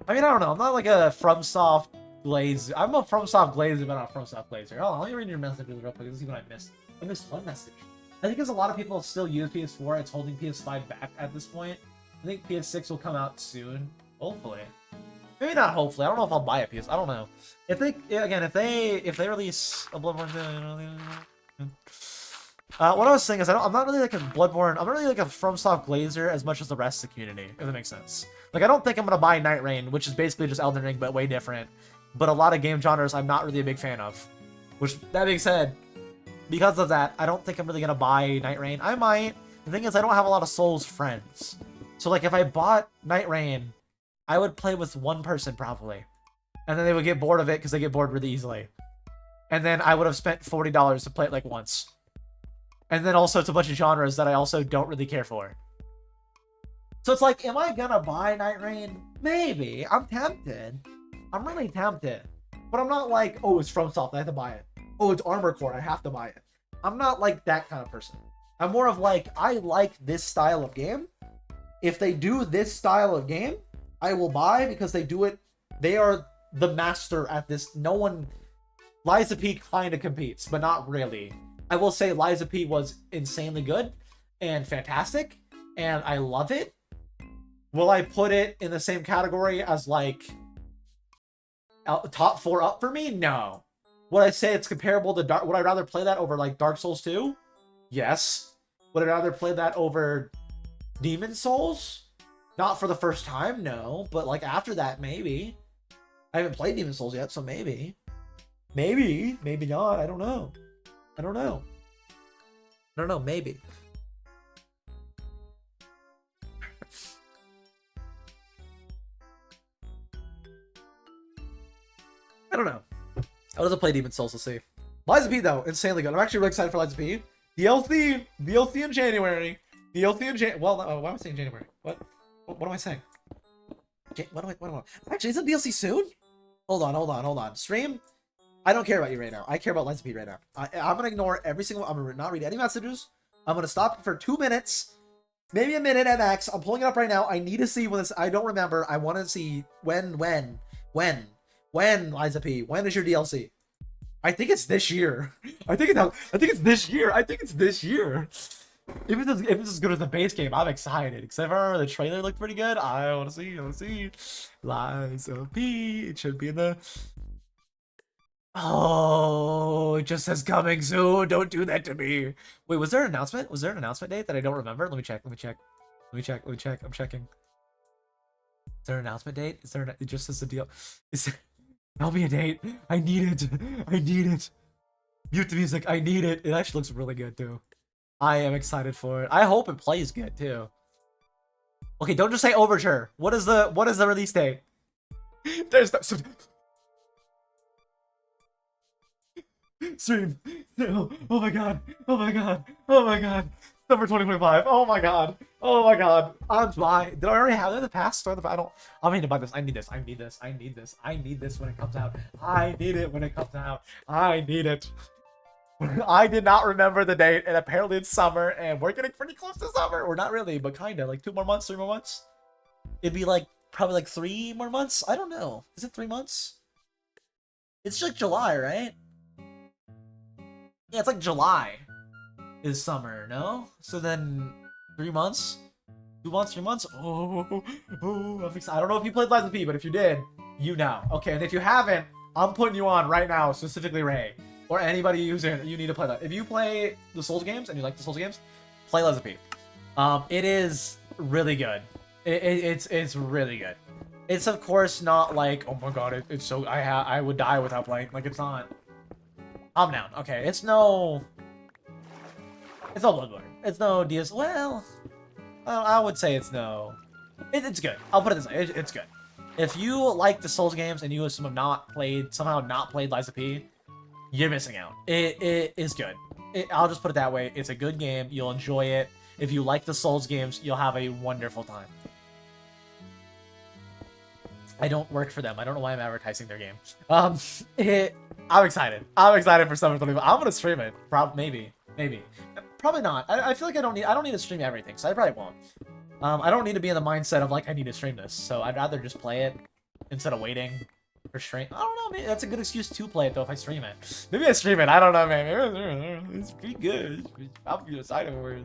I mean, I don't know. I'm not like a FromSoft Glazer. I'm a FromSoft Glazer, but not a FromSoft Glazer. Hold on, let me read your messages real quick. Let's see what I missed. I missed one message. I think there's a lot of people still use PS4. It's holding PS5 back at this point. I think PS6 will come out soon. Hopefully. Maybe not hopefully. I don't know if I'll buy a PS. I don't know. If they, again, if they release a Bloodborne, what I was saying is I'm not really like a Bloodborne. I'm not really like a FromSoft Glazer as much as the rest of the community, if that makes sense. Like, I don't think I'm gonna buy Night Rain, which is basically just Elden Ring but way different. But a lot of game genres I'm not really a big fan of. Which, that being said, because of that, I don't think I'm really gonna buy Night Rain. I might. The thing is, I don't have a lot of Souls friends. So like, if I bought Night Rain, I would play with one person probably. And then they would get bored of it because they get bored really easily. And then I would have spent $40 to play it like once. And then also it's a bunch of genres that I also don't really care for. So it's like, am I gonna buy Night Rain? Maybe. I'm tempted. I'm really tempted. But I'm not like, oh, it's FromSoft, I have to buy it. Oh, it's Armored Core, I have to buy it. I'm not like that kind of person. I'm more of like, I like this style of game. If they do this style of game, I will buy because they do it. They are the master at this. No one... Liza P kind of competes, but not really. I will say Liza P was insanely good and fantastic, and I love it. Will I put it in the same category as, like, top 4 up for me? No. Would I say it's comparable to Dark... Would I rather play that over, like, Dark Souls 2? Yes. Would I rather play that over Demon Souls? Not for the first time, no. But, like, after that, maybe. I haven't played Demon Souls yet, so maybe. Maybe. Maybe not. I don't know. I don't know. I don't know. Maybe. I don't know. I would have to play Demon Souls to see. Liza P, though, insanely good. I'm actually really excited for Liza P. DLC in January. DLC in January. Well, why am I saying January? What am I saying? What am I? Actually, is it DLC soon? Hold on. Stream. I don't care about you right now. I care about Liza P right now. I'm gonna ignore every single. I'm gonna not read any messages. I'm gonna stop for 2 minutes, maybe a minute at max. I'm pulling it up right now. I need to see when this. I don't remember. I want to see when Liza P. When is your DLC? I think it's this year. I think it's this year. If it's as good as the base game, I'm excited. Except for the trailer looked pretty good. I want to see. Liza P. It should be in the. Oh, it just says coming soon. Don't do that to me. Wait, was there an announcement? Was there an announcement date that I don't remember? Let me check. I'm checking. Is there an announcement date? Is there an, it just says the deal. Tell me a date. I need it. Mute the music. I need it. It actually looks really good too. I am excited for it. I hope it plays good too. Okay, don't just say Overture. What is the release date? There's no stream. No. Oh my god. Oh my god. Oh my god. Summer 2025. Oh my god. Oh my god. I'm buy. Did I already have it in the past? Or the I don't. I need to buy this. I need this. I need this. I need this. I need this when it comes out. I need it when it comes out. I need it. I did not remember the date, and apparently it's summer, and we're getting pretty close to summer. Or not really, but kinda. Like 2 more months, 3 more months. It'd be like probably like 3 more months. I don't know. Is it 3 months? It's like July, right? Yeah, it's like July is summer, no? So then 3 months? 2 months, 3 months? Oh, I'm excited. I don't know if you played Lies of P, but if you did, you know. Okay, and if you haven't, I'm putting you on right now, specifically Ray. Or anybody who's in, you need to play that. If you play the Souls games and you like the Souls games, play Lies of P. It is really good. It's really good. It's of course not like, oh my god, it's so I would die without playing. Like it's not. I'm down. Okay, it's no Bloodborne. It's no DS. Well, I would say it's no. It's good. I'll put it this way. It's good. If you like the Souls games and you somehow not played Lies of P, you're missing out. It is good. I'll just put it that way. It's a good game. You'll enjoy it. If you like the Souls games, you'll have a wonderful time. I don't work for them. I don't know why I'm advertising their game. I'm excited. I'm excited for Summer 25. I'm gonna stream it. Maybe. Probably not. I feel like I don't need to stream everything, so I probably won't. I don't need to be in the mindset of like I need to stream this, so I'd rather just play it instead of waiting for stream. I don't know. Maybe that's a good excuse to play it though if I stream it. Maybe I stream it. I don't know, man. It's pretty good. I'm excited for it.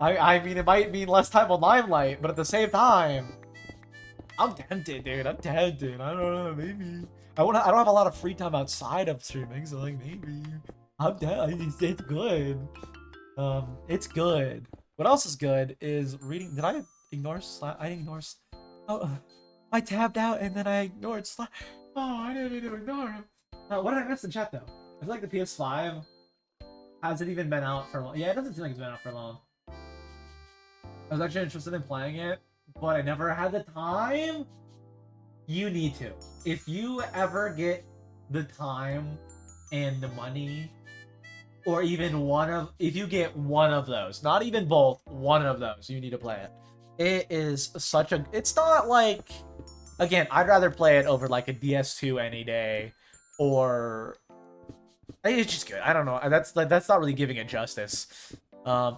I mean, it might mean less time on Limelight, but at the same time, I'm tempted, dude. I'm tempted. I don't know. Maybe I don't have a lot of free time outside of streaming, so like maybe I'm down. It's good. It's good. What else is good is reading. Did I ignore Slash? I ignored. Oh, I tabbed out and then I ignored Slash. Oh, I didn't mean to ignore him. What did I miss in chat though? I feel like the PS5 hasn't even been out for long. Yeah, it doesn't seem like it's been out for long. I was actually interested in playing it, but I never had the time. You need to. If you ever get the time and the money, or even if you get one of those, not even both, one of those, you need to play it. It is it's not like, again, I'd rather play it over like a DS2 any day, or it's just good. I don't know. That's not really giving it justice.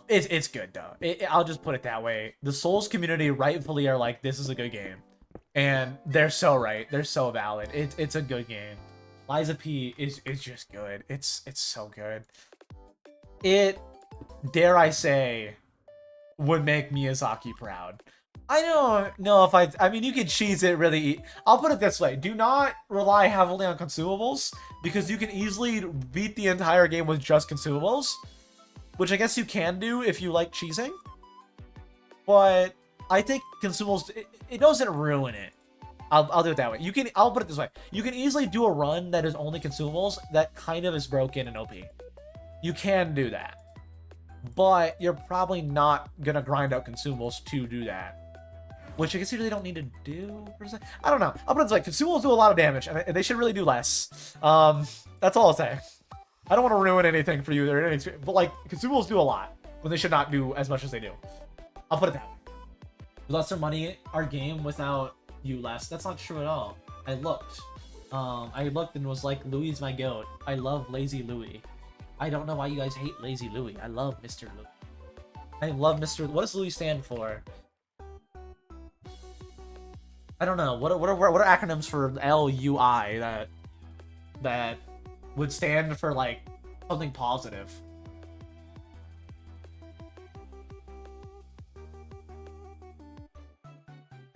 It's good though. I'll just put it that way. The Souls community rightfully are like, this is a good game, and they're so right. They're so valid. It's a good game. Lies of P is just good. It's so good. It, dare I say, would make Miyazaki proud. I don't know if I mean, you can cheese it really. I'll put it this way. Do not rely heavily on consumables, because you can easily beat the entire game with just consumables, which I guess you can do if you like cheesing. But I think consumables, it doesn't ruin it. I'll do it that way. I'll put it this way. You can easily do a run that is only consumables that kind of is broken and OP. You can do that. But you're probably not gonna grind out consumables to do that. Which I guess you really don't need to do, per se. I don't know. I'll put it this way. Consumables do a lot of damage, and they should really do less. That's all I'll say. I don't want to ruin anything for you, but like, consumables do a lot when they should not do as much as they do. I'll put it that way. Lesser money, our game without you less. That's not true at all. I looked and was like, Louie's my goat. I love Lazy Louie. I don't know why you guys hate Lazy Louie. I love Mr. Louie. I love Mr. What does Louie stand for? I don't know. What are acronyms for LUI that would stand for like something positive?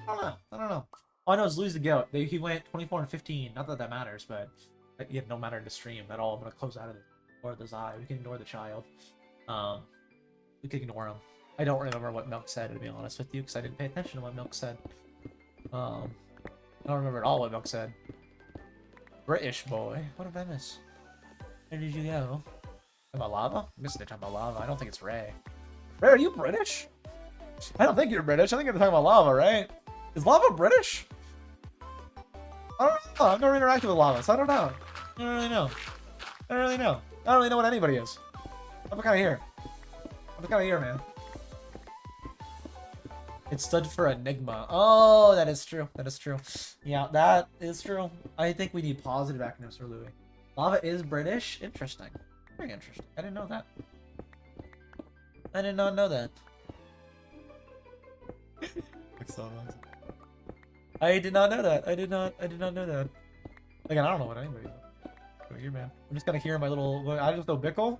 I don't know. All I know is Louis the Goat. He went 24 and 15. Not that that matters, but it no matter in the stream at all. I'm gonna close out of the eye. We can ignore the child. We can ignore him. I don't remember what Milk said, to be honest with you, because I didn't pay attention to what Milk said. I don't remember at all what Milk said. British boy. What did I miss? Where did you go? Talking about lava? I missed it. Talking about lava. I don't think it's Ray. Ray, are you British? I don't think you're British. I think you're talking about lava, right? Is lava British? I don't know. I've never interacted with lava, so I don't know. I don't really know. I don't really know. I don't really know what anybody is. I'm kind of here. I'm kind of here, man. It stood for Enigma. Oh, that is true. That is true. Yeah, that is true. I think we need positive acronyms for Louis. Lava is British? Interesting. Very interesting. I didn't know that. I did not know that. I did not know that. I did not know that. Again, I don't know what anybody is. Here, man. I'm just kind of hearing my little... I just know Bickle.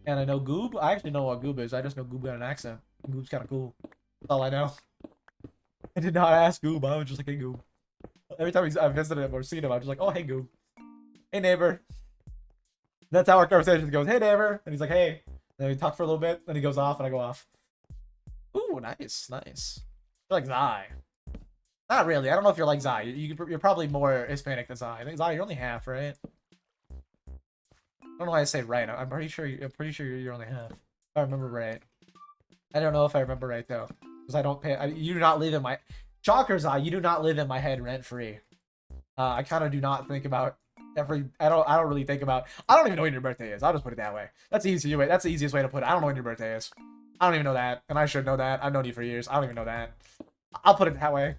And I know Goob. I actually know what Goob is. I just know Goob got an accent. Goob's kind of cool. That's all I know. I did not ask Goob. I was just like, hey, Goob. Every time I visited him or seen him, I was just like, oh, hey, Goob. Hey, neighbor. That's how our conversation goes. Hey, neighbor. And he's like, hey. And then we talk for a little bit. Then he goes off and I go off. Ooh, nice. Nice. You're like Zai. Not really. I don't know if you're like Zai. You're probably more Hispanic than Zai. I think Zai, you're only half, right? I don't know why I say right. I'm pretty sure. I'm pretty sure you're only half. If I remember right. I don't know if I remember right though, because I don't pay. You do not live in my Shocker, Zai. You do not live in my head rent free. I kind of do not think about every. I don't really think about. I don't even know when your birthday is. I'll just put it that way. That's the easiest way. That's the easiest way to put it. I don't know when your birthday is. I don't even know that, and I should know that. I've known you for years. I don't even know that. I'll put it that way.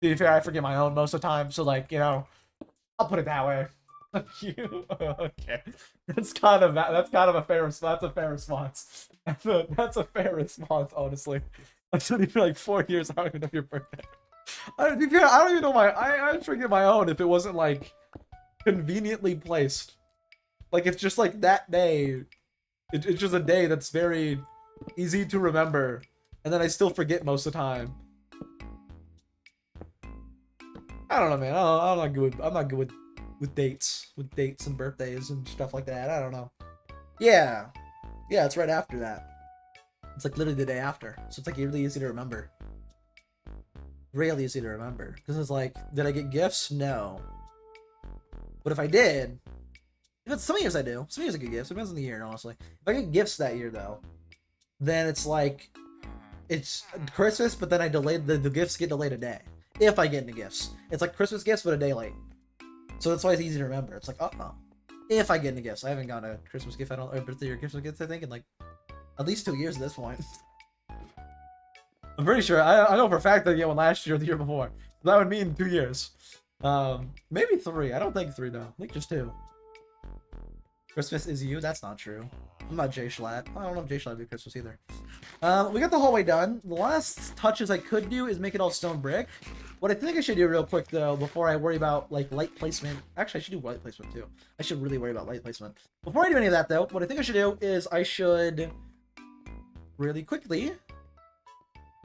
To be fair, I forget my own most of the time, so like, you know, I'll put it that way. You okay? That's kind of a fair response. That's a fair response. That's a fair response, honestly. I've known you for like 4 years. I don't even know your birthday. I don't even know I forget my own if it wasn't like conveniently placed. Like it's just like that day. It's just a day that's very easy to remember, and then I still forget most of the time. I don't know, man. I'm not good. I'm not good with dates and birthdays and stuff like that. I don't know. Yeah, it's right after that. It's like literally the day after, so it's like really easy to remember. Really easy to remember because it's like, did I get gifts? No. But if I did, if it's some years I do. Some years I get gifts. It depends on the year, honestly. If I get gifts that year though, then it's like it's Christmas, but then I delayed the gifts get delayed a day. If I get into gifts, it's like Christmas gifts, but a day late. So that's why it's easy to remember. It's like, oh, if I get into gifts, I haven't gotten a Christmas gift, or birthday or Christmas gift, I think, in like at least 2 years at this point. I'm pretty sure. I know for a fact that I get one last year or the year before. That would mean 2 years. Maybe 3. I don't think 3 though. I think just 2. Christmas is you? That's not true. I'm not Jay Schlatt. I don't know if Jay Schlatt would be Christmas either. We got the hallway done. The last touches I could do is make it all stone brick. What I think I should do real quick though, before I worry about like light placement. Actually, I should do light placement too. I should really worry about light placement. Before I do any of that though, what I think I should do is I should really quickly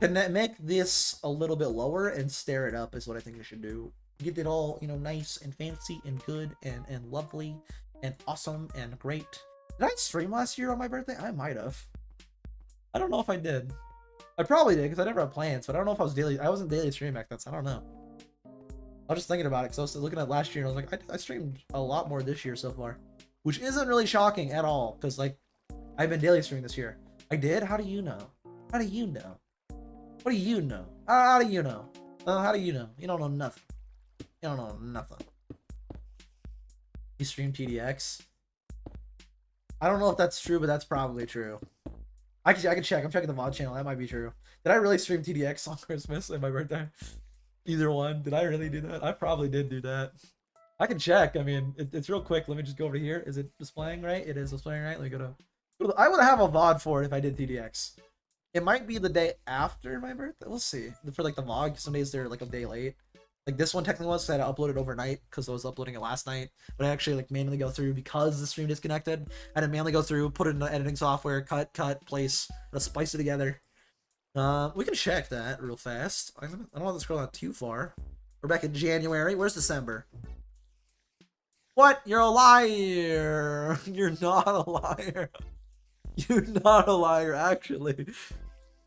make this a little bit lower and stare it up is what I think I should do. Get it all, you know, nice and fancy and good and lovely and awesome and great. Did I stream last year on my birthday? I might have. I don't know if I did. I probably did because I never had plans, but I don't know if I was daily. I wasn't daily streaming back then, so I don't know. I was just thinking about it because I was looking at last year and I was like, I streamed a lot more this year so far, which isn't really shocking at all because like I've been daily streaming this year. I did? How do you know? How do you know? What do you know? How do you know? How do you know? You don't know nothing. You don't know nothing. You stream TDX? I don't know if that's true, but that's probably true. I can check. I'm checking the VOD channel. That might be true. Did I really stream TDX on Christmas and my birthday? Either one. Did I really do that? I probably did do that. I can check. I mean, it's real quick. Let me just go over here. Is it displaying right? It is displaying right. Let me go to... I would have a VOD for it if I did TDX. It might be the day after my birthday. We'll see. For like the vlog, some days they're like a day late. Like this one technically was, so I had to upload it overnight because I was uploading it last night. But I actually like manually go through because the stream disconnected. I had to manually go through, put it in the editing software, cut, place, and splice it together. We can check that real fast. I don't want to scroll out too far. We're back in January. Where's December? What? You're a liar. You're not a liar. You're not a liar, actually.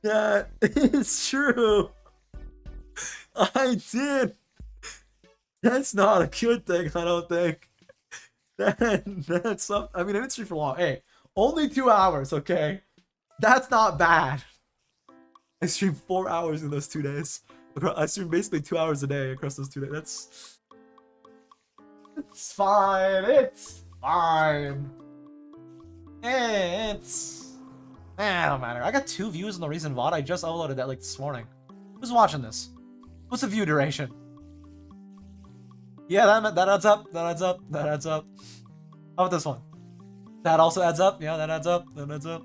That is true. I did. That's not a good thing, I don't think. That's something. I mean, I didn't stream for long. Hey, only 2 hours, okay? That's not bad. I streamed 4 hours in those 2 days. I streamed basically 2 hours a day across those 2 days. It's fine. It's fine. It's... it don't matter. I got 2 views on the recent VOD. I just uploaded that like this morning. Who's watching this? What's the view duration? Yeah, that adds up. That adds up. That adds up. How about this one? That also adds up. Yeah, that adds up. That adds up.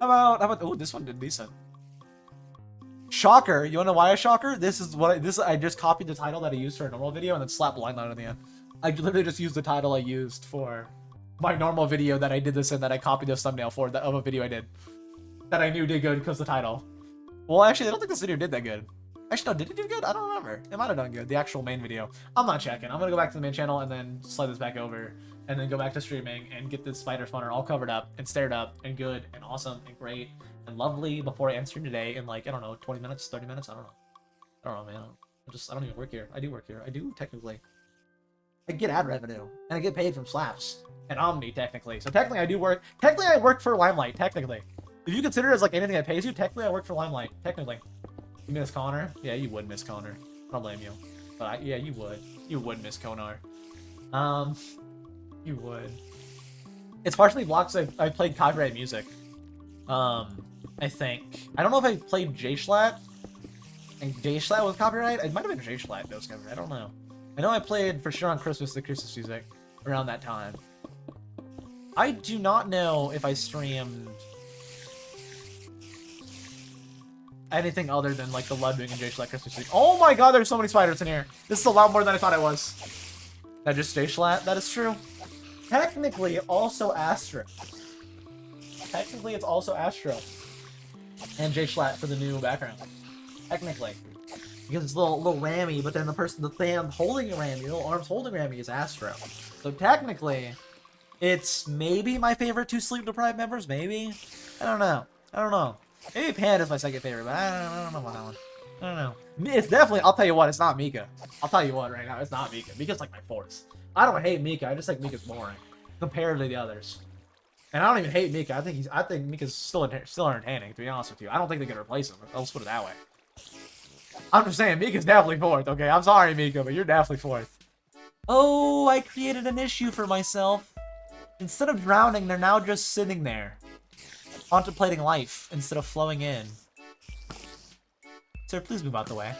How about? Oh, this one did decent. Shocker. You wanna know why a shocker? This is what I just copied the title that I used for a normal video and then slapped Limelight on the end. I literally just used the title I used for my normal video that I did this in, that I copied this thumbnail for, of a video I did that I knew did good because the title. Well, actually, I don't think this video did that good. Actually, no, did it do good? I don't remember. It might have done good. The actual main video. I'm not checking. I'm gonna go back to the main channel and then slide this back over and then go back to streaming and get this spider spawner all covered up and stared up and good and awesome and great and lovely before I end stream today in like, I don't know, 20 minutes, 30 minutes? I don't know, man. I don't even work here. I do work here. I do, technically. I get ad revenue and I get paid from slaps and Omni, technically. So technically I do work. Technically I work for Limelight, technically. If you consider it as like anything that pays you, technically I work for Limelight, technically. You miss Connor? Yeah, you would miss Connor. I don't blame you. But yeah, you would. You would miss Connor. You would. It's partially blocks I played copyright music. I think. I don't know if I played J-Schlatt. And J-Schlatt was copyright? It might have been J-Schlatt that was copyright. I don't know. I know I played for sure on Christmas, the Christmas music around that time. I do not know if I streamed anything other than like the Ludwig and J-Schlatt Christmas music. Oh my god, there's so many spiders in here. This is a lot more than I thought it was. That just J-Schlatt? That is true. Technically, also Astro. Technically, it's also Astro. And J-Schlatt for the new background. Technically. Because it's a little Rammy, but then the fan holding a Rammy, the little arms holding Rammy is Astro. So technically, it's maybe my favorite 2 sleep-deprived members, maybe? I don't know. I don't know. Maybe Panda's my second favorite, but I don't know about that one. I don't know. It's definitely, I'll tell you what, it's not Mika. I'll tell you what right now, it's not Mika. Mika's like my 4th. I don't hate Mika, I just think Mika's boring compared to the others. And I don't even hate Mika. I think Mika's still entertaining, to be honest with you. I don't think they can replace him. Let's put it that way. I'm just saying, Mika's definitely 4th, okay? I'm sorry, Mika, but you're definitely 4th. Oh, I created an issue for myself. Instead of drowning, they're now just sitting there, contemplating life instead of flowing in. Sir, please move out the way.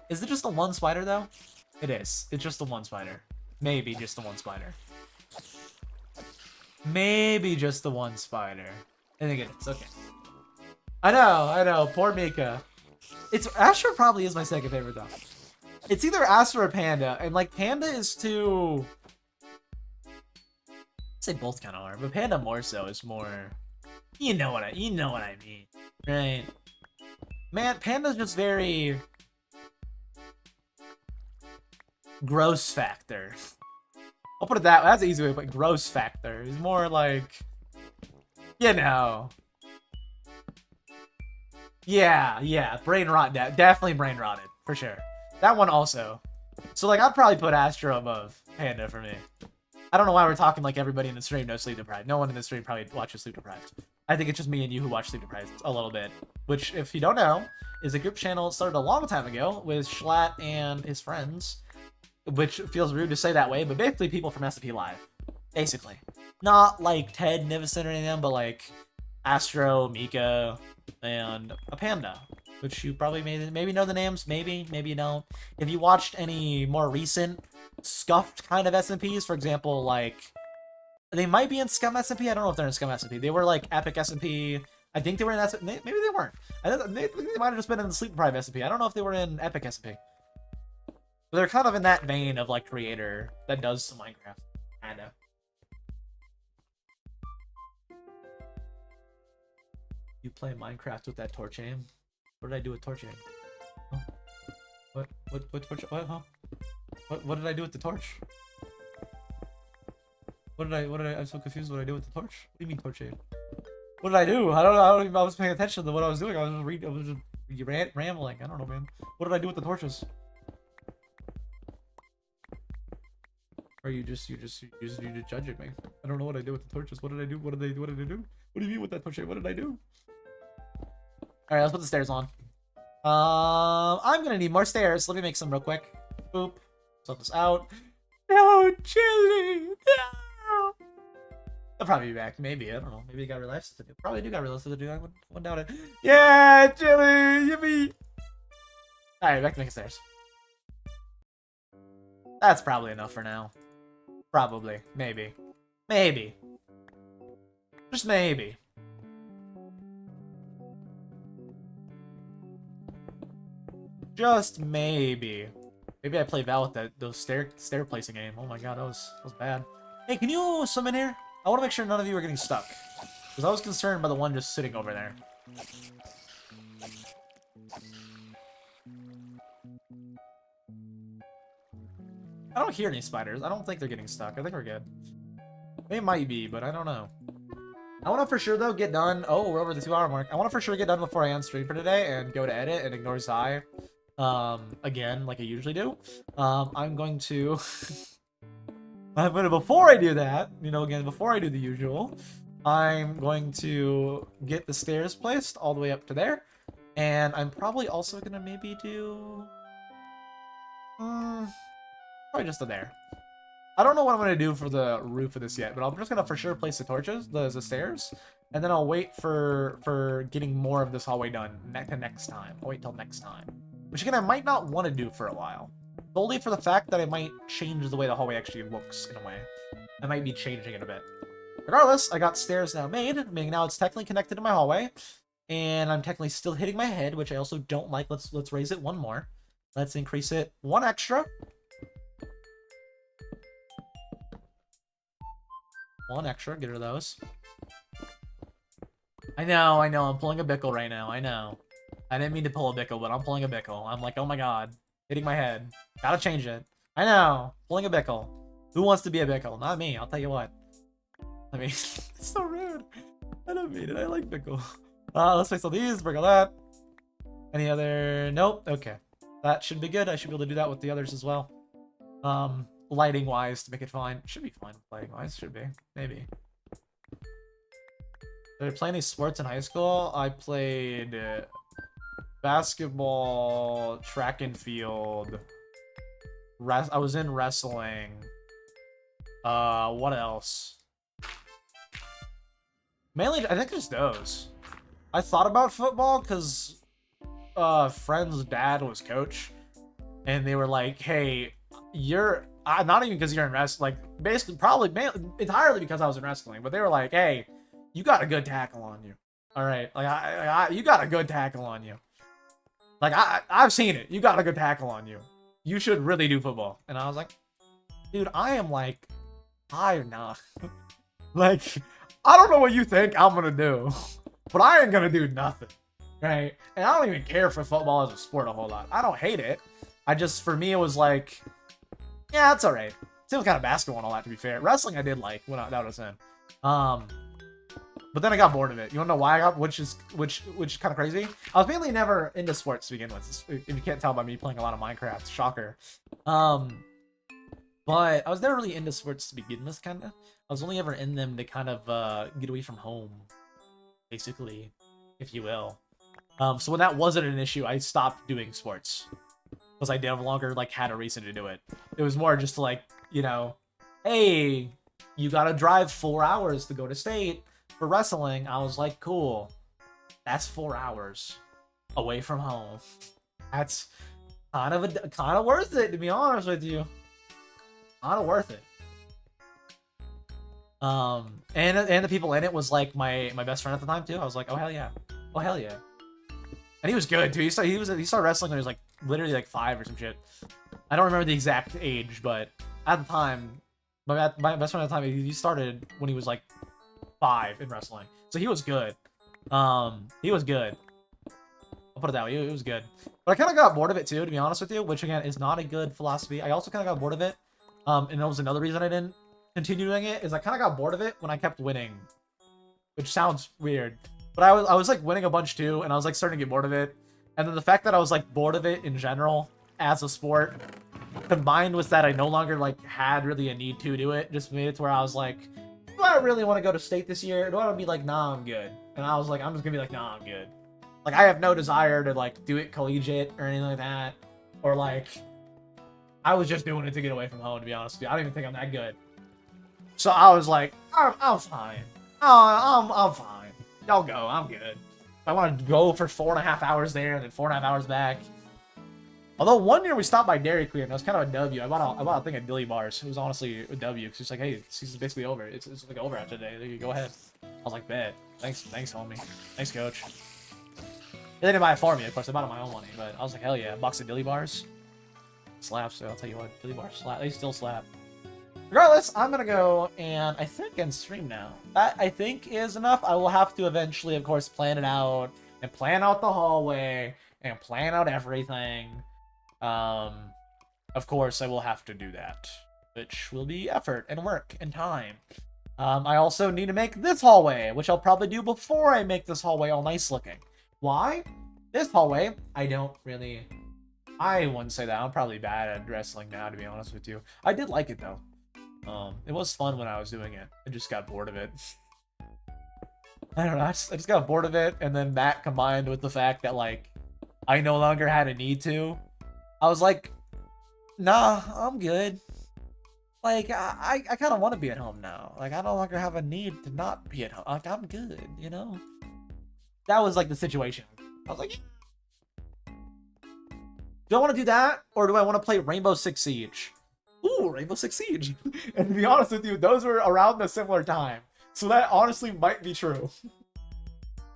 Is it just the 1 spider, though? It is. It's just the 1 spider. Maybe just the 1 spider. Maybe just the 1 spider. I think it is. Okay. I know. Poor Mika. Astro probably is my second favorite, though. It's either Astro or Panda, and like Panda is too... I'd say both kind of are, but Panda more so is more... You know what I mean, right? Man, Panda's just very... gross factor. I'll put it that way. That's an easy way to put it. Gross factor. He's more like... You know... Yeah, brain rot, definitely brain rotted, for sure. That one also. So, like, I'd probably put Astro above Panda for me. I don't know why we're talking like everybody in the stream knows Sleep Deprived. No one in the stream probably watches Sleep Deprived. I think it's just me and you who watch Sleep Deprived a little bit. Which, if you don't know, is a group channel started a long time ago with Schlatt and his friends. Which feels rude to say that way, but basically people from SMP Live. Basically. Not like Ted, Nivison, or anything, but like Astro, Mika, and a Panda, which you probably maybe know the names, maybe you don't. If you watched any more recent scuffed kind of SMPs, for example, like they might be in Scum SMP. I don't know if they're in Scum SMP. They were like Epic SMP. I think they were in that. Maybe they weren't. I think they might have just been in the Sleep Deprived SMP. I don't know if they were in Epic SMP. But they're kind of in that vein of like creator that does some Minecraft, kinda. You play Minecraft with that torch aim? What did I do with torch aim? Huh? What did I do with the torch? I'm so confused what I do with the torch. What do you mean torch aim? What did I do? I don't know. I was paying attention to what I was doing. I was just rambling. I don't know, man. What did I do with the torches? Or you're just judging me. I don't know what I did with the torches. What did I do? What did I do? What do you mean with that torch aim? What did I do? All right, let's put the stairs on. I'm gonna need more stairs. Let me make some real quick. Boop. Sort this out. No, Chili. No. They'll probably be back. Maybe. I don't know. Maybe he got relaxed. Probably do got relaxed to do. I wouldn't doubt it. Yeah, Chili. Yippee. All right, back to making stairs. That's probably enough for now. Probably. Maybe. Maybe. Just maybe. Just maybe. Maybe I play Val with those stair placing game. Oh my god, that was bad. Hey, can you swim in here? I want to make sure none of you are getting stuck. Because I was concerned by the one just sitting over there. I don't hear any spiders. I don't think they're getting stuck. I think we're good. They might be, but I don't know. I want to for sure, though, get done. Oh, we're over the 2-hour mark. I want to for sure get done before I end stream for today and go to edit and ignore Zai. Again, like I usually do. I'm going to... But before I do that, you know, again, before I do the usual, I'm going to get the stairs placed all the way up to there. And I'm probably also going to maybe do... probably just to there. I don't know what I'm going to do for the roof of this yet, but I'm just going to for sure place the torches, the stairs, and then I'll wait for getting more of this hallway done next time. I'll wait till next time. Which again, I might not want to do for a while. Solely for the fact that I might change the way the hallway actually looks in a way. I might be changing it a bit. Regardless, I got stairs now made, meaning now it's technically connected to my hallway. And I'm technically still hitting my head, which I also don't like. Let's raise it one more. Let's increase it one extra. One extra, get rid of those. I know, I'm pulling a Bickle right now, I know. I didn't mean to pull a Bickle, but I'm pulling a Bickle. I'm like, oh my god, hitting my head. Gotta change it. I know, pulling a Bickle. Who wants to be a Bickle? Not me, I'll tell you what. I mean, it's so rude. I don't mean it, I like Bickle. Let's fix all these, break all that. Any other? Nope, okay. That should be good, I should be able to do that with the others as well. Lighting wise to make it fine. Should be fine lighting wise, should be. Maybe. Did I play any sports in high school? I played basketball, track and field. I was in wrestling. What else? Mainly, I think just those. I thought about football because friend's dad was coach. And they were like, hey, you're... not even because you're in wrestling, like, basically, probably, entirely because I was in wrestling, but they were like, hey, you got a good tackle on you. Alright, like, you got a good tackle on you. Like, I've seen it. You got a good tackle on you. You should really do football. And I was like, dude, I'm not. Like, I don't know what you think I'm gonna do, but I ain't gonna do nothing, right? And I don't even care for football as a sport a whole lot. I don't hate it. For me, it was like, yeah, that's alright. Same kind of basketball and all that, to be fair. Wrestling I did like when that was in. But then I got bored of it. You wanna know why I got, which is kind of crazy? I was mainly never into sports to begin with. If you can't tell by me playing a lot of Minecraft, shocker. But I was never really into sports to begin with, kinda. I was only ever in them to kind of get away from home, basically, if you will. So when that wasn't an issue, I stopped doing sports. Because I no longer, like, had a reason to do it. It was more just like, you know, hey, you gotta drive 4 hours to go to state for wrestling. I was like, cool. That's 4 hours away from home. That's kind of worth it, to be honest with you. Kind of worth it. And the people in it was like my best friend at the time too. I was like, oh hell yeah, oh hell yeah. And he was good too. He started wrestling when he was like literally like 5 or some shit. I don't remember the exact age, but at the time, my best friend at the time, he started when he was like 5 in wrestling. So he was good. He was good. I'll put it that way. It was good. But I kind of got bored of it too, to be honest with you, which again is not a good philosophy. I also kind of got bored of it. And that was another reason I didn't continue doing it, is I kind of got bored of it when I kept winning. Which sounds weird. But I was like winning a bunch too, and I was like starting to get bored of it. And then the fact that I was like bored of it in general as a sport, combined with that I no longer like had really a need to do it, just made it to where I was like, do I really want to go to state this year? Or do I want to be like, nah, I'm good? And I was like, I'm just gonna be like, nah, I'm good. Like, I have no desire to, like, do it collegiate or anything like that. Or, like, I was just doing it to get away from home, to be honest with you. I don't even think I'm that good. So I was like, I'm fine. Oh, I'm fine. Y'all go. I'm good. I want to go for 4.5 hours there and then 4.5 hours back. Although one year we stopped by Dairy Queen, that was kind of a W. I bought a thing of dilly bars. It was honestly a W because it's like, hey, season's basically over. It's like over after today. There you go ahead. I was like, bet. Thanks, homie. Thanks, coach. They didn't buy it for me, of course. I bought it my own money, but I was like, hell yeah, a box of dilly bars. Slaps, so I'll tell you what, dilly bars slap. They still slap. Regardless, I'm gonna go and I think end stream now. That I think is enough. I will have to eventually, of course, plan it out and plan out the hallway and plan out everything. Of course, I will have to do that, which will be effort and work and time. I also need to make this hallway, which I'll probably do before I make this hallway all nice looking. Why? This hallway, I wouldn't say that. I'm probably bad at wrestling now, to be honest with you. I did like it, though. It was fun when I was doing it. I just got bored of it. I don't know, I just got bored of it, and then that combined with the fact that, like, I no longer had a need to. I was like, nah, I'm good. Like, I kind of want to be at home now. Like, I no longer have a need to not be at home. Like, I'm good, you know? That was, like, the situation. I was like, do I want to do that, or do I want to play Rainbow Six Siege? Ooh, Rainbow Six Siege. And to be honest with you, those were around a similar time. So that honestly might be true.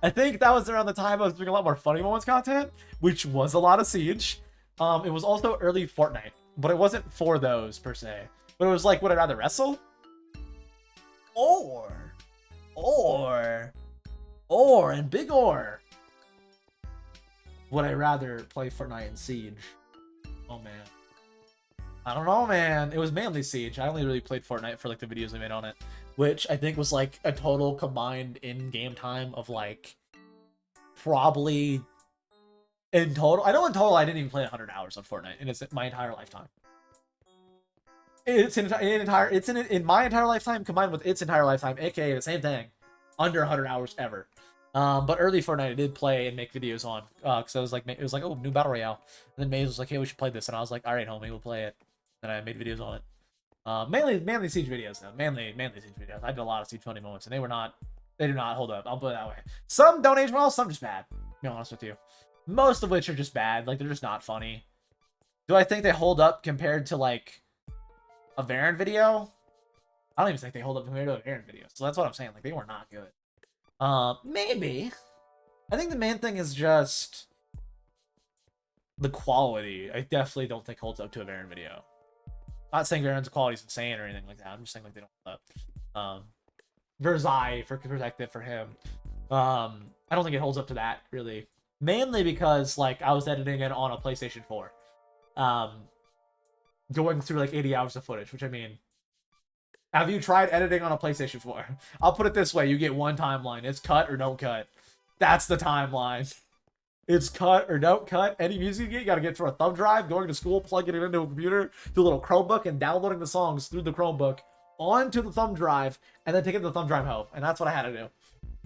I think that was around the time I was doing a lot more funny moments content, which was a lot of Siege. It was also early Fortnite, but it wasn't for those per se. But it was like, would I rather wrestle? And big or. Would I rather play Fortnite and Siege? Oh man. I don't know, man. It was mainly Siege. I only really played Fortnite for like the videos I made on it, which I think was like a total combined in-game time of like probably in total. I know in total I didn't even play 100 hours on Fortnite in my entire lifetime. It's in my entire lifetime combined with its entire lifetime, aka the same thing, under 100 hours ever. But early Fortnite I did play and make videos on, because I was like, it was like, oh, new battle royale, and then Maze was like, hey, we should play this, and I was like, all right, homie, we'll play it. And I made videos on it. Mainly Siege videos though. Mainly Siege videos. I did a lot of Siege funny moments, and they do not hold up. I'll put it that way. Some don't age well, some just bad. To be honest with you, most of which are just bad. Like they're just not funny. Do I think they hold up compared to like a Varen video? I don't even think they hold up compared to a Varen video. So that's what I'm saying. Like they were not good. Maybe. I think the main thing is just the quality. I definitely don't think holds up to a Varen video. Not saying Varen's quality is insane or anything like that. I'm just saying like they don't hold up. Versailles for perspective for him. I don't think it holds up to that really. Mainly because like I was editing it on a PlayStation 4. Going through like 80 hours of footage, which I mean, have you tried editing on a PlayStation 4? I'll put it this way, you get one timeline. It's cut or don't cut. That's the timeline. It's cut or don't cut. Any music you gotta get through a thumb drive, going to school, plugging it into a computer, through a little Chromebook, and downloading the songs through the Chromebook onto the thumb drive, and then taking the thumb drive home. And that's what I had to do.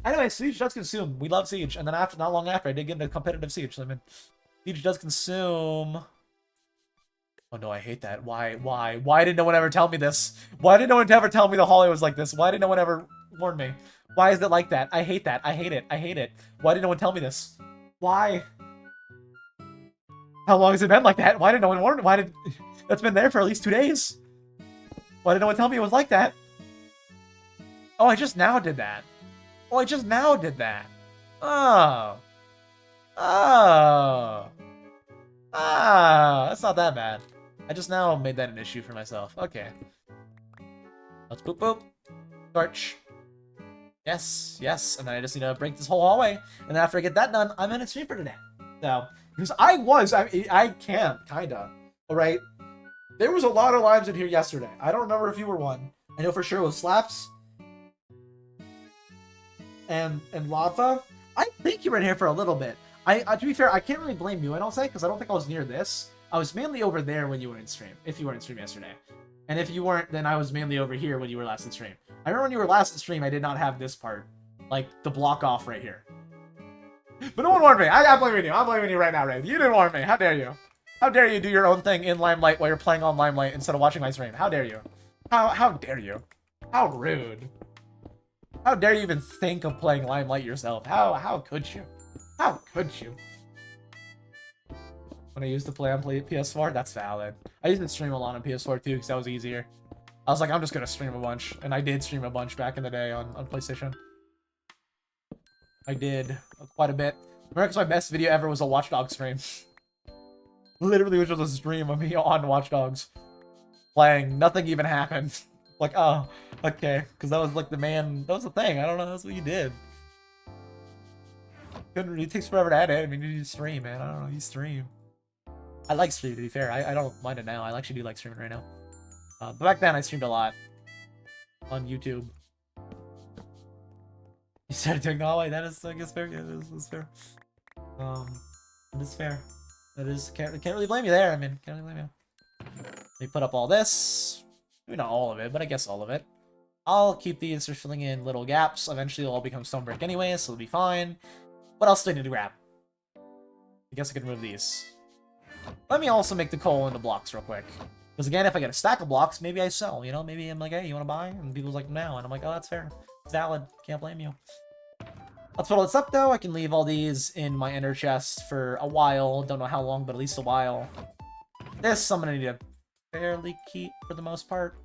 Anyway, Siege does consume. We love Siege. And then after, not long after, I did get into competitive Siege. So, I mean, Siege does consume. Oh no, I hate that. Why did no one ever tell me this? Why did no one ever tell me the hallway was like this? Why did no one ever warn me? Why is it like that? I hate that. I hate it. I hate it. Why did no one tell me this? Why? How long has it been like that? Why did no one warn me? Why did... That's been there for at least 2 days. Why did no one tell me it was like that? Oh, I just now did that. Oh, I just now did that. Oh. Oh. Ah, that's not that bad. I just now made that an issue for myself. Okay. Let's boop boop. Torch. Yes, yes. And then I just need to break this whole hallway. And then after I get that done, I'm in a stream for today. So, because I can, kinda. Alright? There was a lot of lives in here yesterday. I don't remember if you were one. I know for sure it was Slaps. And Lava. I think you were in here for a little bit. To be fair, I can't really blame you, I don't say, because I don't think I was near this. I was mainly over there when you were in stream, if you were in stream yesterday. And if you weren't, then I was mainly over here when you were last in stream. I remember when you were last in stream, I did not have this part. Like, the block off right here. But no one warned me. I'm blaming you. I'm blaming you right now, Ray. You didn't warn me. How dare you? How dare you do your own thing in Limelight while you're playing on Limelight instead of watching my stream? How dare you? How dare you? How rude. How dare you even think of playing Limelight yourself? How could you? How could you? When I used to play on PS4, that's valid. I used to stream a lot on PS4 too because that was easier. I was like, I'm just gonna stream a bunch. And I did stream a bunch back in the day on PlayStation. I did quite a bit. Remember, because my best video ever was a Watch Dogs stream. Literally, which was a stream of me on Watch Dogs. Playing. Nothing even happened. Like, oh, okay. Because that was like the man. That was the thing. I don't know. That's what you did. It takes forever to edit. I mean, you stream, man. I don't know. You stream. I like streaming, to be fair. I don't mind it now. I actually do like streaming right now. But back then, I streamed a lot. On YouTube. You started doing Limelight. That is, I guess, fair. Yeah, that is fair. It is fair. That is, can't really blame you there. I mean, can't really blame you. They put up all this. Maybe not all of it, but I guess all of it. I'll keep these for filling in little gaps. Eventually, they'll all become stone brick anyway, so it'll be fine. What else do I need to grab? I guess I could remove these. Let me also make the coal into blocks real quick. Because again, if I get a stack of blocks, maybe I sell, you know? Maybe I'm like, hey, you want to buy? And people's like, no. And I'm like, oh, that's fair. It's valid. Can't blame you. Let's put all this up, though. I can leave all these in my ender chest for a while. Don't know how long, but at least a while. This, I'm going to need to fairly keep for the most part.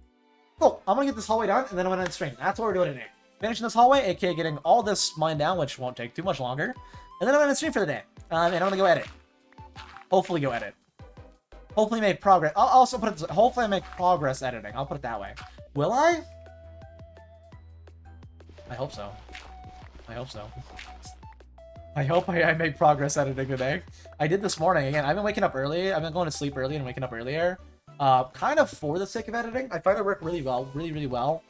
Cool. I'm going to get this hallway done, and then I'm going to end stream. That's what we're doing today. Finishing this hallway, aka getting all this mined down, which won't take too much longer. And then I'm going to stream for the day. And I'm going to go edit. Hopefully go edit. Hopefully make progress. I'll also put it this way. Hopefully I make progress editing. I'll put it that way. Will I? I hope so. I hope so. I hope I make progress editing today. I did this morning. Again, I've been waking up early. I've been going to sleep early and waking up earlier. Kind of for the sake of editing. I find it work really well, really well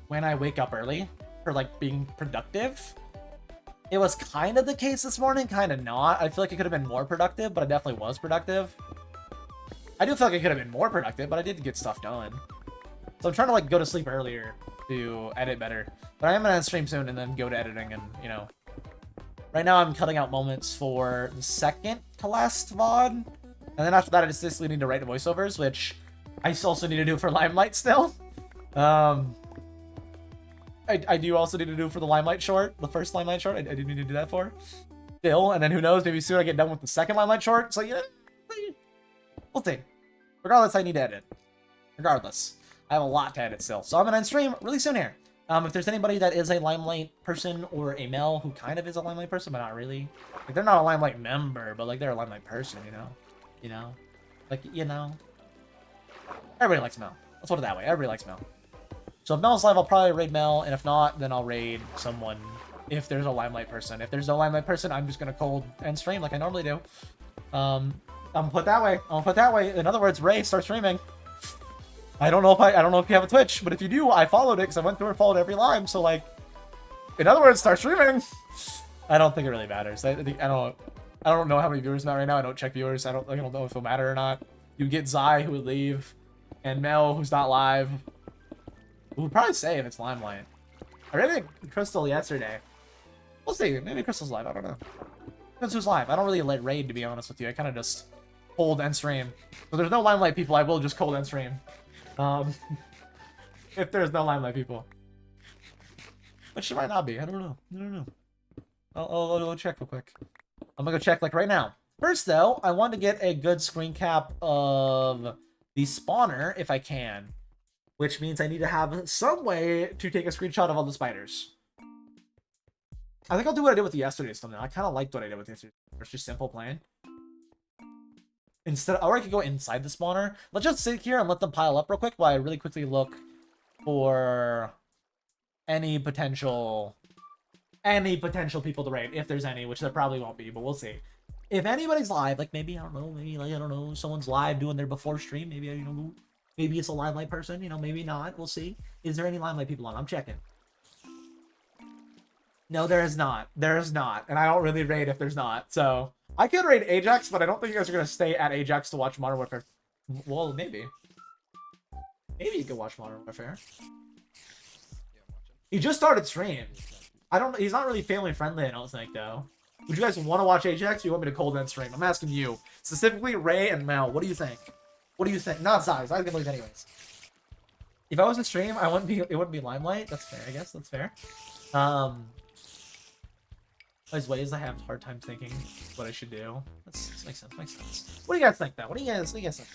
when I wake up early for like being productive. It was kind of the case this morning, kind of not. I feel like it could have been more productive, but I definitely was productive. I do feel like I could have been more productive, but I did get stuff done. So I'm trying to like go to sleep earlier to edit better. But I am gonna stream soon and then go to editing and, you know. Right now I'm cutting out moments for the second to last VOD. And then after that I just basically need to write the voiceovers, which I also need to do for Limelight still. I do also need to do for the Limelight short, the first Limelight short. I do need to do that for. Still, and then who knows, maybe soon I get done with the second Limelight short. So yeah, we'll see. Regardless, I need to edit. Regardless, I have a lot to edit still. So I'm gonna end stream really soon here. If there's anybody that is a Limelight person or a male who kind of is a Limelight person, but not really. Like, they're not a Limelight member, but like they're a Limelight person, you know? You know? Like, you know? Everybody likes Mel. Let's put it that way. Everybody likes Mel. So if Mel's live, I'll probably raid Mel, and if not, then I'll raid someone if there's a Limelight person. If there's no Limelight person, I'm just gonna cold end stream like I normally do. I'm gonna put that way. I'm gonna put that way. In other words, Ray, start streaming. I don't know if you have a Twitch, but if you do, I followed it because I went through and followed every live. So like, in other words, start streaming. I don't think it really matters. I don't know how many viewers I'm at right now. I don't check viewers. I don't know if it'll matter or not. You get Zai who would leave, and Mel who's not live. Who would probably say if it's Limelight. I really think Crystal yesterday. We'll see. Maybe Crystal's live. I don't know. Depends who's live. I don't really let raid, to be honest with you. I kind of just cold end stream. So there's no Limelight people. I will just cold end stream. If there's no Limelight people. Which there might not be. I don't know. I'll check real quick. I'm gonna go check like right now. First though, I want to get a good screen cap of the spawner if I can. Which means I need to have some way to take a screenshot of all the spiders. I think I'll do what I did with yesterday's thumbnail. I kind of liked what I did with yesterday. It's just simple playing. Instead, or I could go inside the spawner. Let's just sit here and let them pile up real quick while I really quickly look for any potential people to raid, if there's any, which there probably won't be, but we'll see. If anybody's live, like maybe, I don't know, maybe like, I don't know, someone's live doing their before stream, maybe, you know, maybe it's a Limelight person, you know, maybe not, we'll see. Is there any Limelight people on? I'm checking. No, there is not. There is not, and I don't really raid if there's not, so... I could raid Ajax, but I don't think you guys are going to stay at Ajax to watch Modern Warfare. Well, maybe. Maybe you could watch Modern Warfare. He just started stream. He's not really family friendly, I don't think, though. Would you guys want to watch Ajax or you want me to cold end stream? I'm asking you. Specifically, Ray and Mel. What do you think? What do you think? Not Zai. Zai's gonna leave anyways. If I was in stream, it wouldn't be Limelight. That's fair, I guess. That's fair. There's ways I have a hard time thinking what I should do. That makes sense. Makes sense. What do you guys think, though? What do you guys think?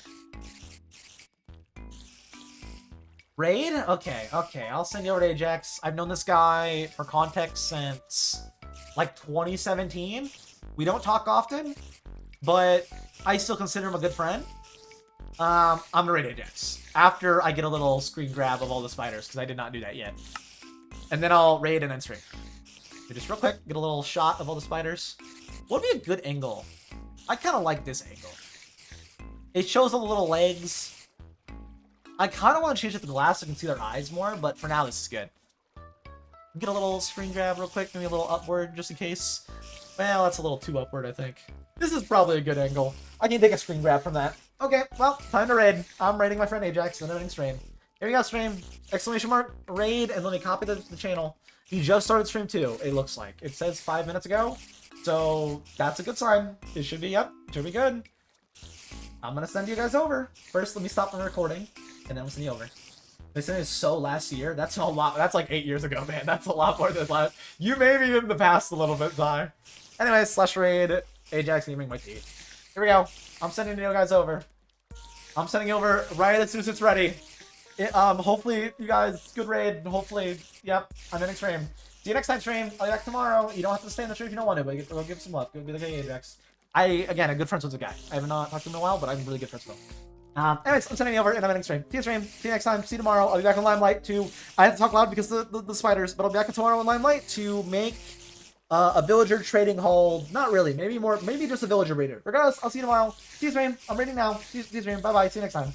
Raid? Okay. I'll send you over to Ajax. I've known this guy, for context, since like 2017. We don't talk often, but I still consider him a good friend. I'm gonna raid Ajax after I get a little screen grab of all the spiders, because I did not do that yet. And then I'll raid and then stream. So just real quick, get a little shot of all the spiders. What would be a good angle? I kind of like this angle. It shows all the little legs. I kind of want to change it to glass so I can see their eyes more, but for now, this is good. Get a little screen grab real quick, maybe a little upward just in case. Well, that's a little too upward, I think. This is probably a good angle. I can take a screen grab from that. Okay, well, time to raid. I'm raiding my friend Ajax, and then I'm stream. Here we go, stream. Exclamation mark, raid, and let me copy the channel. He just started stream too, it looks like. It says 5 minutes ago, so that's a good sign. It should be, yep, should be good. I'm gonna send you guys over. First, let me stop the recording, and then we'll send you over. They said it's so last year. That's a lot. That's like 8 years ago, man. That's a lot more than last. You may be in the past a little bit, Zai. Anyways, slash raid, Ajax gaming my teeth. Here we go. I'm sending you guys over. I'm sending over right as soon as it's ready. Hopefully you guys, good raid. Hopefully, yep, I'm in stream. See you next time, stream. I'll be back tomorrow. You don't have to stay in the stream if you don't want to, but we'll give some love. Go be the guy, Ajax. Again, a good friends with the guy. I have not talked to him in a while, but I'm really good friends with him. Anyways, I'm sending you over and I'm ending stream. See you stream. See you next time. See you tomorrow. I'll be back on Limelight to... I have to talk loud because the spiders, but I'll be back tomorrow on Limelight to make a villager trading hold. Not really. Maybe just a villager raider. Regardless, I'll see you tomorrow. See you stream. I'm raiding now. See you stream. Bye-bye. See you next time.